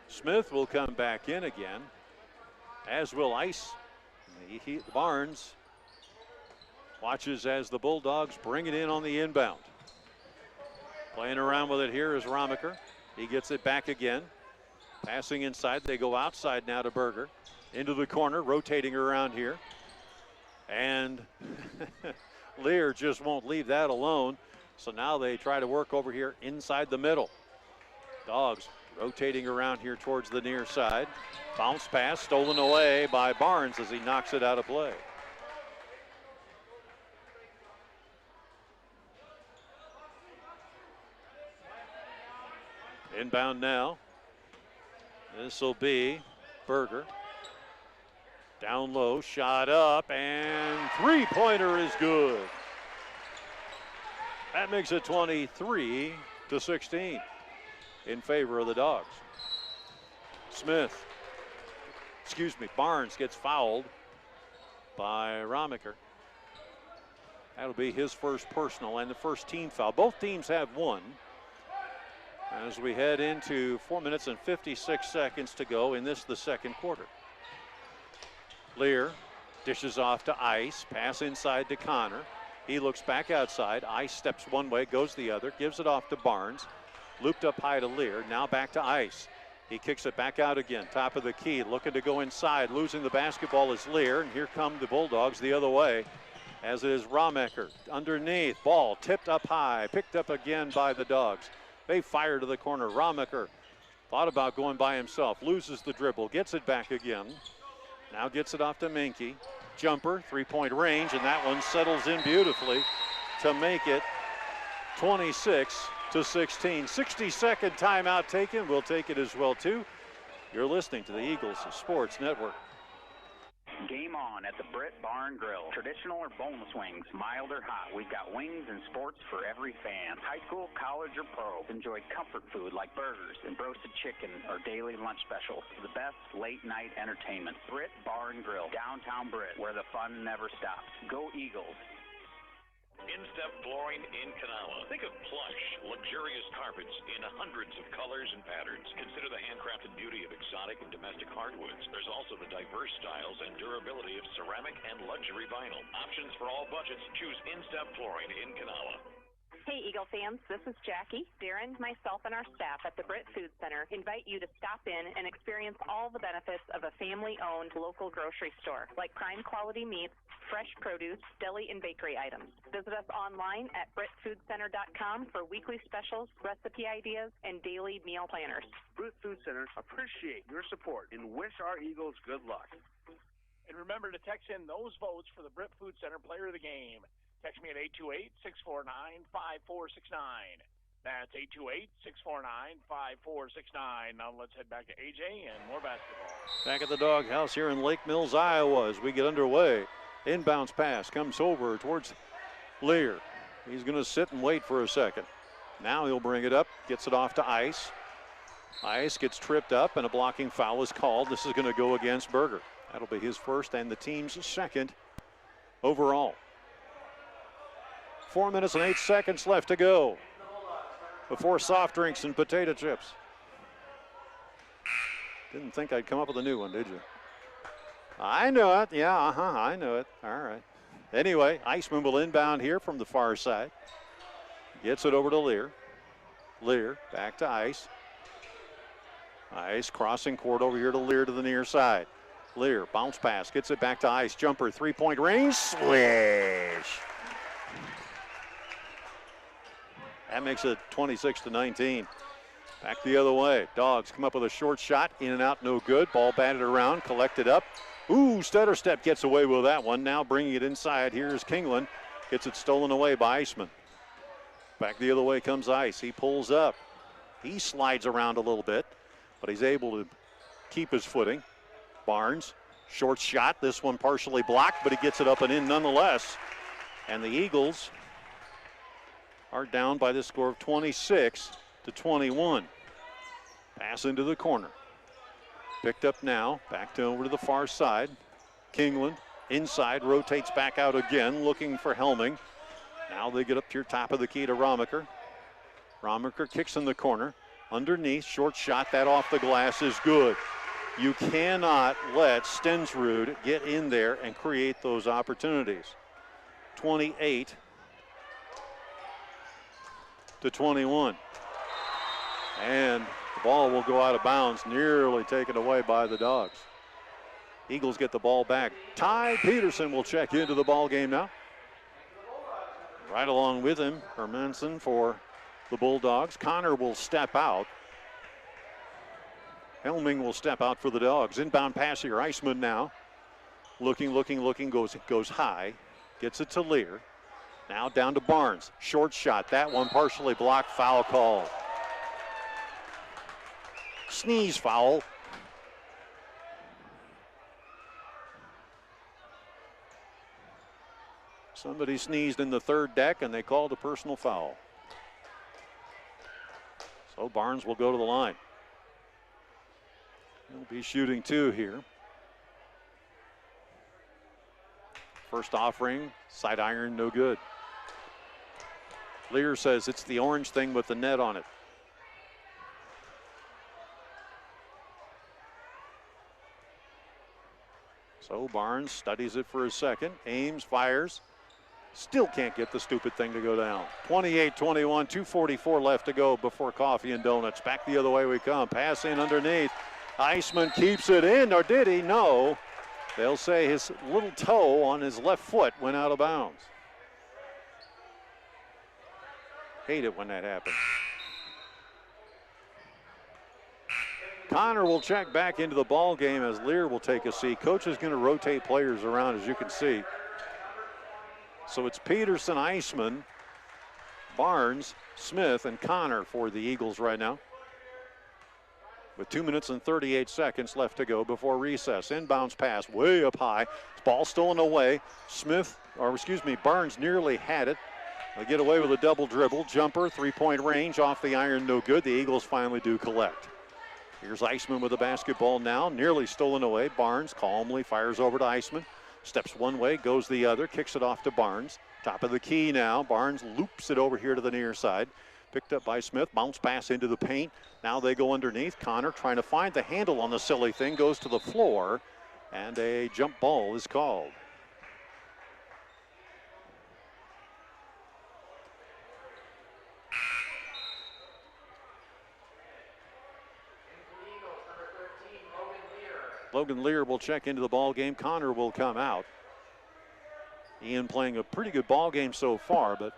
Smith will come back in again, as will Ice. Barnes watches as the Bulldogs bring it in on the inbound. Playing around with it here is Romiker. He gets it back again. Passing inside, they go outside now to Berger. Into the corner, rotating around here. And Lear just won't leave that alone. So now they try to work over here inside the middle. Dogs rotating around here towards the near side. Bounce pass stolen away by Barnes as he knocks it out of play. Inbound now. This will be Berger. Down low, shot up, and three-pointer is good. That makes it 23-16 in favor of the Dogs. Barnes gets fouled by Romiker. That'll be his first personal and the first team foul. Both teams have one. As we head into 4 minutes and 56 seconds to go in the second quarter. Lear dishes off to Ice. Pass inside to Connor. He looks back outside. Ice steps one way, goes the other, gives it off to Barnes. Looped up high to Lear. Now back to Ice. He kicks it back out again. Top of the key, looking to go inside. Losing the basketball is Lear. And here come the Bulldogs the other way, as it is Romiker. Underneath, ball tipped up high. Picked up again by the Dogs. They fire to the corner. Romiker thought about going by himself. Loses the dribble. Gets it back again. Now gets it off to Menke. Jumper, three-point range, and that one settles in beautifully to make it 26-16. 60-second timeout taken. We'll take it as well, too. You're listening to the Eagles Sports Network. Game on at the Britt Barn Grill. Traditional or boneless wings, mild or hot. We've got wings and sports for every fan. High school, college, or pro. Enjoy comfort food like burgers and roasted chicken or daily lunch specials. The best late night entertainment. Britt Barn Grill, downtown Britt, where the fun never stops. Go Eagles. In-step flooring in Kanawha. Think of plush, luxurious carpets in hundreds of colors and patterns. Consider the handcrafted beauty of exotic and domestic hardwoods. There's also the diverse styles and durability of ceramic and luxury vinyl. Options for all budgets. Choose in-step flooring in Kanawha. Hey, Eagle fans, this is Jackie. Darren, myself, and our staff at the Britt Food Center invite you to stop in and experience all the benefits of a family-owned local grocery store, like prime quality meats, fresh produce, deli, and bakery items. Visit us online at BrittFoodCenter.com for weekly specials, recipe ideas, and daily meal planners. Britt Food Center appreciate your support and wish our Eagles good luck. And remember to text in those votes for the Britt Food Center Player of the Game. Text me at 828-649-5469. That's 828-649-5469. Now let's head back to AJ and more basketball. Back at the doghouse here in Lake Mills, Iowa, as we get underway. Inbounds pass comes over towards Lear. He's going to sit and wait for a second. Now he'll bring it up, gets it off to Ice. Ice gets tripped up, and a blocking foul is called. This is going to go against Berger. That'll be his first and the team's second overall. 4 minutes and 8 seconds left to go before soft drinks and potato chips. Didn't think I'd come up with a new one, did you? I know it. Yeah, I know it. All right. Anyway, Iceman will inbound here from the far side. Gets it over to Lear. Lear back to Ice. Ice crossing court over here to Lear to the near side. Lear, bounce pass, gets it back to Ice. Jumper, three-point range, swish. That makes it 26-19. Back the other way. Dogs come up with a short shot, in and out, no good. Ball batted around, collected up. Ooh, stutter step gets away with that one. Now bringing it inside. Here's Kingland. Gets it stolen away by Iceman. Back the other way comes Ice. He pulls up. He slides around a little bit, but he's able to keep his footing. Barnes, short shot. This one partially blocked, but he gets it up and in nonetheless. And the Eagles are down by the score of 26-21. Pass into the corner. Picked up now, back over to the far side. Kingland inside, rotates back out again, looking for Helming. Now they get up to your top of the key to Romaker. Romaker kicks in the corner. Underneath, short shot, that off the glass is good. You cannot let Stensrud get in there and create those opportunities. 28-21. And the ball will go out of bounds, nearly taken away by the Dogs. Eagles get the ball back. Ty Peterson will check into the ball game now. Right along with him, Hermanson for the Bulldogs. Connor will step out. Helming will step out for the Dogs. Inbound pass here, Iceman now. Looking, goes high. Gets it to Lear. Now down to Barnes. Short shot, that one partially blocked, foul call. Sneeze foul. Somebody sneezed in the third deck and they called a personal foul. So Barnes will go to the line. He'll be shooting two here. First offering, side iron, no good. Lear says it's the orange thing with the net on it. So Barnes studies it for a second, aims, fires. Still can't get the stupid thing to go down. 28-21, 2:44 left to go before coffee and donuts. Back the other way we come. Pass in underneath. Iceman keeps it in, or did he? No. They'll say his little toe on his left foot went out of bounds. Hate it when that happens. Connor will check back into the ball game as Lear will take a seat. Coach is going to rotate players around, as you can see. So it's Peterson, Iceman, Barnes, Smith, and Connor for the Eagles right now. With 2 minutes and 38 seconds left to go before recess. Inbounds pass way up high. Ball stolen away. Barnes nearly had it. They get away with a double dribble. Jumper, three-point range, off the iron, no good. The Eagles finally do collect. Here's Iceman with the basketball now. Nearly stolen away. Barnes calmly fires over to Iceman. Steps one way, goes the other, kicks it off to Barnes. Top of the key now. Barnes loops it over here to the near side. Picked up by Smith. Bounce pass into the paint. Now they go underneath. Connor trying to find the handle on the silly thing. Goes to the floor. And a jump ball is called. Logan Lear will check into the ball game. Connor will come out. Ian playing a pretty good ball game so far, but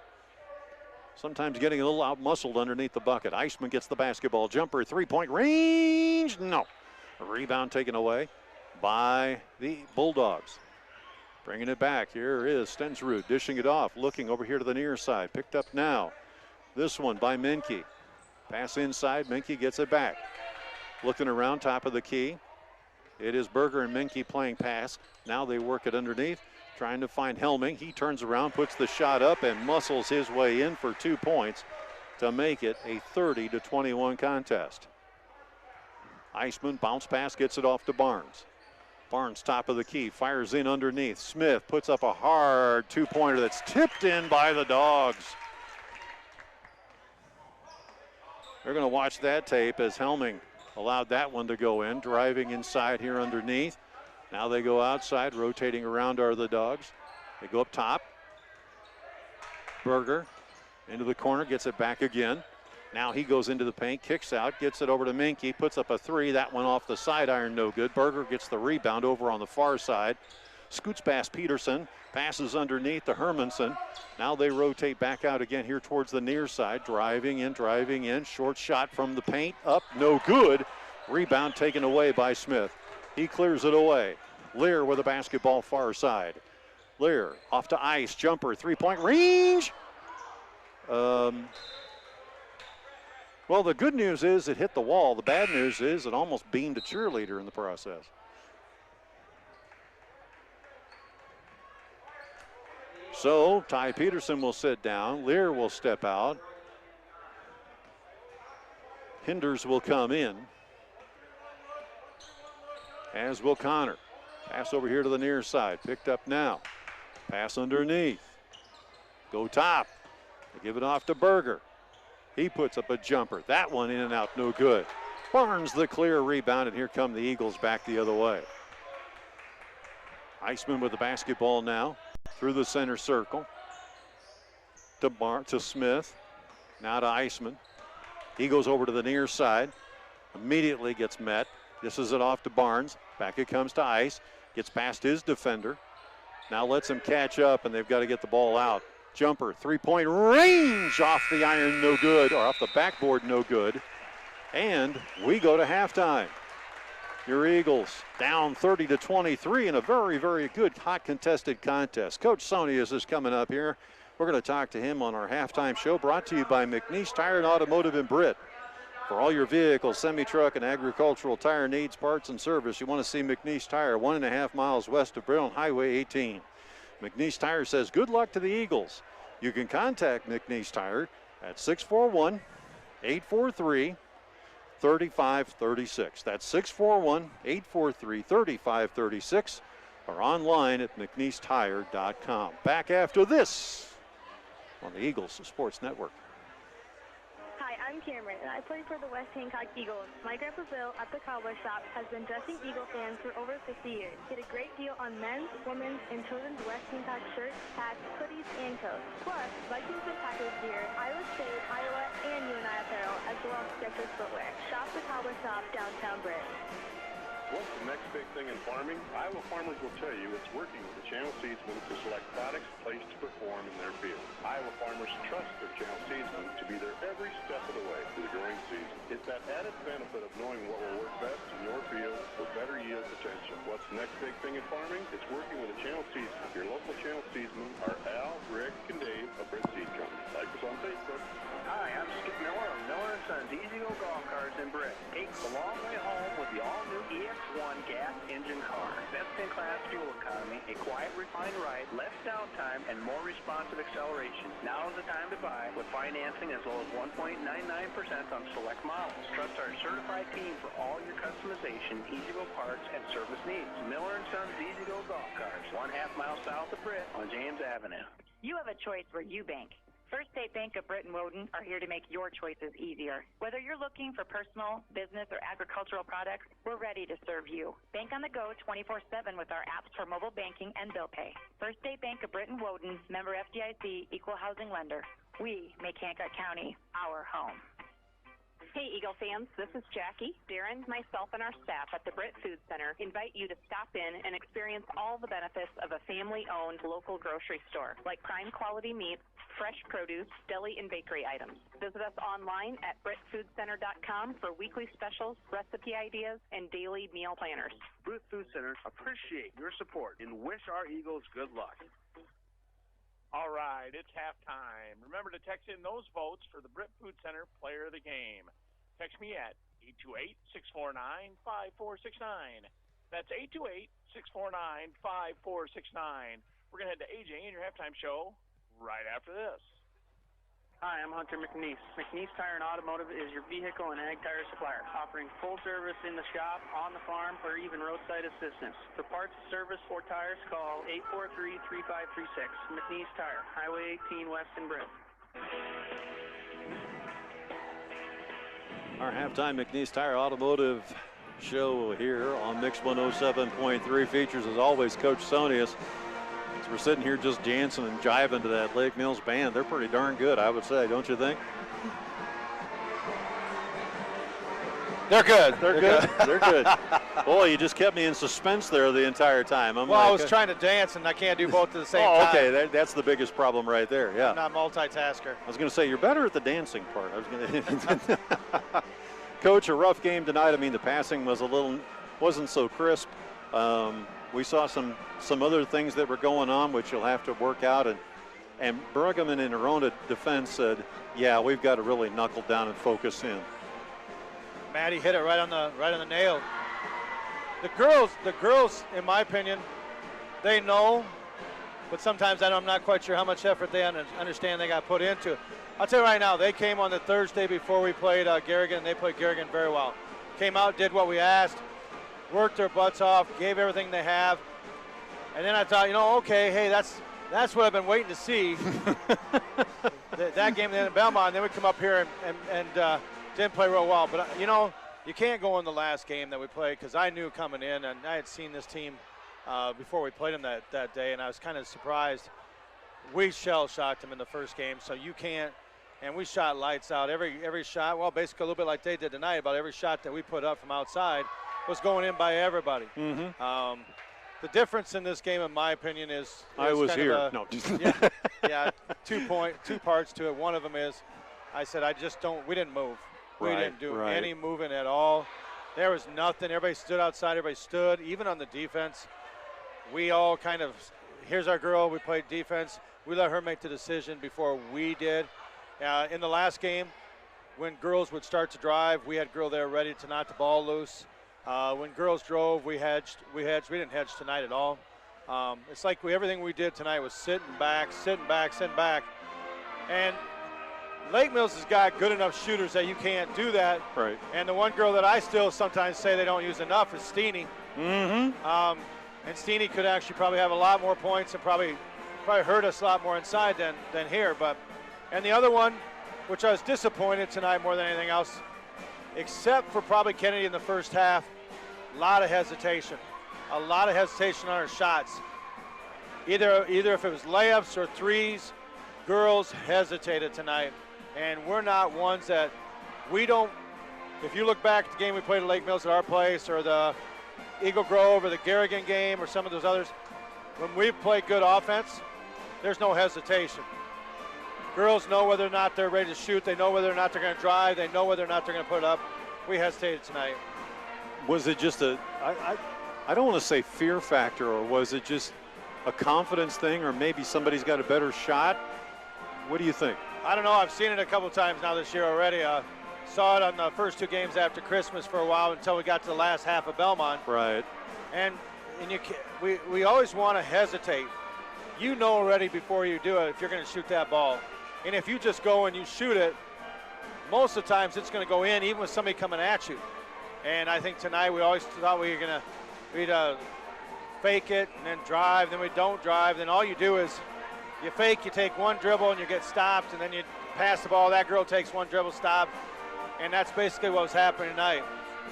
sometimes getting a little out-muscled underneath the bucket. Iceman gets the basketball. Jumper, three-point range. No. A rebound taken away by the Bulldogs. Bringing it back. Here is Stensrud dishing it off. Looking over here to the near side. Picked up now This one by Menke. Pass inside, Menke gets it back. Looking around, top of the key. It is Berger and Menke playing pass. Now they work it underneath, trying to find Helming. He turns around, puts the shot up, and muscles his way in for 2 points to make it a 30-21 contest. Eisman, bounce pass, gets it off to Barnes. Barnes, top of the key, fires in underneath. Smith puts up a hard 2-pointer that's tipped in by the Dogs. They're going to watch that tape as Helming allowed that one to go in, driving inside here underneath. Now they go outside, rotating around are the Dogs. They go up top. Berger into the corner, gets it back again. Now he goes into the paint, kicks out, gets it over to Menke, puts up a 3. That one off the side iron, no good. Berger gets the rebound over on the far side. Scoots past Peterson, passes underneath to Hermanson. Now they rotate back out again here towards the near side. Driving in. Short shot from the paint, up, no good. Rebound taken away by Smith. He clears it away. Lear with a basketball far side. Lear off to Ice, jumper, 3-point range. Well, the good news is it hit the wall. The bad news is it almost beamed a cheerleader in the process. So Ty Peterson will sit down. Lear will step out. Hinders will come in, as will Connor. Pass over here to the near side. Picked up now. Pass underneath. Go top. They give it off to Berger. He puts up a jumper. That one in and out, no good. Barnes the clear rebound, and here come the Eagles back the other way. Eisman with the basketball now. Through the center circle. To Smith. Now to Eisman. He goes over to the near side. Immediately gets met. This is it off to Barnes. Back it comes to Ice. Gets past his defender. Now lets him catch up, and they've got to get the ball out. Jumper, 3-point range, off the iron, no good, or off the backboard, no good. And we go to halftime. Your Eagles down 30-23 in a very, very good hot contested contest. Coach Sonius is coming up here. We're going to talk to him on our halftime show, brought to you by McNeese Tire and Automotive in Britt. For all your vehicles, semi-truck, and agricultural tire needs, parts, and service, you want to see McNeese Tire 1.5 miles west of Britt on Highway 18. McNeese Tire says good luck to the Eagles. You can contact McNeese Tire at 641-843-3536. That's 641-843-3536, or online at McNeeseTire.com. Back after this on the Eagles Sports Network. Hi, I'm Cameron, and I play for the West Hancock Eagles. My Grandpa Bill at the Cowboy Shop has been dressing Eagle fans for over 50 years. Get a great deal on men's, women's, and children's West Hancock shirts, hats, hoodies, and coats. Plus, Vikings and Packers gear, Iowa State, Iowa, and UNI apparel, as well as Skechers footwear. Shop the Cowboy Shop, downtown Britt. What's the next big thing in farming? Iowa farmers will tell you it's working with the channel seedsmen to select products placed to perform in their field. Iowa farmers trust their channel seedsmen to be there every step of the way through the growing season. It's that added benefit of knowing what will work best in your field for better yield potential. What's the next big thing in farming? It's working with a channel seedsman. Your local channel seedsmen are Al, Rick, and Dave of Britt Seed Company. Like us on Facebook. Hi, I'm Skip Miller of Miller & Sons Easy Go Golf Carts in Britt. Take the long way home with the all-new EX1 gas engine car. Best-in-class fuel economy, a quiet, refined ride, less downtime, and more responsive acceleration. Now is the time to buy with financing as low as 1.99% on select models. Trust our certified team for all your customization, Easy Go parts, and service needs. Miller & Sons Easy Go Golf Carts, 1/2 mile south of Britt on James Avenue. You have a choice where you bank. First State Bank of Britt and Woden are here to make your choices easier. Whether you're looking for personal, business, or agricultural products, we're ready to serve you. Bank on the go 24/7 with our apps for mobile banking and bill pay. First State Bank of Britt and Woden, member FDIC, equal housing lender. We make Hancock County our home. Hey, Eagle fans, this is Jackie. Darren, myself, and our staff at the Britt Food Center invite you to stop in and experience all the benefits of a family-owned local grocery store, like prime quality meats, fresh produce, deli, and bakery items. Visit us online at BrittFoodCenter.com for weekly specials, recipe ideas, and daily meal planners. Britt Food Center appreciate your support and wish our Eagles good luck. All right, it's halftime. Remember to text in those votes for the Britt Food Center Player of the Game. Text me at 828-649-5469. That's 828-649-5469. We're going to head to AJ in your halftime show right after this. Hi, I'm Hunter McNeese. McNeese Tire and Automotive is your vehicle and ag tire supplier, offering full service in the shop, on the farm, or even roadside assistance. For parts, service, or tires, call 843-3536. McNeese Tire, Highway 18 West in Britt. Our halftime McNeese Tire Automotive show here on Mix 107.3 features, as always, Coach Sonius. We're sitting here just dancing and jiving to that Lake Mills band. They're pretty darn good, I would say, don't you think? They're good. They're good. They're good. Boy, you just kept me in suspense there the entire time. I was trying to dance, and I can't do both at the same time. Oh, okay. That's the biggest problem right there. Yeah. I'm not multitasker. I was going to say, you're better at the dancing part. Coach, a rough game tonight. I mean, the passing wasn't so crisp. We saw some other things that were going on, which you'll have to work out. And Bruggeman, in her own defense, said, yeah, we've got to really knuckle down and focus in. Maddie hit it right on the nail. The girls, in my opinion, they know, but sometimes I'm not quite sure how much effort they understand they got put into it. I'll tell you right now, they came on the Thursday before we played Garrigan, and they played Garrigan very well. Came out, did what we asked, worked their butts off, gave everything they have. And then I thought, okay, hey, that's what I've been waiting to see. that game then in Belmont, and then we come up here and didn't play real well. But, you can't go in the last game that we played, because I knew coming in, and I had seen this team before we played them that day, and I was kind of surprised. We shell-shocked them in the first game, so you can't. And we shot lights out. Every shot, well, basically a little bit like they did tonight, about every shot that we put up from outside was going in by everybody. Mm-hmm. The difference in this game, in my opinion, is I was here. No. yeah, 2 parts to it. One of them is, I said, we didn't move. We didn't do any moving at all. There was nothing. Everybody stood outside. Everybody stood. Even on the defense, we all kind of, here's our girl. We played defense. We let her make the decision before we did. In the last game, when girls would start to drive, we had a girl there ready to knock the ball loose. When girls drove, we hedged. We didn't hedge tonight at all. It's like everything we did tonight was sitting back. And Lake Mills has got good enough shooters that you can't do that. Right. And the one girl that I still sometimes say they don't use enough is Steenie. Mm-hmm. And Steenie could actually probably have a lot more points and probably hurt us a lot more inside than here. And the other one, which I was disappointed tonight more than anything else, except for probably Kennedy in the first half, a lot of hesitation on our shots. Either if it was layups or threes, girls hesitated tonight. And we're not ones that if you look back at the game we played at Lake Mills at our place, or the Eagle Grove or the Garrigan game or some of those others, when we play good offense, there's no hesitation. Girls know whether or not they're ready to shoot. They know whether or not they're going to drive. They know whether or not they're going to put it up. We hesitated tonight. Was it just I don't want to say fear factor, or was it just a confidence thing, or maybe somebody's got a better shot? What do you think? I don't know. I've seen it a couple times now this year already. Saw it on the first 2 games after Christmas for a while until we got to the last half of Belmont. Right. And we always want to hesitate. You know already before you do it if you're going to shoot that ball. And if you just go and you shoot it, most of the times it's going to go in, even with somebody coming at you. And I think tonight we always thought we'd fake it and then drive, then we don't drive. Then all you do is you fake, you take one dribble and you get stopped, and then you pass the ball. That girl takes one dribble, stop. And that's basically what was happening tonight.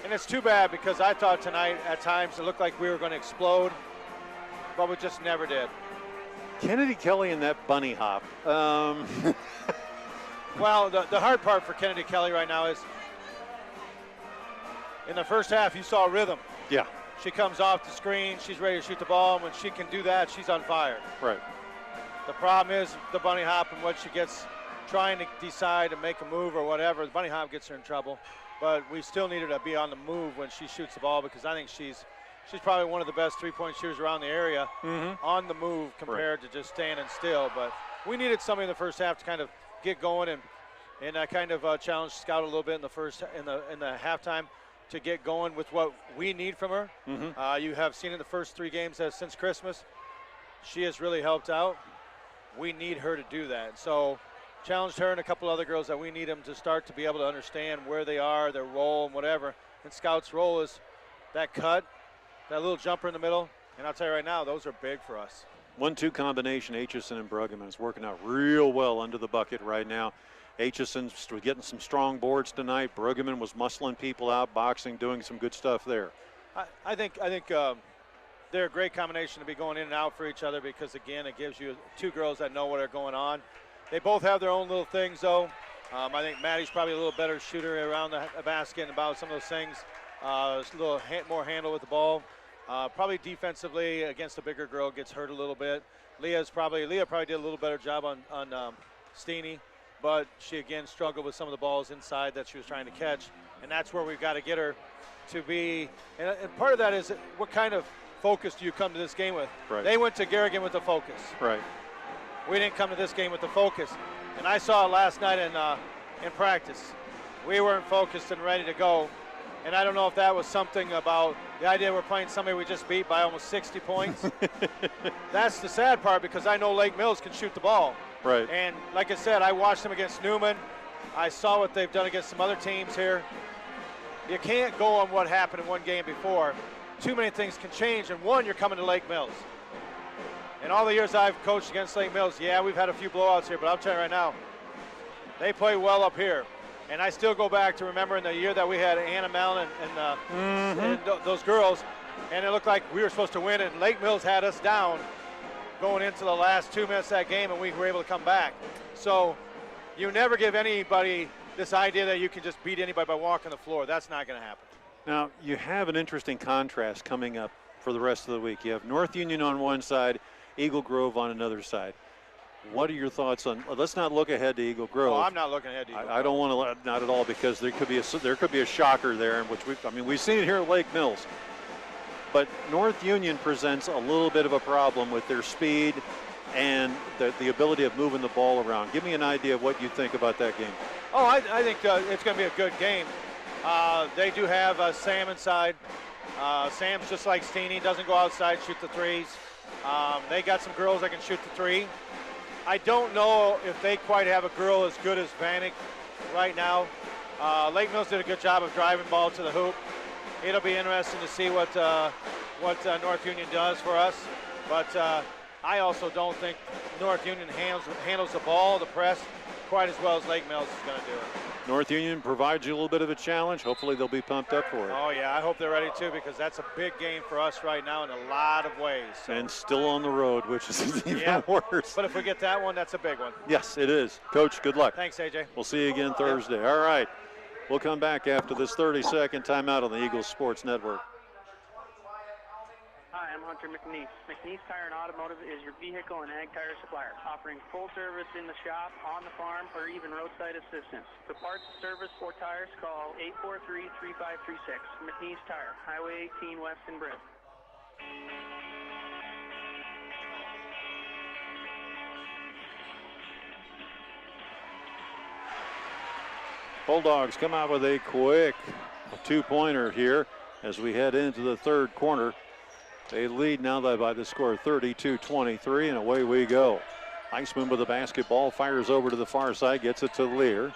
And it's too bad, because I thought tonight at times it looked like we were going to explode, but we just never did. Kennedy Kelly and that bunny hop. Well, the hard part for Kennedy Kelly right now is in the first half you saw rhythm. Yeah. She comes off the screen, she's ready to shoot the ball, and when she can do that, she's on fire. Right. The problem is the bunny hop and what she gets trying to decide to make a move or whatever. The bunny hop gets her in trouble, but we still need her to be on the move when she shoots the ball, because I think she's probably one of the best three-point shooters around the area on the move compared to just standing still. But we needed somebody in the first half to kind of get going, and I kind of challenged Scout a little bit in the halftime to get going with what we need from her. You have seen in the first 3 games since Christmas, she has really helped out. We need her to do that. So challenged her and a couple other girls that we need them to start to be able to understand where they are, their role, and whatever. And Scout's role is that cut, that little jumper in the middle. And I'll tell you right now, those are big for us. 1-2 combination, Aitchison and Bruggeman is working out real well under the bucket right now. Aitchison's getting some strong boards tonight. Bruggeman was muscling people out, boxing, doing some good stuff there. I think they're a great combination to be going in and out for each other because, again, it gives you 2 girls that know what are going on. They both have their own little things, though. I think Maddie's probably a little better shooter around the basket and about some of those things. A little more handle with the ball. Probably defensively against a bigger girl gets hurt a little bit. Leah probably did a little better job on Steeny, but she again struggled with some of the balls inside that she was trying to catch, and that's where we've got to get her to be. And part of that is what kind of focus do you come to this game with? Right. They went to Garrigan with the focus. Right. We didn't come to this game with the focus, and I saw it last night in practice. We weren't focused and ready to go. And I don't know if that was something about the idea we're playing somebody we just beat by almost 60 points. That's the sad part because I know Lake Mills can shoot the ball. Right. And like I said, I watched them against Newman. I saw what they've done against some other teams here. You can't go on what happened in one game before. Too many things can change, and one, you're coming to Lake Mills. In all the years I've coached against Lake Mills, yeah, we've had a few blowouts here, but I'll tell you right now, they play well up here. And I still go back to remembering the year that we had Anna Mellon and those girls, and it looked like we were supposed to win, and Lake Mills had us down going into the last 2 minutes of that game, and we were able to come back. So you never give anybody this idea that you can just beat anybody by walking the floor. That's not going to happen. Now, you have an interesting contrast coming up for the rest of the week. You have North Union on one side, Eagle Grove on another side. What are your thoughts on? Let's not look ahead to Eagle Grove. Oh, I'm not looking ahead to Eagle Grove. I don't want to, not at all, because there could be a shocker there, in which we've seen it here at Lake Mills. But North Union presents a little bit of a problem with their speed and the ability of moving the ball around. Give me an idea of what you think about that game. Oh, I think it's going to be a good game. They do have Sam inside. Sam's just like Steeny, doesn't go outside, shoot the threes. They got some girls that can shoot the three. I don't know if they quite have a girl as good as Vanek right now. Lake Mills did a good job of driving ball to the hoop. It'll be interesting to see what North Union does for us. But I also don't think North Union handles the ball, the press, quite as well as Lake Mills is going to do it. North Union provides you a little bit of a challenge. Hopefully they'll be pumped up for it. Oh, yeah, I hope they're ready, too, because that's a big game for us right now in a lot of ways. So. And still on the road, which is even worse. But if we get that one, that's a big one. Yes, it is. Coach, good luck. Thanks, AJ. We'll see you again Thursday. Yep. All right. We'll come back after this 30-second timeout on the Eagles Sports Network. Hi, I'm Hunter McNeese. McNeese Tire and Automotive is your vehicle and ag tire supplier, offering full service in the shop, on the farm, or even roadside assistance. For parts, service, or tires, call 843-3536. McNeese Tire, Highway 18 West in Britt. Bulldogs come out with a quick two-pointer here as we head into the third quarter. They lead now by the score 32-23, and away we go. Iceman with the basketball, fires over to the far side, gets it to Lear.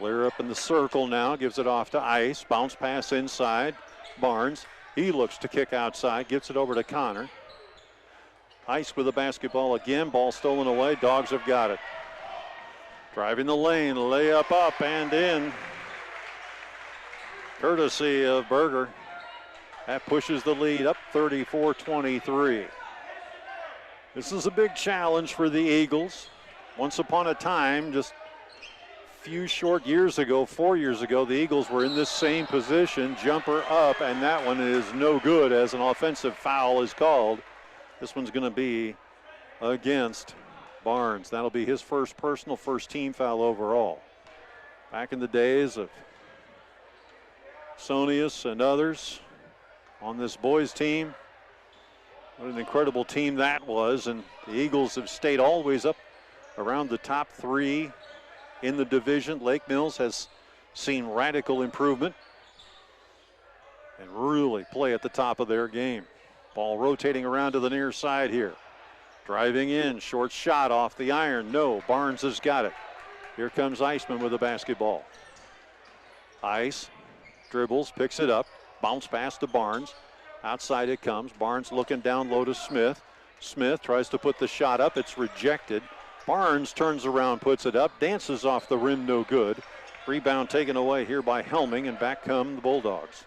Lear up in the circle now, gives it off to Ice. Bounce pass inside. Barnes, he looks to kick outside, gets it over to Connor. Ice with the basketball again, ball stolen away. Dogs have got it. Driving the lane, layup up and in. Courtesy of Berger. That pushes the lead up 34-23. This is a big challenge for the Eagles. Once upon a time, just a few short years ago, 4 years ago, the Eagles were in this same position, jumper up, and that one is no good as an offensive foul is called. This one's going to be against Barnes. That'll be his first personal, first team foul overall. Back in the days of Sonius and others, on this boys team. What an incredible team that was. And the Eagles have stayed always up around the top 3 in the division. Lake Mills has seen radical improvement and really play at the top of their game. Ball rotating around to the near side here. Driving in, short shot off the iron. No, Barnes has got it. Here comes Iceman with the basketball. Ice dribbles, picks it up, bounce pass to Barnes. Outside it comes. Barnes looking down low to Smith. Smith tries to put the shot up. It's rejected. Barnes turns around, puts it up, dances off the rim, no good. Rebound taken away here by Helming, and back come the Bulldogs.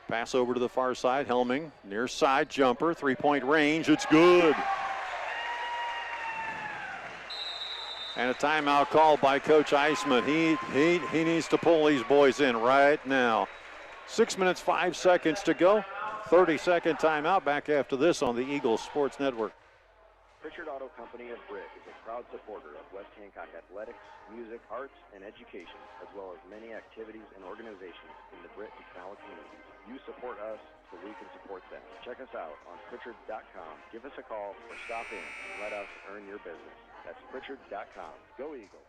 Pass over to the far side. Helming, near side jumper, 3-point range. It's good. And a timeout called by Coach Iceman. He needs to pull these boys in right now. 6 minutes, 5 seconds to go. 30-second timeout. Back after this on the Eagles Sports Network. Pritchard Auto Company of Britt is a proud supporter of West Hancock athletics, music, arts, and education, as well as many activities and organizations in the Britt and Canala communities. You support us so we can support them. Check us out on Pritchard.com. Give us a call or stop in and let us earn your business. That's Pritchard.com. Go Eagles.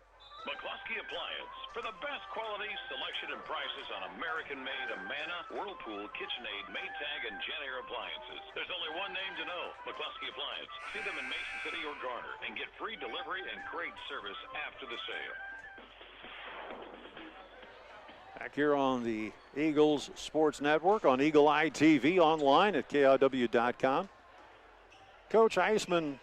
McCluskey Appliance for the best quality, selection, and prices on American-made Amana, Whirlpool, KitchenAid, Maytag, and Jenn-Air appliances. There's only one name to know, McCluskey Appliance. See them in Mason City or Garner and get free delivery and great service after the sale. Back here on the Eagles Sports Network, on Eagle Eye TV, online at KIW.com. Coach Iceman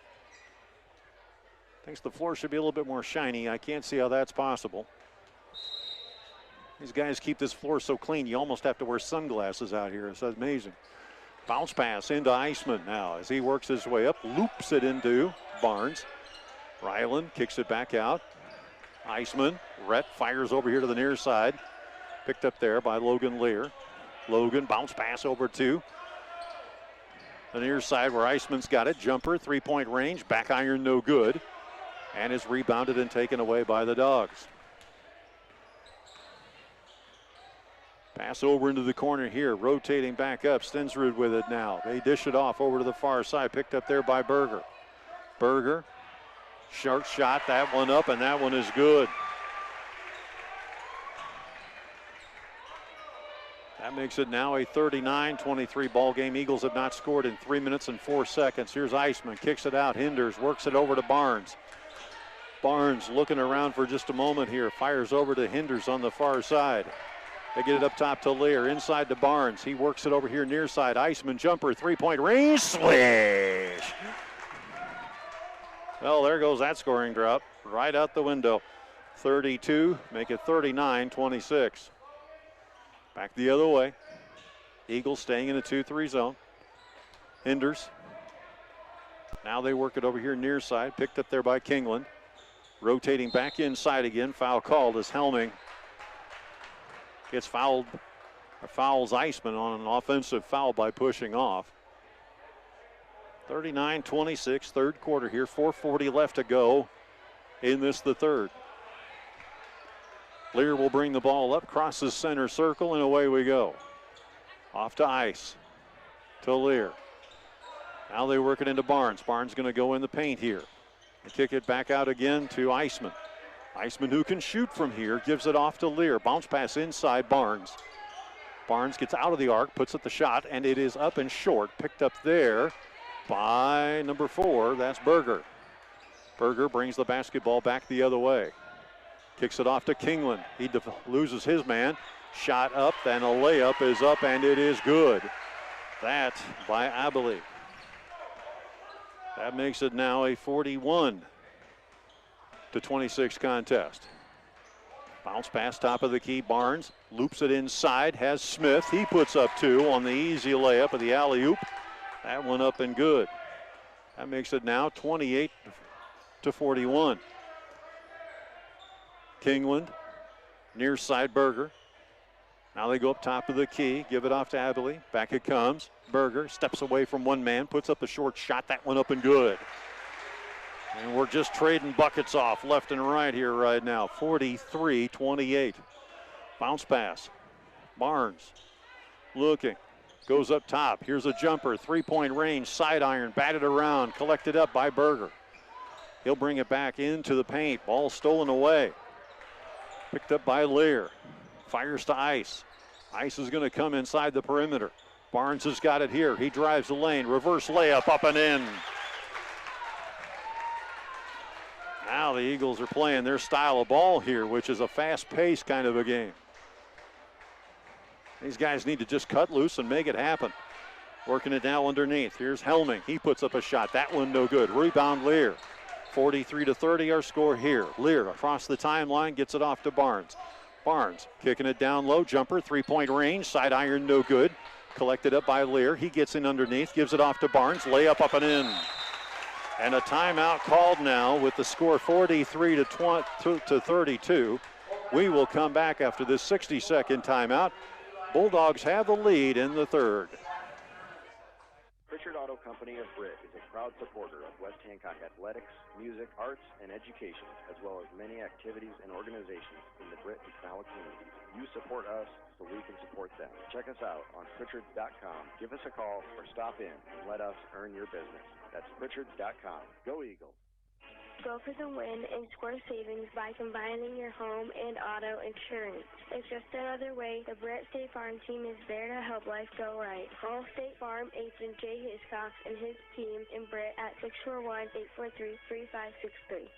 thinks the floor should be a little bit more shiny. I can't see how that's possible. These guys keep this floor so clean, you almost have to wear sunglasses out here. It's amazing. Bounce pass into Iceman now as he works his way up, loops it into Barnes. Ryland kicks it back out. Iceman, Rhett fires over here to the near side. Picked up there by Logan Lear. Logan, bounce pass over to the near side where Iceman's got it. Jumper, 3-point range, back iron, no good. And is rebounded and taken away by the Dogs. Pass over into the corner here, rotating back up. Stensrud with it now. They dish it off over to the far side, picked up there by Berger. Berger, short shot, that one up, and that one is good. That makes it now a 39-23 ball game. Eagles have not scored in 3 minutes and 4 seconds. Here's Iceman, kicks it out. Hinders, works it over to Barnes. Barnes looking around for just a moment here. Fires over to Hinders on the far side. They get it up top to Lear. Inside to Barnes. He works it over here near side. Iceman jumper, 3-point range. Swish! Well, there goes that scoring drop. Right out the window. 32, make it 39-26. Back the other way. Eagles staying in a 2-3 zone. Hinders. Now they work it over here near side. Picked up there by Kingland. Rotating back inside again. Foul called as Helming gets fouled, or fouls Iceman on an offensive foul by pushing off. 39-26, third quarter here. 4:40 left to go in this, the third. Lear will bring the ball up, crosses center circle, and away we go. Off to Ice, to Lear. Now they work it into Barnes. Barnes going to go in the paint here. And kick it back out again to Iceman. Iceman, who can shoot from here, gives it off to Lear. Bounce pass inside Barnes. Barnes gets out of the arc, puts up the shot, and it is up and short. Picked up there by number 4. That's Berger. Berger brings the basketball back the other way. Kicks it off to Kingland. He loses his man. Shot up, then a layup is up, and it is good. That by Abilene. That makes it now a 41-26 contest. Bounce pass top of the key. Barnes loops it inside, has Smith. He puts up 2 on the easy layup of the alley-oop. That one up and good. That makes it now 28-41. Kingland, near side Berger. Now they go up top of the key, give it off to Abilene. Back it comes. Berger steps away from one man, puts up a short shot. That one up and good. And we're just trading buckets off left and right here right now. 43-28. Bounce pass. Barnes looking. goes up top. Here's a jumper, three-point range, side iron, batted around, collected up by Berger. He'll bring it back into the paint. Ball stolen away. Picked up by Lear. Fires to Ice. Ice is going to come inside the perimeter. Barnes has got it here. He drives the lane. Reverse layup up and in. Now the Eagles are playing their style of ball here, which is a fast-paced kind of a game. These guys need to just cut loose and make it happen. Working it now underneath. Here's Helming. He puts up a shot. That one no good. Rebound Lear. 43-30 our score here. Lear across the timeline, gets it off to Barnes. Barnes kicking it down low. Jumper, three-point range. Side iron no good. Collected up by Lear. He gets in underneath, gives it off to Barnes. Layup up and in. And a timeout called now with the score 43 to 32. We will come back after this 60-second timeout. Bulldogs have the lead in the third. Pritchard Auto Company of Britt is a proud supporter of West Hancock athletics, music, arts, and education, as well as many activities and organizations in the Britt and Canala communities. You support us so we can support them. Check us out on Pritchards.com. Give us a call or stop in and let us earn your business. That's Pritchards.com. Go Eagles. Go for the win and score savings by combining your home and auto insurance. It's just another way the Brett State Farm team is there to help life go right. Call State Farm agent Jay Hiscox and his team in Brett at 641-843-3563.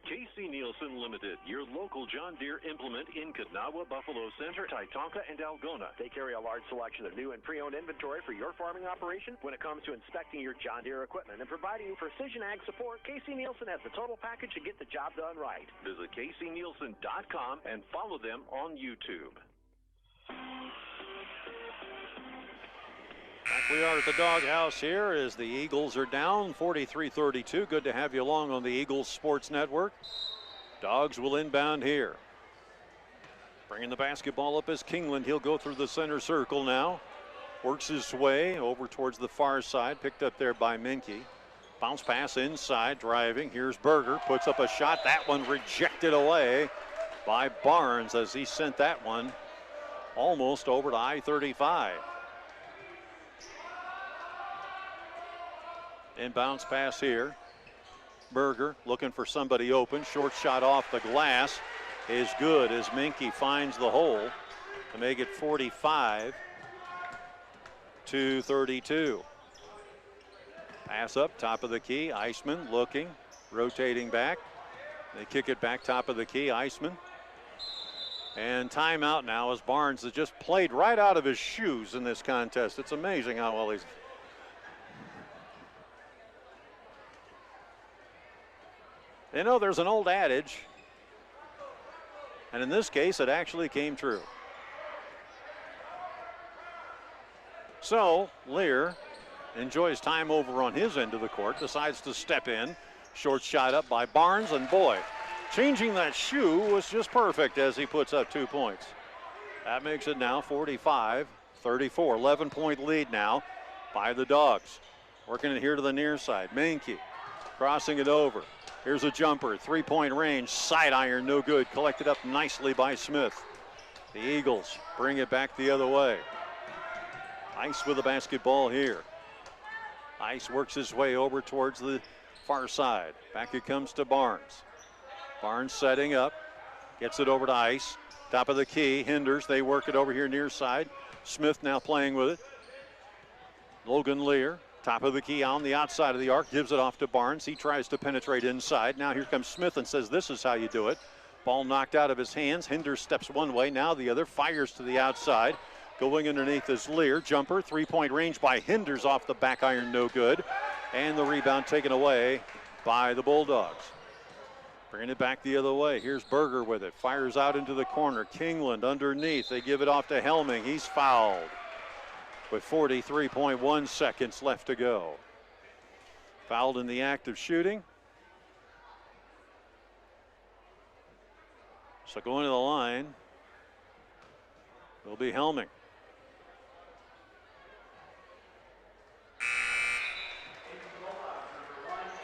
K.C. Nielsen Limited, your local John Deere implement in Kanawha, Buffalo Center, Titonka, and Algona. They carry a large selection of new and pre-owned inventory for your farming operation. When it comes to inspecting your John Deere equipment and providing you precision ag support, K.C. Nielsen has the total package to get the job done right. Visit kcnielsen.com and follow them on YouTube. Back we are at the doghouse here as the Eagles are down 43-32. Good to have you along on the Eagles Sports Network. Dogs will inbound here. Bringing the basketball up is Kingland. He'll go through the center circle now. Works his way over towards the far side. Picked up there by Minke. Bounce pass inside, driving. Here's Berger. Puts up a shot. That one rejected away by Barnes as he sent that one almost over to I-35. Inbounds pass here. Berger looking for somebody open. Short shot off the glass is good as Minke finds the hole to make it 45-32. Pass up, top of the key. Iceman looking, rotating back. They kick it back, top of the key. Iceman. And timeout now as Barnes has just played right out of his shoes in this contest. It's amazing how well he's. You know, there's an old adage, and in this case, it actually came true. So, Lear enjoys time over on his end of the court, decides to step in. Short shot up by Barnes, and boy, changing that shoe was just perfect as he puts up 2 points. That makes it now 45-34, 11-point lead now by the Dogs. Working it here to the near side. Minke crossing it over. Here's a jumper, three-point range, side iron, no good. Collected up nicely by Smith. The Eagles bring it back the other way. Ice with the basketball here. Ice works his way over towards the far side. Back it comes to Barnes. Barnes setting up, gets it over to Ice. Top of the key, Hinders, they work it over here near side. Smith now playing with it. Logan Lear. Top of the key on the outside of the arc, gives it off to Barnes. He tries to penetrate inside. Now here comes Smith and says this is how you do it. Ball knocked out of his hands. Hinders steps one way, now the other. Fires to the outside. Going underneath is Lear. Jumper, three-point range by Hinders off the back iron, no good. And the rebound taken away by the Bulldogs. Bringing it back the other way. Here's Berger with it. Fires out into the corner. Kingland underneath. They give it off to Helming. He's fouled with 43.1 seconds left to go. Fouled in the act of shooting. So going to the line will be Helming.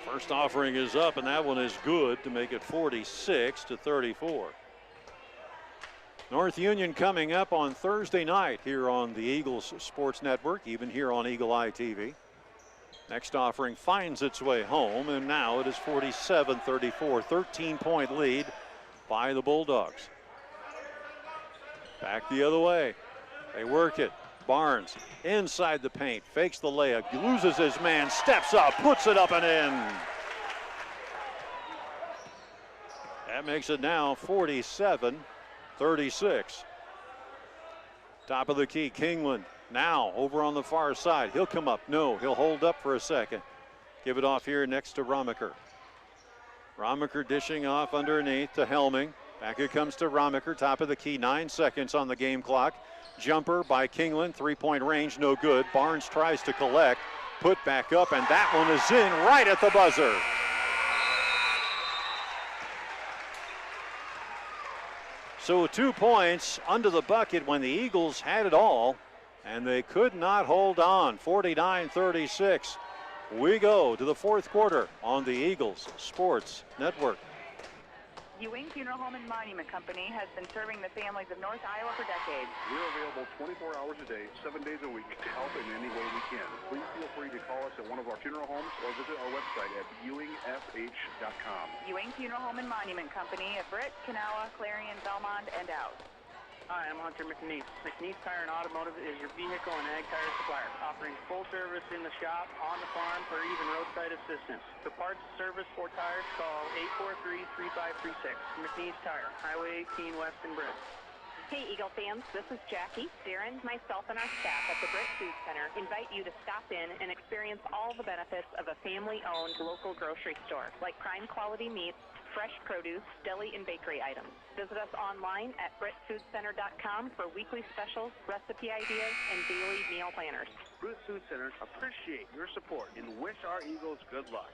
First offering is up, and that one is good to make it 46-34. North Union coming up on Thursday night here on the Eagles Sports Network, even here on Eagle Eye TV. Next offering finds its way home, and now it is 47-34, 13-point lead by the Bulldogs. Back the other way. They work it. Barnes inside the paint, fakes the layup, loses his man, steps up, puts it up and in. That makes it now 47-36. Top of the key, Kingland now over on the far side. He'll come up. No, he'll hold up for a second. Give it off here next to Romiker. Romiker dishing off underneath to Helming. Back it comes to Romiker, top of the key, 9 seconds on the game clock. Jumper by Kingland, three-point range, no good. Barnes tries to collect, put back up, and that one is in right at the buzzer. So 2 points under the bucket when the Eagles had it all, and they could not hold on. 49-36. We go to the fourth quarter on the Eagles Sports Network. Ewing Funeral Home and Monument Company has been serving the families of North Iowa for decades. We're available 24 hours a day, 7 days a week to help in any way we can. Please feel free to call us at one of our funeral homes or visit our website at ewingfh.com. Ewing Funeral Home and Monument Company at Britt, Kanawha, Clarion, Belmont, and out. Hi, I'm Hunter McNeese. McNeese Tire and Automotive is your vehicle and ag tire supplier, offering full service in the shop, on the farm, or even roadside assistance. For parts, service, or tires, call 843-3536. McNeese Tire, Highway 18 West in Britt. Hey, Eagle fans, this is Jackie. Darren, myself, and our staff at the Britt Food Center invite you to stop in and experience all the benefits of a family-owned local grocery store, like prime quality meats, fresh produce, deli, and bakery items. Visit us online at BrittFoodCenter.com for weekly specials, recipe ideas, and daily meal planners. Britt Food Center appreciate your support and wish our Eagles good luck.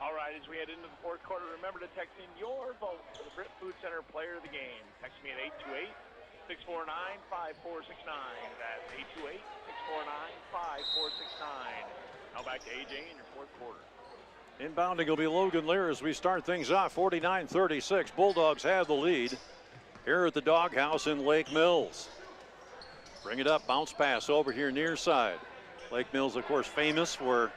All right, as we head into the fourth quarter, remember to text in your vote for the Britt Food Center Player of the Game. Text me at 828-649-5469. That's 828-649-5469. Now back to AJ in your fourth quarter. Inbounding will be Logan Lear as we start things off. 49-36. Bulldogs have the lead here at the Doghouse in Lake Mills. Bring it up, bounce pass over here near side. Lake Mills, of course, famous for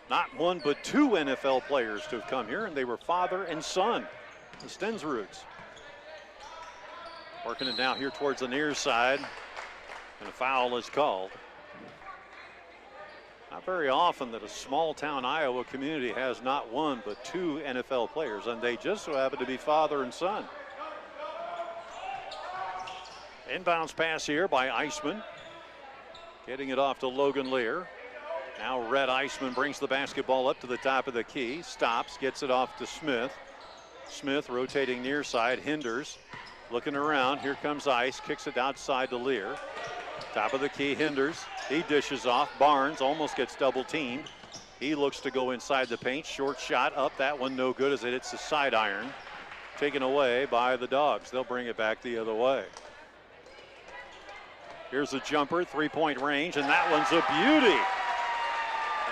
not one but two NFL players to have come here, and they were father and son, the Stensruds. Working it now here towards the near side, and a foul is called. Not very often that a small-town Iowa community has not one but two NFL players, and they just so happen to be father and son. Inbounds pass here by Eisman. Getting it off to Logan Lear. Now Red Eisman brings the basketball up to the top of the key. Stops, gets it off to Smith. Smith rotating near side, hinders. Looking around, here comes Ice, kicks it outside to Lear. Top of the key, hinders. He dishes off. Barnes almost gets double teamed. He looks to go inside the paint. Short shot up. That one no good as it hits the side iron. Taken away by the Dogs. They'll bring it back the other way. Here's a jumper, three-point range, and that one's a beauty.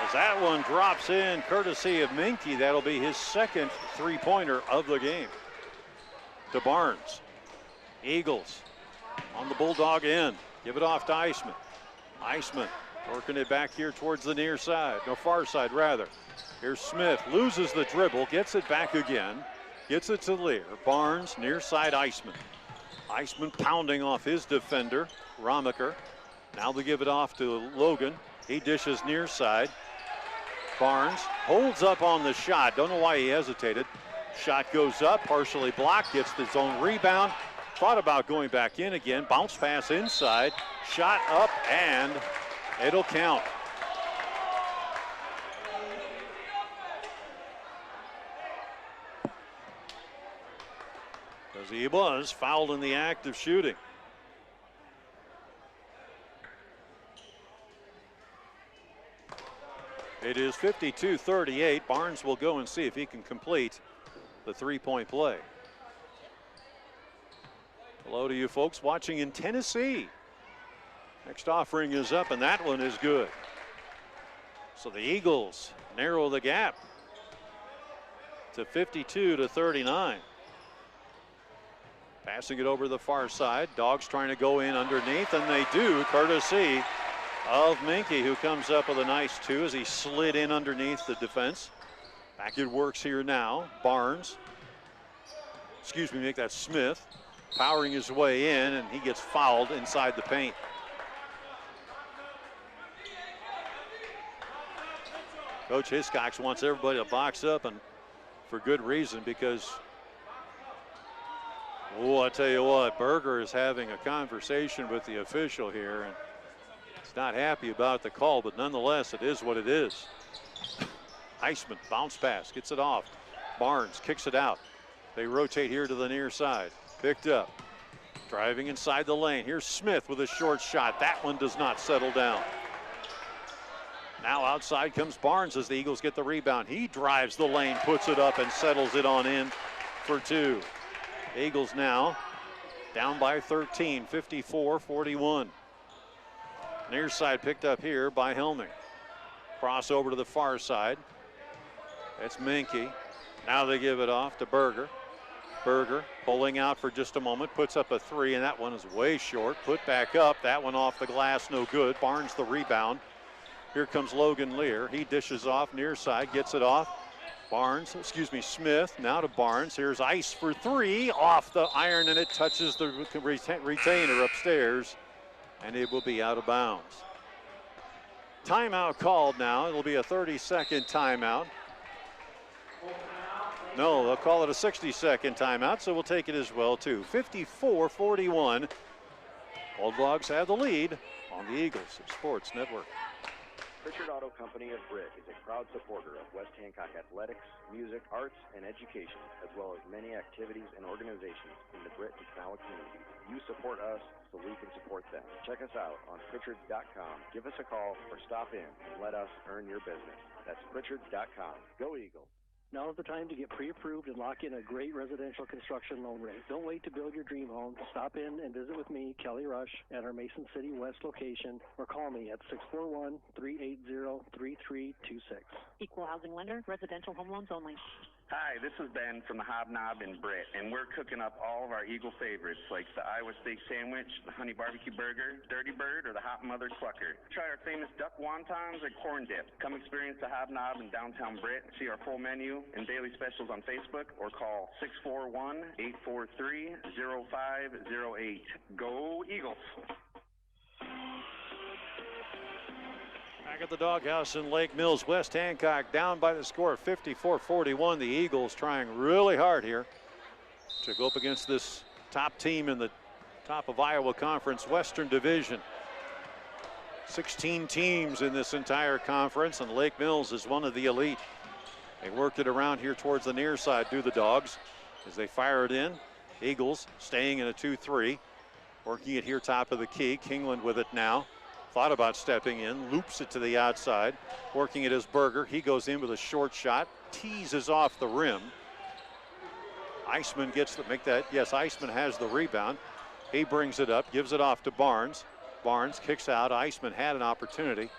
As that one drops in courtesy of Minke, that'll be his second three-pointer of the game. To Barnes. Eagles on the Bulldog end. Give it off to Eisman. Eisman working it back here towards the near side, no, far side rather. Here's Smith, loses the dribble, gets it back again, gets it to Lear. Barnes, near side Eisman. Eisman pounding off his defender, Romiker. Now they give it off to Logan. He dishes near side. Barnes holds up on the shot. Don't know why he hesitated. Shot goes up, partially blocked, gets his own rebound. Thought about going back in again. Bounce pass inside. Shot up, and it'll count. Because he was fouled in the act of shooting. It is 52-38. Barnes will go and see if he can complete the three-point play. Hello to you folks watching in Tennessee. Next offering is up, and that one is good. So the Eagles narrow the gap to 52-39. Passing it over to the far side. Dogs trying to go in underneath, and they do, courtesy of Minky, who comes up with a nice 2 as he slid in underneath the defense. Back it works here now. Barnes. Make that Smith. Powering his way in, and he gets fouled inside the paint. Coach Hiscox wants everybody to box up, and for good reason, because I tell you what, Berger is having a conversation with the official here, and he's not happy about the call, but nonetheless, it is what it is. Eisman, bounce pass, gets it off. Barnes kicks it out. They rotate here to the near side. Picked up. Driving inside the lane. Here's Smith with a short shot. That one does not settle down. Now outside comes Barnes as the Eagles get the rebound. He drives the lane, puts it up, and settles it on in for 2. Eagles now down by 13, 54-41. Near side picked up here by Helming. Cross over to the far side. That's Minky. Now they give it off to Berger. Berger pulling out for just a moment, puts up a 3, and that one is way short. Put back up, that one off the glass, no good. Barnes the rebound. Here comes Logan Lear. He dishes off near side, gets it off. Smith, now to Barnes. Here's Ice for 3, off the iron, and it touches the retainer upstairs, and it will be out of bounds. Timeout called now. It'll be a 30-second timeout. No, they'll call it a 60-second timeout, so we'll take it as well, too. 54-41. Bulldogs have the lead on the Eagles Sports Network. Pritchard Auto Company of Britt is a proud supporter of West Hancock athletics, music, arts, and education, as well as many activities and organizations in the Britt and Canala community. You support us, so we can support them. Check us out on Pritchards.com. Give us a call or stop in and let us earn your business. That's Pritchards.com. Go Eagles. Now is the time to get pre-approved and lock in a great residential construction loan rate. Don't wait to build your dream home. Stop in and visit with me, Kelly Rush, at our Mason City West location, or call me at 641-380-3326. Equal housing lender, residential home loans only. Hi, this is Ben from the Hobnob in Britt, and we're cooking up all of our Eagle favorites like the Iowa steak sandwich, the honey barbecue burger, Dirty Bird, or the Hot Mother Clucker. Try our famous duck wontons and corn dip. Come experience the Hobnob in downtown Britt. See our full menu and daily specials on Facebook, or call 641-843-0508. Go Eagles! Back at the doghouse in Lake Mills, West Hancock down by the score of 54-41. The Eagles trying really hard here to go up against this top team in the top of Iowa Conference Western Division. 16 teams in this entire conference, and Lake Mills is one of the elite. They worked it around here towards the near side, do the Dogs, as they fire it in. Eagles staying in a 2-3, working it here top of the key. Kingland with it now. Thought about stepping in, loops it to the outside, working it as Berger. He goes in with a short shot, teases off the rim. Eisman gets to make that. Yes, Eisman has the rebound. He brings it up, gives it off to Barnes. Barnes kicks out. Eisman had an opportunity.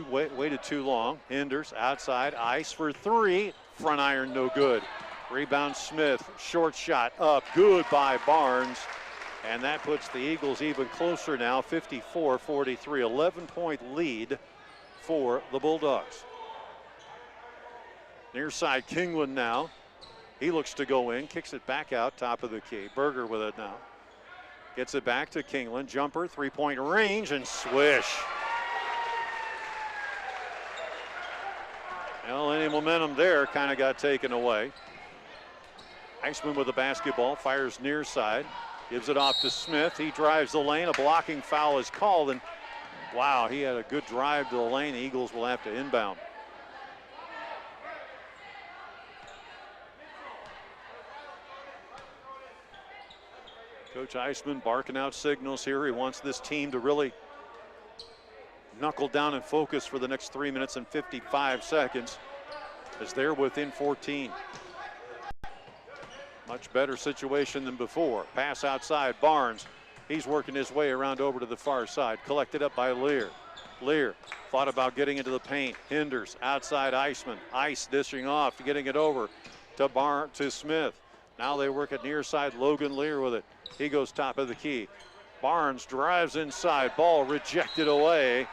Waited too long. Hinders outside. Ice for 3. Front iron, no good. Rebound Smith. Short shot up. Good by Barnes. And that puts the Eagles even closer now, 54-43, 11-point lead for the Bulldogs. Near side, Kingland now. He looks to go in, kicks it back out, top of the key. Berger with it now. Gets it back to Kingland. Jumper, three-point range, and swish. Well, any momentum there kind of got taken away. Eisman with the basketball, fires near side. Gives it off to Smith. He drives the lane. A blocking foul is called, and wow, he had a good drive to the lane. The Eagles will have to inbound. Coach Eisman barking out signals here. He wants this team to really knuckle down and focus for the next 3 minutes and 55 seconds as they're within 14. Much better situation than before. Pass outside, Barnes. He's working his way around over to the far side. Collected up by Lear. Lear thought about getting into the paint. Hinders outside Eisman. Ice dishing off, getting it over to Smith. Now they work it near side. Logan Lear with it. He goes top of the key. Barnes drives inside. Ball rejected away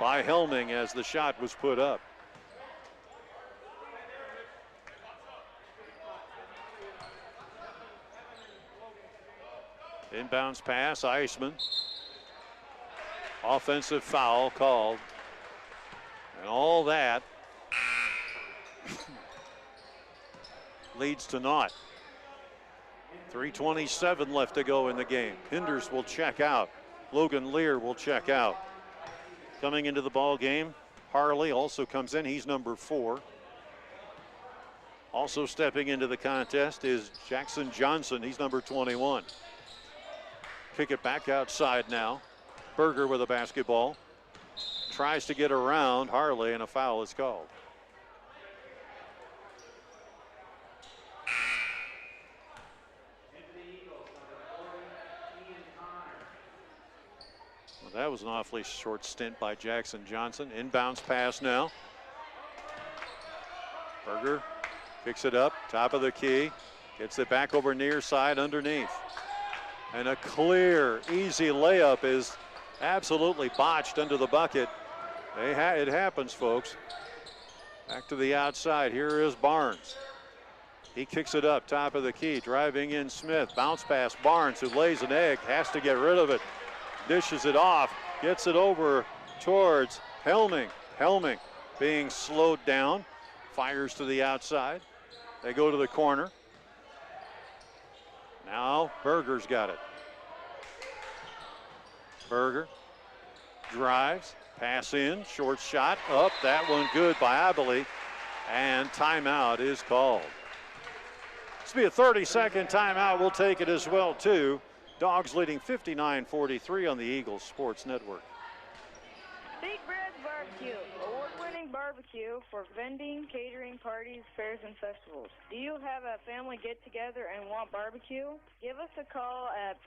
by Helming as the shot was put up. Inbounds pass, Eisman. Offensive foul called. And all that leads to naught. 3:27 left to go in the game. Hinders will check out. Logan Lear will check out. Coming into the ball game, Harley also comes in. He's number 4. Also stepping into the contest is Jackson Johnson. He's number 21. Kick it back outside now. Berger with a basketball. Tries to get around Harley, and a foul is called. Well, that was an awfully short stint by Jackson Johnson. Inbounds pass now. Berger picks it up, top of the key. Gets it back over near side underneath. And a clear, easy layup is absolutely botched under the bucket. It happens, folks. Back to the outside. Here is Barnes. He kicks it up, top of the key. Driving in Smith. Bounce pass. Barnes, who lays an egg, has to get rid of it. Dishes it off. Gets it over towards Helming. Helming being slowed down. Fires to the outside. They go to the corner. Now Berger's got it. Berger drives, pass in, short shot, up, that one good by Abilene, and timeout is called. This will be a 30-second timeout. We'll take it as well, too. Dogs leading 59-43 on the Eagles Sports Network. Big Bread's Barbecue, award-winning barbecue for vending, catering, parties, fairs, and festivals. Do you have a family get-together and want barbecue? Give us a call at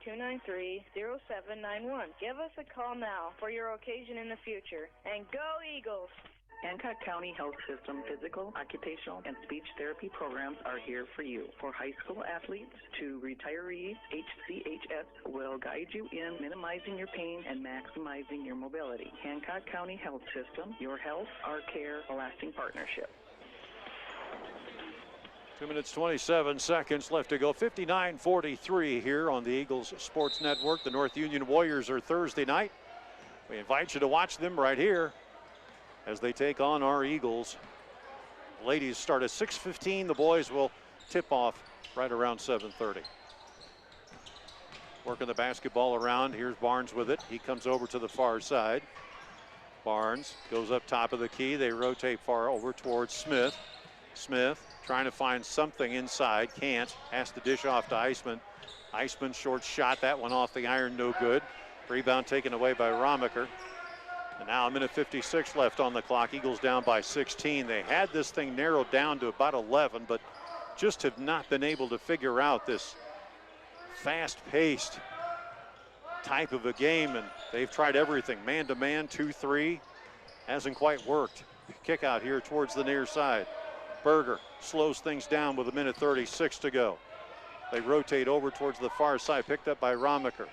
515-293-0791. Give us a call now for your occasion in the future. And go Eagles! Hancock County Health System physical, occupational, and speech therapy programs are here for you. For high school athletes to retirees, HCHS will guide you in minimizing your pain and maximizing your mobility. Hancock County Health System, your health, our care, a lasting partnership. 2 minutes, 27 seconds left to go. 59-43 here on the Eagles Sports Network. The North Union Warriors are Thursday night. We invite you to watch them right here as they take on our Eagles. Ladies start at 6:15. The boys will tip off right around 7:30. Working the basketball around. Here's Barnes with it. He comes over to the far side. Barnes goes up top of the key. They rotate far over towards Smith. Smith trying to find something inside. Can't. Has to dish off to Eisman. Eisman short shot. That one off the iron. No good. Rebound taken away by Romiker. And now a minute 56 left on the clock. Eagles down by 16. They had this thing narrowed down to about 11, but just have not been able to figure out this fast-paced type of a game, and they've tried everything. Man-to-man, 2-3, hasn't quite worked. Kick out here towards the near side. Berger slows things down with a minute 36 to go. They rotate over towards the far side, picked up by Romiker.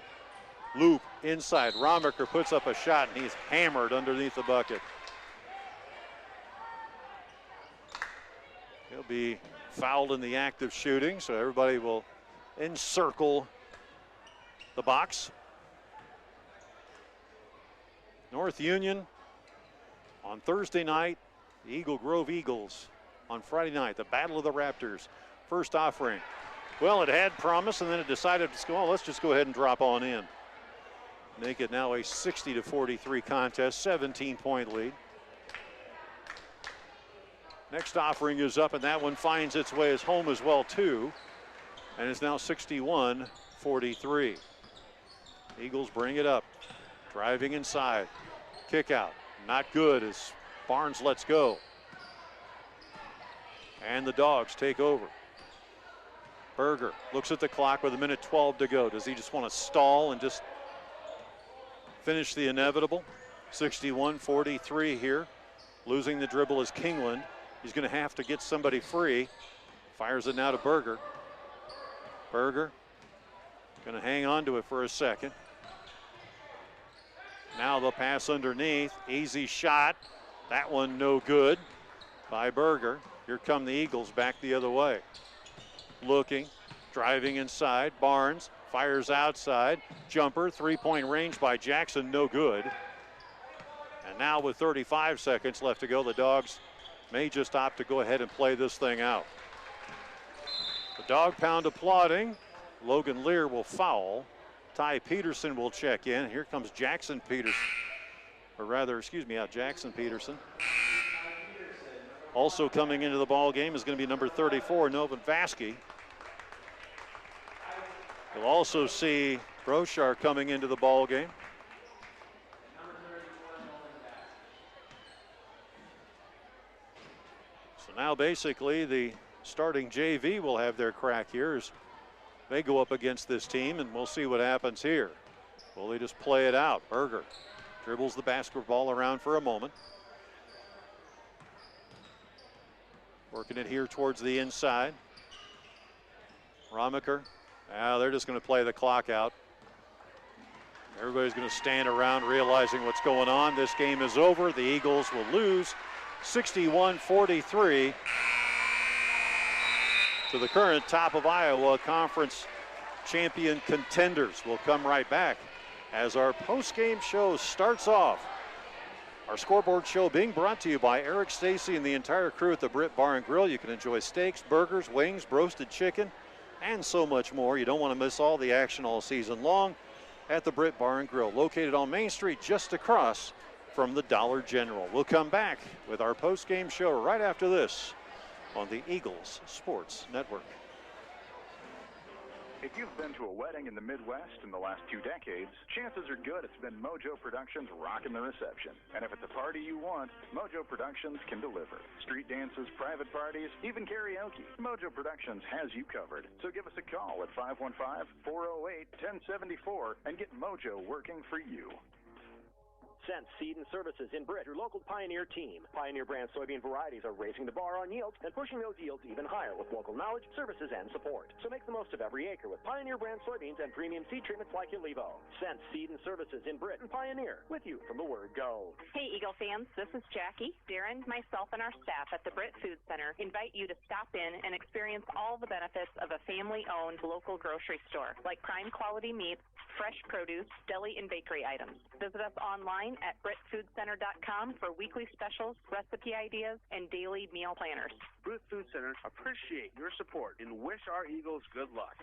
Loop inside. Romiker puts up a shot, and he's hammered underneath the bucket. He'll be fouled in the act of shooting, so everybody will encircle the box. North Union on Thursday night, the Eagle Grove Eagles on Friday night, the Battle of the Raptors. First offering. Well, it had promise, and then it decided, well, let's just go ahead and drop on in. Make it now a 60-43 contest, 17-point lead. Next offering is up, and that one finds its way as home as well, too. And it's now 61-43. Eagles bring it up. Driving inside. Kick out. Not good as Barnes lets go. And the Dogs take over. Berger looks at the clock with a minute 12 to go. Does he just want to stall and just finish the inevitable? 61-43 here. Losing the dribble is Kingland. He's going to have to get somebody free. Fires it now to Berger. Berger going to hang on to it for a second. Now the pass underneath. Easy shot. That one no good by Berger. Here come the Eagles back the other way. Looking, driving inside. Barnes fires outside. Jumper, three-point range by Jackson, no good. And now with 35 seconds left to go, the Dogs may just opt to go ahead and play this thing out. The Dog Pound applauding. Logan Lear will foul. Ty Peterson will check in. Here comes Jackson Peterson. Or rather, excuse me, Jackson Peterson. Also coming into the ball game is going to be number 34, Novin Vasky. You'll also see Brochar coming into the ball game. So now basically the starting JV will have their crack here as they go up against this team, and we'll see what happens here. Will they just play it out? Berger dribbles the basketball around for a moment. Working it here towards the inside. Romiker. Now they're just going to play the clock out. Everybody's going to stand around realizing what's going on. This game is over. The Eagles will lose 61-43 to the current top of Iowa Conference champion contenders. We'll come right back as our post-game show starts off. Our scoreboard show being brought to you by Eric Stacy and the entire crew at the Britt Bar and Grill. You can enjoy steaks, burgers, wings, roasted chicken, and so much more. You don't want to miss all the action all season long at the Britt Bar and Grill, located on Main Street just across from the Dollar General. We'll come back with our post-game show right after this on the Eagles Sports Network. If you've been to a wedding in the Midwest in the last 2 decades, chances are good it's been Mojo Productions rocking the reception. And if it's a party you want, Mojo Productions can deliver. Street dances, private parties, even karaoke. Mojo Productions has you covered. So give us a call at 515-408-1074 and get Mojo working for you. Sense Seed and Services in Britt, your local Pioneer team. Pioneer brand soybean varieties are raising the bar on yields and pushing those yields even higher with local knowledge, services, and support. So make the most of every acre with Pioneer brand soybeans and premium seed treatments like Ilevo. Sense Seed and Services in Britt and Pioneer, with you from the word go. Hey, Eagle fans, this is Jackie. Darren, myself, and our staff at the Britt Food Center invite you to stop in and experience all the benefits of a family-owned local grocery store, like prime quality meats, fresh produce, deli, and bakery items. Visit us online at BrittFoodCenter.com for weekly specials, recipe ideas, and daily meal planners. Britt Food Center appreciate your support and wish our Eagles good luck.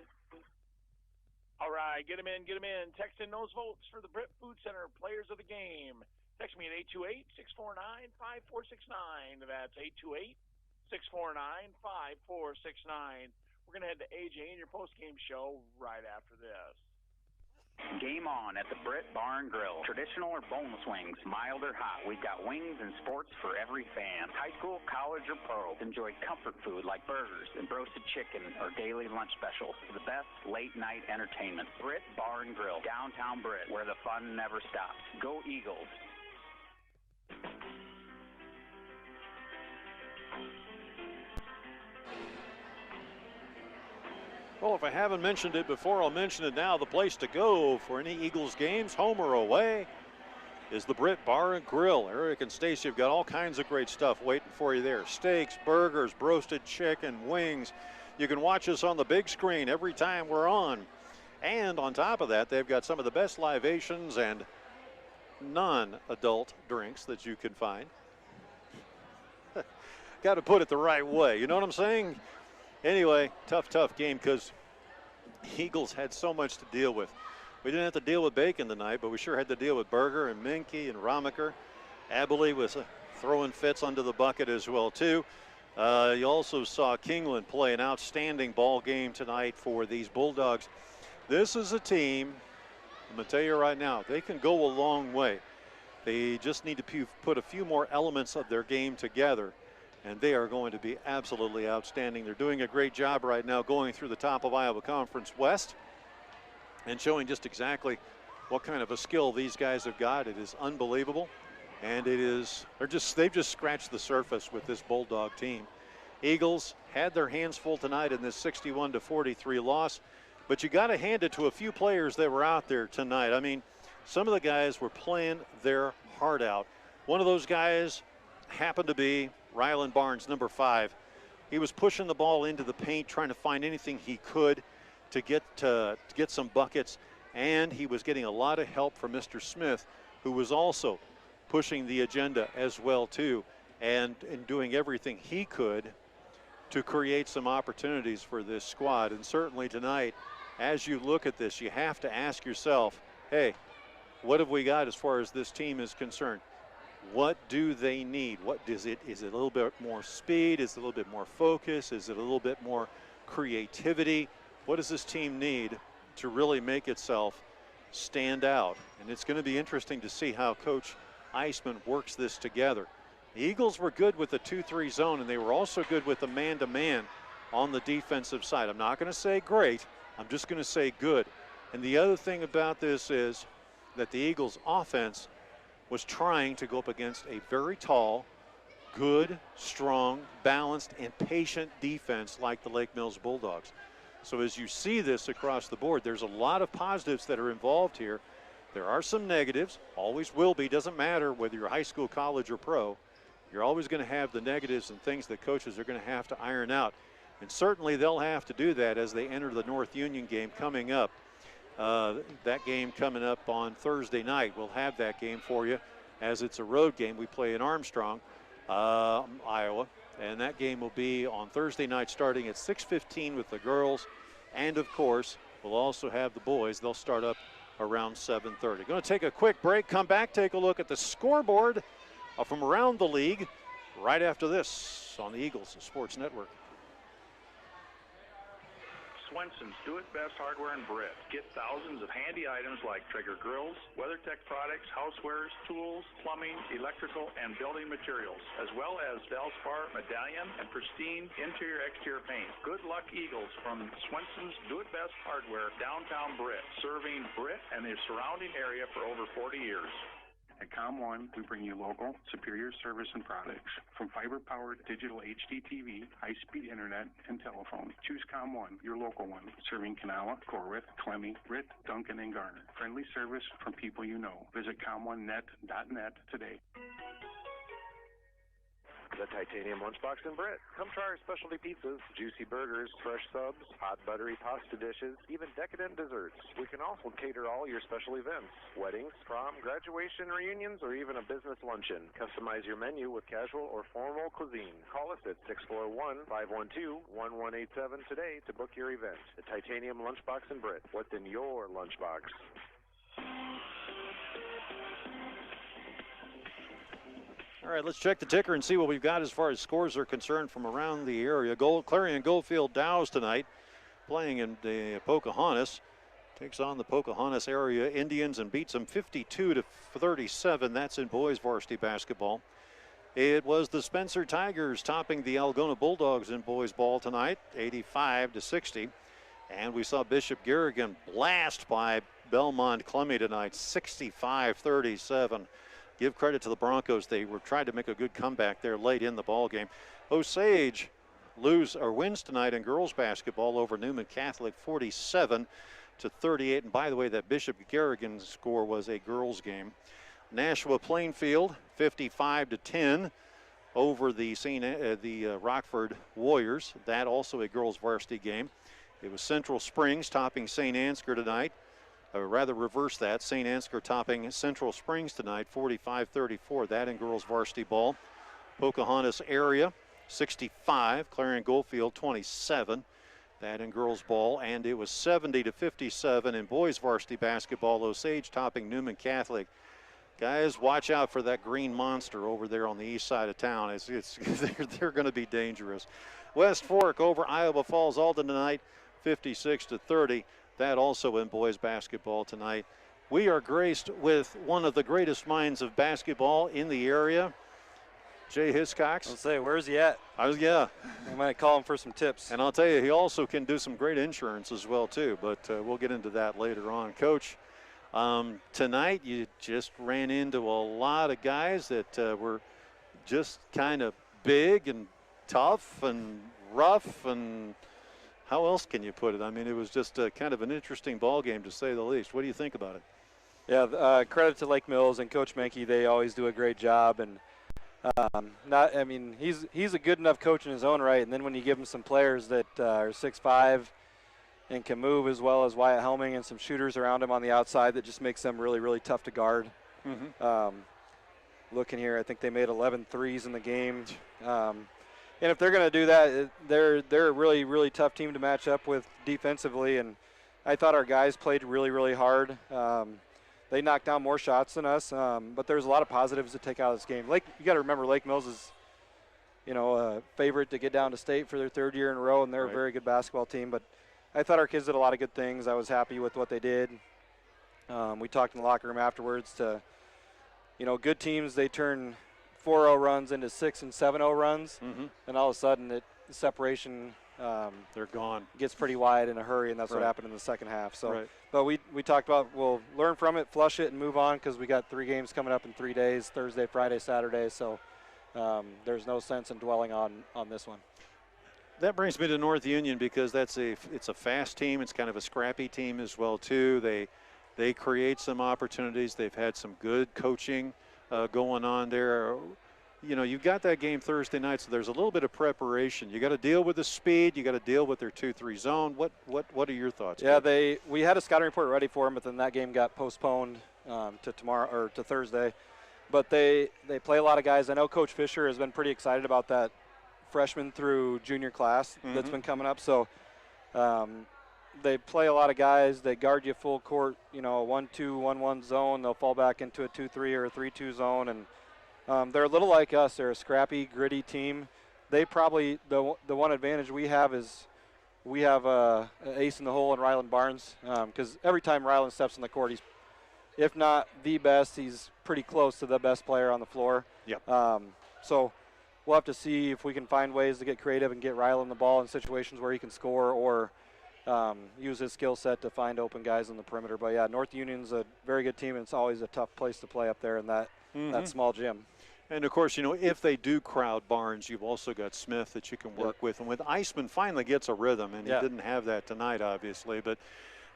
All right, get them in. Text in those votes for the Britt Food Center Players of the Game. Text me at 828-649-5469. That's 828-649-5469. We're going to head to AJ in your post-game show right after this. Game on at the Britt Bar and Grill. Traditional or boneless wings, mild or hot. We've got wings and sports for every fan. High school, college, or pro. Enjoy comfort food like burgers and roasted chicken or daily lunch specials. The best late night entertainment. Britt Bar and Grill, downtown Britt, where the fun never stops. Go Eagles. Well, if I haven't mentioned it before, I'll mention it now. The place to go for any Eagles games, home or away, is the Britt Bar and Grill. Eric and Stacy have got all kinds of great stuff waiting for you there. Steaks, burgers, roasted chicken, wings. You can watch us on the big screen every time we're on. And on top of that, they've got some of the best libations and non-adult drinks that you can find. Got to put it the right way. You know what I'm saying? Anyway, tough game because Eagles had so much to deal with. We didn't have to deal with Bacon tonight, but we sure had to deal with Berger and Minke and Romiker. Abilene was throwing fits under the bucket as well, too. You also saw Kingland play an outstanding ball game tonight for these Bulldogs. This is a team, I'm going to tell you right now, they can go a long way. They just need to put a few more elements of their game together, and they are going to be absolutely outstanding. They're doing a great job right now going through the top of Iowa Conference West and showing just exactly what kind of a skill these guys have got. It is unbelievable, and they've just scratched the surface with this Bulldog team. Eagles had their hands full tonight in this 61-43 loss, but you got to hand it to a few players that were out there tonight. I mean, some of the guys were playing their heart out. One of those guys happened to be Rylan Barnes, number 5. He was pushing the ball into the paint, trying to find anything he could to get some buckets, and he was getting a lot of help from Mr. Smith, who was also pushing the agenda as well too, and doing everything he could to create some opportunities for this squad. And certainly tonight, as you look at this, you have to ask yourself, hey, what have we got as far as this team is concerned? What do they need? What is it? Is it a little bit more speed? Is it a little bit more focus? Is it a little bit more creativity? What does this team need to really make itself stand out? And it's going to be interesting to see how Coach Eisman works this together. The Eagles were good with the 2-3 zone, and they were also good with the man-to-man on the defensive side. I'm not going to say great. I'm just going to say good. And the other thing about this is that the Eagles' offense was trying to go up against a very tall, good, strong, balanced, and patient defense like the Lake Mills Bulldogs. So as you see this across the board, there's a lot of positives that are involved here. There are some negatives, always will be, doesn't matter whether you're high school, college, or pro. You're always going to have the negatives and things that coaches are going to have to iron out. And certainly they'll have to do that as they enter the North Union game coming up. That game coming up on Thursday night. We'll have that game for you as it's a road game. We play in Armstrong, Iowa. And that game will be on Thursday night starting at 6:15 with the girls. And, of course, we'll also have the boys. They'll start up around 7:30. Going to take a quick break, come back, take a look at the scoreboard from around the league right after this on the Eagles Sports Network. Swenson's Do It Best Hardware in Britt. Get thousands of handy items like Traeger grills, WeatherTech products, housewares, tools, plumbing, electrical, and building materials, as well as Valspar, Medallion, and pristine interior-exterior paint. Good luck, Eagles, from Swenson's Do It Best Hardware, downtown Britt, serving Britt and the surrounding area for over 40 years. At COM1, we bring you local, superior service and products. From fiber-powered digital HD TV, high-speed internet, and telephone. Choose COM1, your local one, serving Kanawha, Corwith, Clemmy, Britt, Duncan, and Garner. Friendly service from people you know. Visit com1net.net today. The Titanium Lunchbox in Britt. Come try our specialty pizzas, juicy burgers, fresh subs, hot buttery pasta dishes, even decadent desserts. We can also cater all your special events, weddings, prom, graduation, reunions, or even a business luncheon. Customize your menu with casual or formal cuisine. Call us at 641-512-1187 today to book your event. The Titanium Lunchbox in Britt. What's in your lunchbox? All right, let's check the ticker and see what we've got as far as scores are concerned from around the area. Clarion Goldfield Dows tonight playing in the Pocahontas. Takes on the Pocahontas area Indians and beats them 52-37. That's in boys varsity basketball. It was the Spencer Tigers topping the Algona Bulldogs in boys ball tonight, 85-60. And we saw Bishop Garrigan blast by Belmont Clemmy tonight, 65-37. Give credit to the Broncos. They were trying to make a good comeback there late in the ball game. Osage wins tonight in girls basketball over Newman Catholic, 47-38. And by the way, that Bishop Garrigan score was a girls game. Nashua Plainfield, 55-10 over the Rockford Warriors. That also a girls varsity game. It was Central Springs topping St. Ansgar tonight. Or rather reverse that. St. Ansgar topping Central Springs tonight, 45-34. That in girls varsity ball. Pocahontas area, 65. Clarion Goldfield, 27. That in girls ball. And it was 70-57 in boys varsity basketball. Osage topping Newman Catholic. Guys, watch out for that green monster over there on the east side of town. They're going to be dangerous. West Fork over Iowa Falls Alden tonight, 56-30. That also in boys basketball tonight. We are graced with one of the greatest minds of basketball in the area, Jay Hiscox. I'll say, where's he at? Yeah. I might call him for some tips. And I'll tell you, he also can do some great insurance as well, too. But we'll get into that later on. Coach, tonight you just ran into a lot of guys that were just kind of big and tough and rough, and how else can you put it? I mean, it was just kind of an interesting ball game, to say the least. What do you think about it? Yeah, credit to Lake Mills and Coach Menke. They always do a great job, and he's a good enough coach in his own right. And then when you give him some players that are 6'5" and can move, as well as Wyatt Helming and some shooters around him on the outside, that just makes them really, really tough to guard. Looking here, I think they made 11 threes in the game. And if they're going to do that, they're a really, really tough team to match up with defensively. And I thought our guys played really, really hard. They knocked down more shots than us, but there's a lot of positives to take out of this game. You got to remember, Lake Mills is, a favorite to get down to state for their third year in a row, and they're a very good basketball team. But I thought our kids did a lot of good things. I was happy with what they did. We talked in the locker room afterwards to, good teams, they turn 4-0 runs into 6 and 7-0 runs, and all of a sudden the separation they're gone. Gets pretty wide in a hurry, and that's what happened in the second half. So, but we talked about we'll learn from it, flush it, and move on, because we got 3 games coming up in 3 days: Thursday, Friday, Saturday. So there's no sense in dwelling on this one. That brings me to North Union, because it's a fast team. It's kind of a scrappy team as well too. They create some opportunities. They've had some good coaching going on there. You've got that game Thursday night, so there's a little bit of preparation. You got to deal with the speed. You got to deal with their 2-3 zone. What are your thoughts? Yeah, we had a scouting report ready for them, but then that game got postponed to tomorrow or to Thursday. But they play a lot of guys. I know Coach Fisher has been pretty excited about that freshman through junior class that's been coming up. So they play a lot of guys. They guard you full court, a 1-2, 1-1 zone. They'll fall back into a 2-3 or a 3-2 zone, and they're a little like us. They're a scrappy, gritty team. They probably the one advantage we have is we have an ace in the hole in Ryland Barnes, because every time Ryland steps on the court, he's, if not the best, he's pretty close to the best player on the floor. Yep. So we'll have to see if we can find ways to get creative and get Ryland the ball in situations where he can score, or use his skill set to find open guys on the perimeter. But yeah, North Union's a very good team, and it's always a tough place to play up there in that small gym. And of course, if they do crowd Barnes, you've also got Smith that you can work with. And with Iceman finally gets a rhythm, and he didn't have that tonight, obviously. But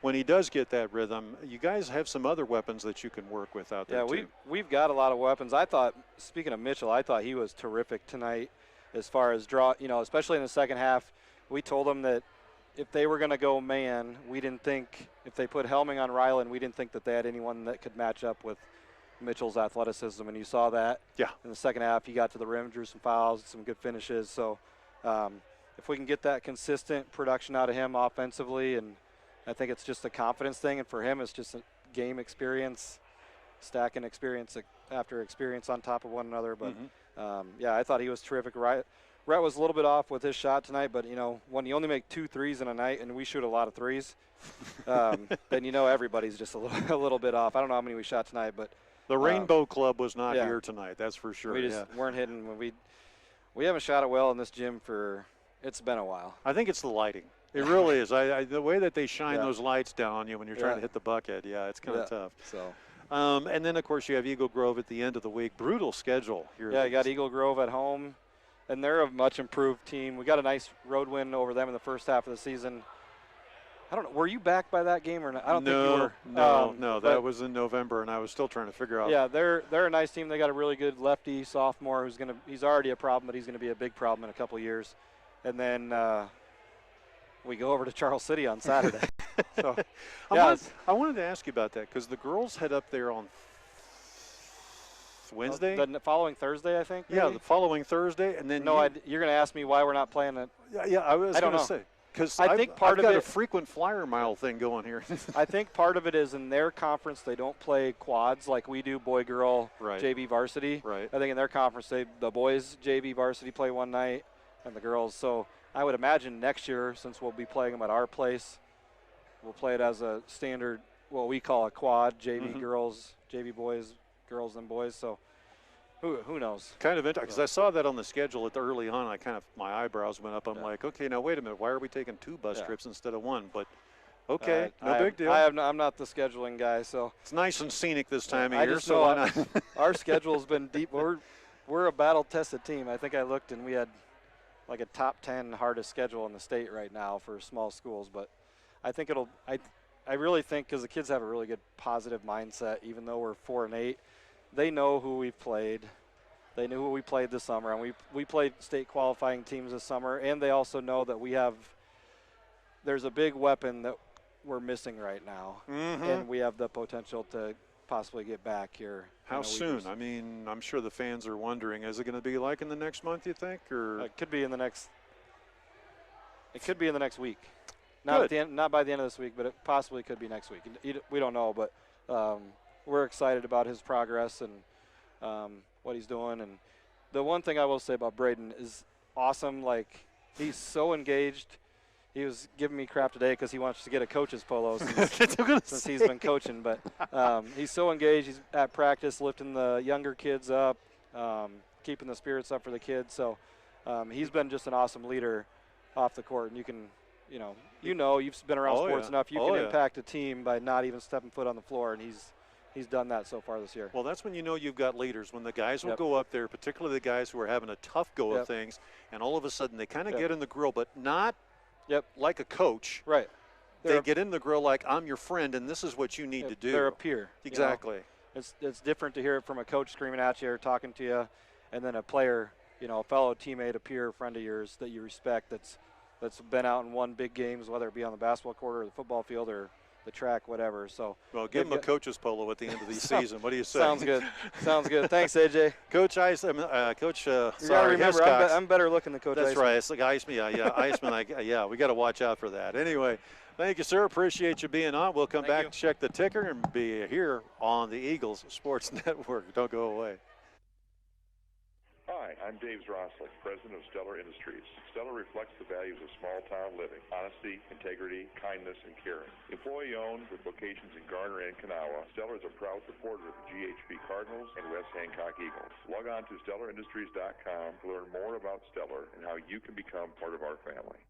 when he does get that rhythm, you guys have some other weapons that you can work with out there, too. We've got a lot of weapons. I thought, speaking of Mitchell, I thought he was terrific tonight as far as draw, especially in the second half. We told him that if they were going to go man, we didn't think, if they put Helming on Ryland, we didn't think that they had anyone that could match up with Mitchell's athleticism, and you saw that. Yeah. In the second half, he got to the rim, drew some fouls, some good finishes. So if we can get that consistent production out of him offensively, and I think it's just a confidence thing, and for him it's just a game experience, stacking experience after experience on top of one another. But yeah, I thought he was terrific. Rhett was a little bit off with his shot tonight, but when you only make 2 threes in a night, and we shoot a lot of threes, then everybody's just a little bit off. I don't know how many we shot tonight, but the Rainbow Club was not here tonight, that's for sure. We just weren't hitting. We haven't shot it well in this gym it's been a while. I think it's the lighting. It really is. The way that they shine those lights down on you when you're trying to hit the bucket, it's kind of tough. So. And then, of course, you have Eagle Grove at the end of the week. Brutal schedule here. Yeah, you got Eagle Grove at home, and they're a much improved team. We got a nice road win over them in the first half of the season. I don't know. Were you back by that game or not? I don't think you were. No. That was in November, and I was still trying to figure out. Yeah, they're a nice team. They got a really good lefty sophomore he's already a problem, but he's going to be a big problem in a couple of years. And then we go over to Charles City on Saturday. So, I wanted to ask you about that, because the girls head up there on Wednesday? The following Thursday, I think. Maybe? Yeah, the following Thursday, and then you're going to ask me why we're not playing it. Yeah, I was going to say, because I've got a frequent flyer mile thing going here. I think part of it is in their conference they don't play quads like we do, boy girl JV varsity. Right. I think in their conference the boys JV varsity play one night and the girls. So I would imagine next year, since we'll be playing them at our place, we'll play it as a standard, what we call a quad, JV girls, JV boys, girls and boys. So who knows? Kind of interesting, because I saw that on the schedule early on. My eyebrows went up. I'm like, okay, now wait a minute. Why are we taking 2 bus trips instead of 1? But okay, no big deal. I'm not the scheduling guy, so it's nice and scenic this time of year. So why not? Our schedule's been deep. We're a battle-tested team. I think I looked and we had like a top 10 hardest schedule in the state right now for small schools. But I think I really think because the kids have a really good positive mindset, even though we're 4-8, they know who we've played. They knew who we played this summer, and we played state qualifying teams this summer, and they also know that there's a big weapon that we're missing right now, and we have the potential to possibly get back here. How soon? I mean, I'm sure the fans are wondering, is it going to be like in the next month, you think? Or it could be in the next week. Not by the end of this week, but it possibly could be next week. We don't know, but we're excited about his progress and what he's doing. And the one thing I will say about Braden is awesome. Like, he's so engaged. He was giving me crap today because he wants to get a coach's polo since he's been coaching. But he's so engaged. He's at practice lifting the younger kids up, keeping the spirits up for the kids. So he's been just an awesome leader off the court. And you've been around sports enough. You can impact a team by not even stepping foot on the floor, and he's done that so far this year. Well, that's when you know you've got leaders, when the guys will go up there, particularly the guys who are having a tough go of things, and all of a sudden they kind of get in the grill, but not like a coach. Right. They get in the grill like, I'm your friend, and this is what you need to do. They're a peer. Exactly. It's different to hear it from a coach screaming at you or talking to you, and then a player, a fellow teammate, a peer, friend of yours that you respect that's been out and won big games, whether it be on the basketball court or the football field or the track, whatever. So, well, give him a coach's polo at the end of the season. What do you say? Sounds good. Sounds good. Thanks, AJ. Coach remember, I'm better looking than Coach That's Iceman. right. It's like Iceman. Iceman. We got to watch out for that. Anyway, thank you, sir. Appreciate you being on. We'll come back and check the ticker and be here on the Eagles Sports Network. Don't go away. Hi, I'm Dave Zroslik, president of Stellar Industries. Stellar reflects the values of small-town living: honesty, integrity, kindness, and caring. Employee-owned with locations in Garner and Kanawha, Stellar is a proud supporter of the GHB Cardinals and West Hancock Eagles. Log on to StellarIndustries.com to learn more about Stellar and how you can become part of our family.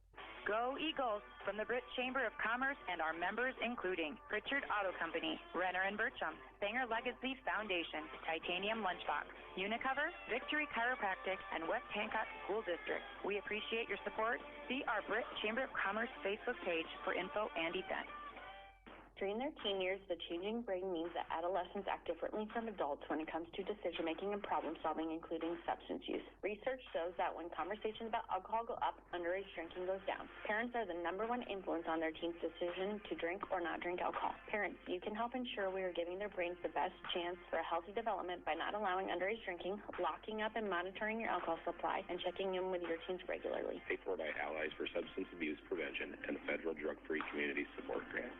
Go Eagles! From the Britt Chamber of Commerce and our members including Pritchard Auto Company, Renner & Bertram, Sanger Legacy Foundation, Titanium Lunchbox, Unicover, Victory Chiropractic, and West Hancock School District. We appreciate your support. See our Britt Chamber of Commerce Facebook page for info and events. During their teen years, the changing brain means that adolescents act differently from adults when it comes to decision-making and problem-solving, including substance use. Research shows that when conversations about alcohol go up, underage drinking goes down. Parents are the #1 influence on their teens' decision to drink or not drink alcohol. Parents, you can help ensure we are giving their brains the best chance for a healthy development by not allowing underage drinking, locking up and monitoring your alcohol supply, and checking in with your teens regularly. Paid for by Allies for Substance Abuse Prevention and the Federal Drug-Free Community Support Grant.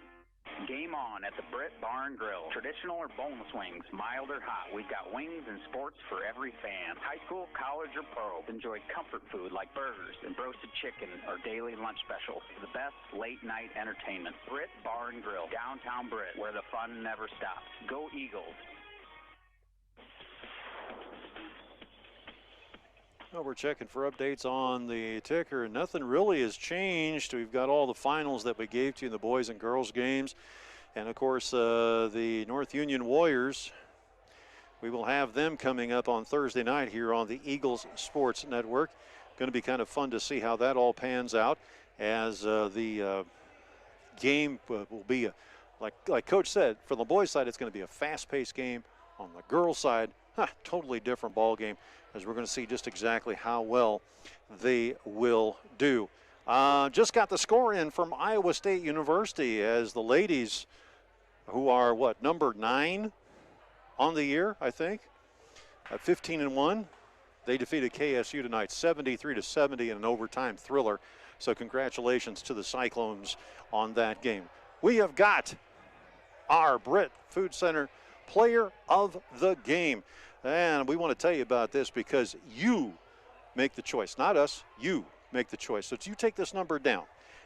Game on at the Britt Barn Grill. Traditional or boneless wings, mild or hot. We've got wings and sports for every fan. High school, college, or pro. Enjoy comfort food like burgers and roasted chicken or daily lunch specials. The best late-night entertainment. Britt Barn Grill, downtown Britt, where the fun never stops. Go Eagles. Well, we're checking for updates on the ticker. Nothing really has changed. We've got all the finals that we gave to you in the boys and girls games. And, of course, the North Union Warriors, we will have them coming up on Thursday night here on the Eagles Sports Network. Going to be kind of fun to see how that all pans out as the game will be, like Coach said, for the boys' side, it's going to be a fast-paced game. On the girls' side, totally different ball game, as we're going to see just exactly how well they will do. Just got the score in from Iowa State University as the ladies, who are number 9 on the year, I think, at 15-1. They defeated KSU tonight 73-70 in an overtime thriller. So congratulations to the Cyclones on that game. We have got our Britt Food Center Player of the Game. And we want to tell you about this because you make the choice, not us. You make the choice. So you take this number down,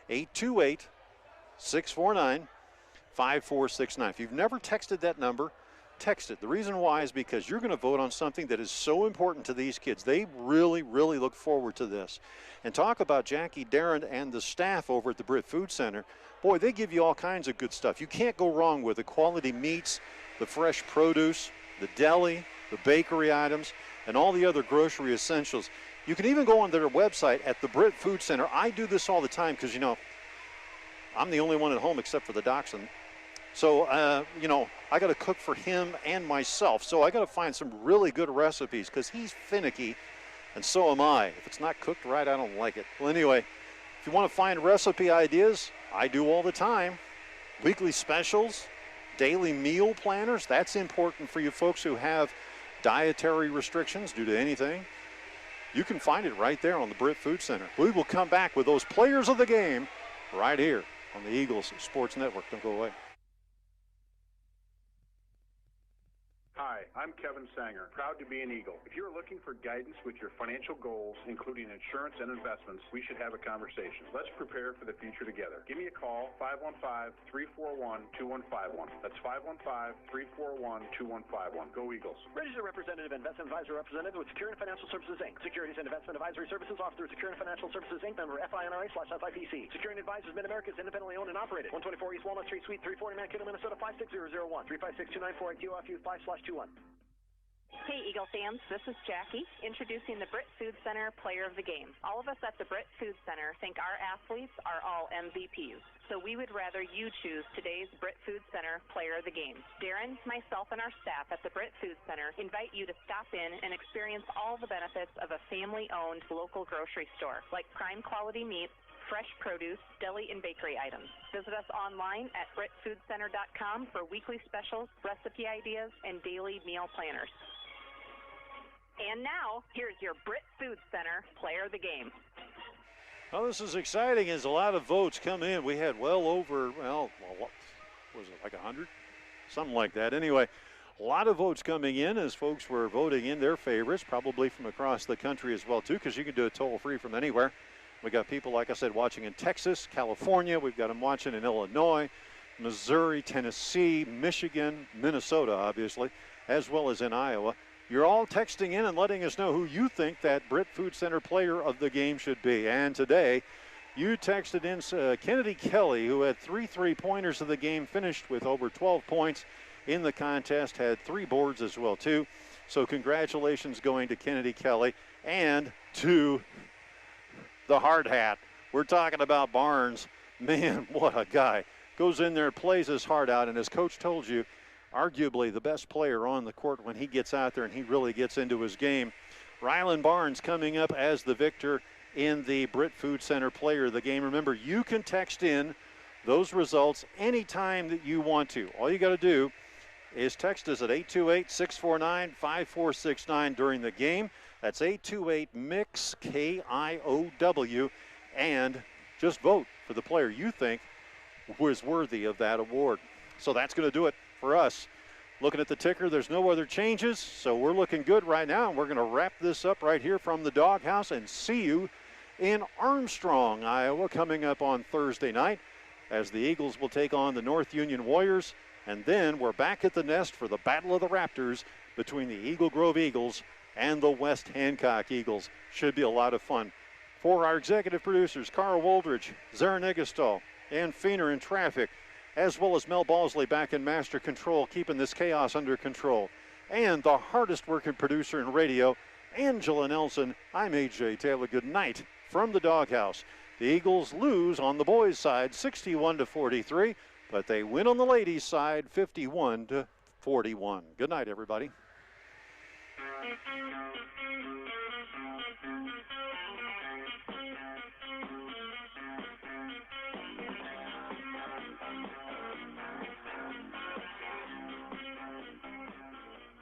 828-649-5469. If you've never texted that number, text it. The reason why is because you're going to vote on something that is so important to these kids. They really, really look forward to this. And talk about Jackie Darren and the staff over at the Britt Food Center. Boy, they give you all kinds of good stuff. You can't go wrong with the quality meats, the fresh produce, the deli, the bakery items, and all the other grocery essentials. You can even go on their website at the Brit Food Center. I do this all the time because, you know, I'm the only one at home except for the dachshund. So, you know, I got to cook for him and myself. So I got to find some really good recipes because he's finicky, and so am I. If it's not cooked right, I don't like it. Well, anyway, if you want to find recipe ideas, I do all the time. Weekly specials, daily meal planners. That's important for you folks who have dietary restrictions due to anything. You can find it right there on the Brit Food Center. We will come back with those players of the game right here on the Eagles Sports Network. Don't go away. Hi, I'm Kevin Sanger, proud to be an Eagle. If you're looking for guidance with your financial goals, including insurance and investments, we should have a conversation. Let's prepare for the future together. Give me a call, 515-341-2151. That's 515-341-2151. Go Eagles. Registered representative, investment advisor representative with Security Financial Services, Inc. Securities and investment advisory services offered through Security Financial Services, Inc. Member FINRA/FIPC. Security Advisors Mid-America is independently owned and operated. 124 East Walnut Street, Suite 340, Mankato, Minnesota, 56001. 356-294-QFU/21. Hey, Eagle fans, this is Jackie, introducing the Brit Food Center Player of the Game. All of us at the Brit Food Center think our athletes are all MVPs, so we would rather you choose today's Brit Food Center Player of the Game. Darren, myself, and our staff at the Brit Food Center invite you to stop in and experience all the benefits of a family-owned local grocery store, like prime quality meats, fresh produce, deli, and bakery items. Visit us online at BritFoodCenter.com for weekly specials, recipe ideas, and daily meal planners. And now, here's your Brit Food Center Player of the Game. Oh, this is exciting as a lot of votes come in. We had well over, well, was it like 100? Something like that. Anyway, a lot of votes coming in as folks were voting in their favorites, probably from across the country as well, too, because you can do it toll-free from anywhere. We got people, like I said, watching in Texas, California. We've got them watching in Illinois, Missouri, Tennessee, Michigan, Minnesota, obviously, as well as in Iowa. You're all texting in and letting us know who you think that Brit Food Center Player of the Game should be. And today, you texted in Kennedy Kelly, who had 3 3-pointers of the game, finished with over 12 points in the contest, had 3 boards as well, too. So congratulations going to Kennedy Kelly and to the hard hat. We're talking about Barnes. Man, what a guy. Goes in there, plays his heart out, and as Coach told you, arguably the best player on the court when he gets out there and he really gets into his game. Rylan Barnes coming up as the victor in the Brit Food Center Player of the Game. Remember, you can text in those results anytime that you want to. All you got to do is text us at 828-649-5469 during the game. That's 828-MIX, KIOW, and just vote for the player you think was worthy of that award. So that's going to do it for us. Looking at the ticker, there's no other changes, so we're looking good right now, and we're going to wrap this up right here from the Doghouse and see you in Armstrong, Iowa, coming up on Thursday night as the Eagles will take on the North Union Warriors, and then we're back at the nest for the Battle of the Raptors between the Eagle Grove Eagles and the West Hancock Eagles. Should be a lot of fun. For our executive producers, Carl Woldridge, Zara Nigastal, and Feener in traffic, as well as Mel Balsley back in master control, keeping this chaos under control. And the hardest working producer in radio, Angela Nelson, I'm A.J. Taylor. Good night from the Doghouse. The Eagles lose on the boys' side 61-43, but they win on the ladies' side 51-41. Good night, everybody.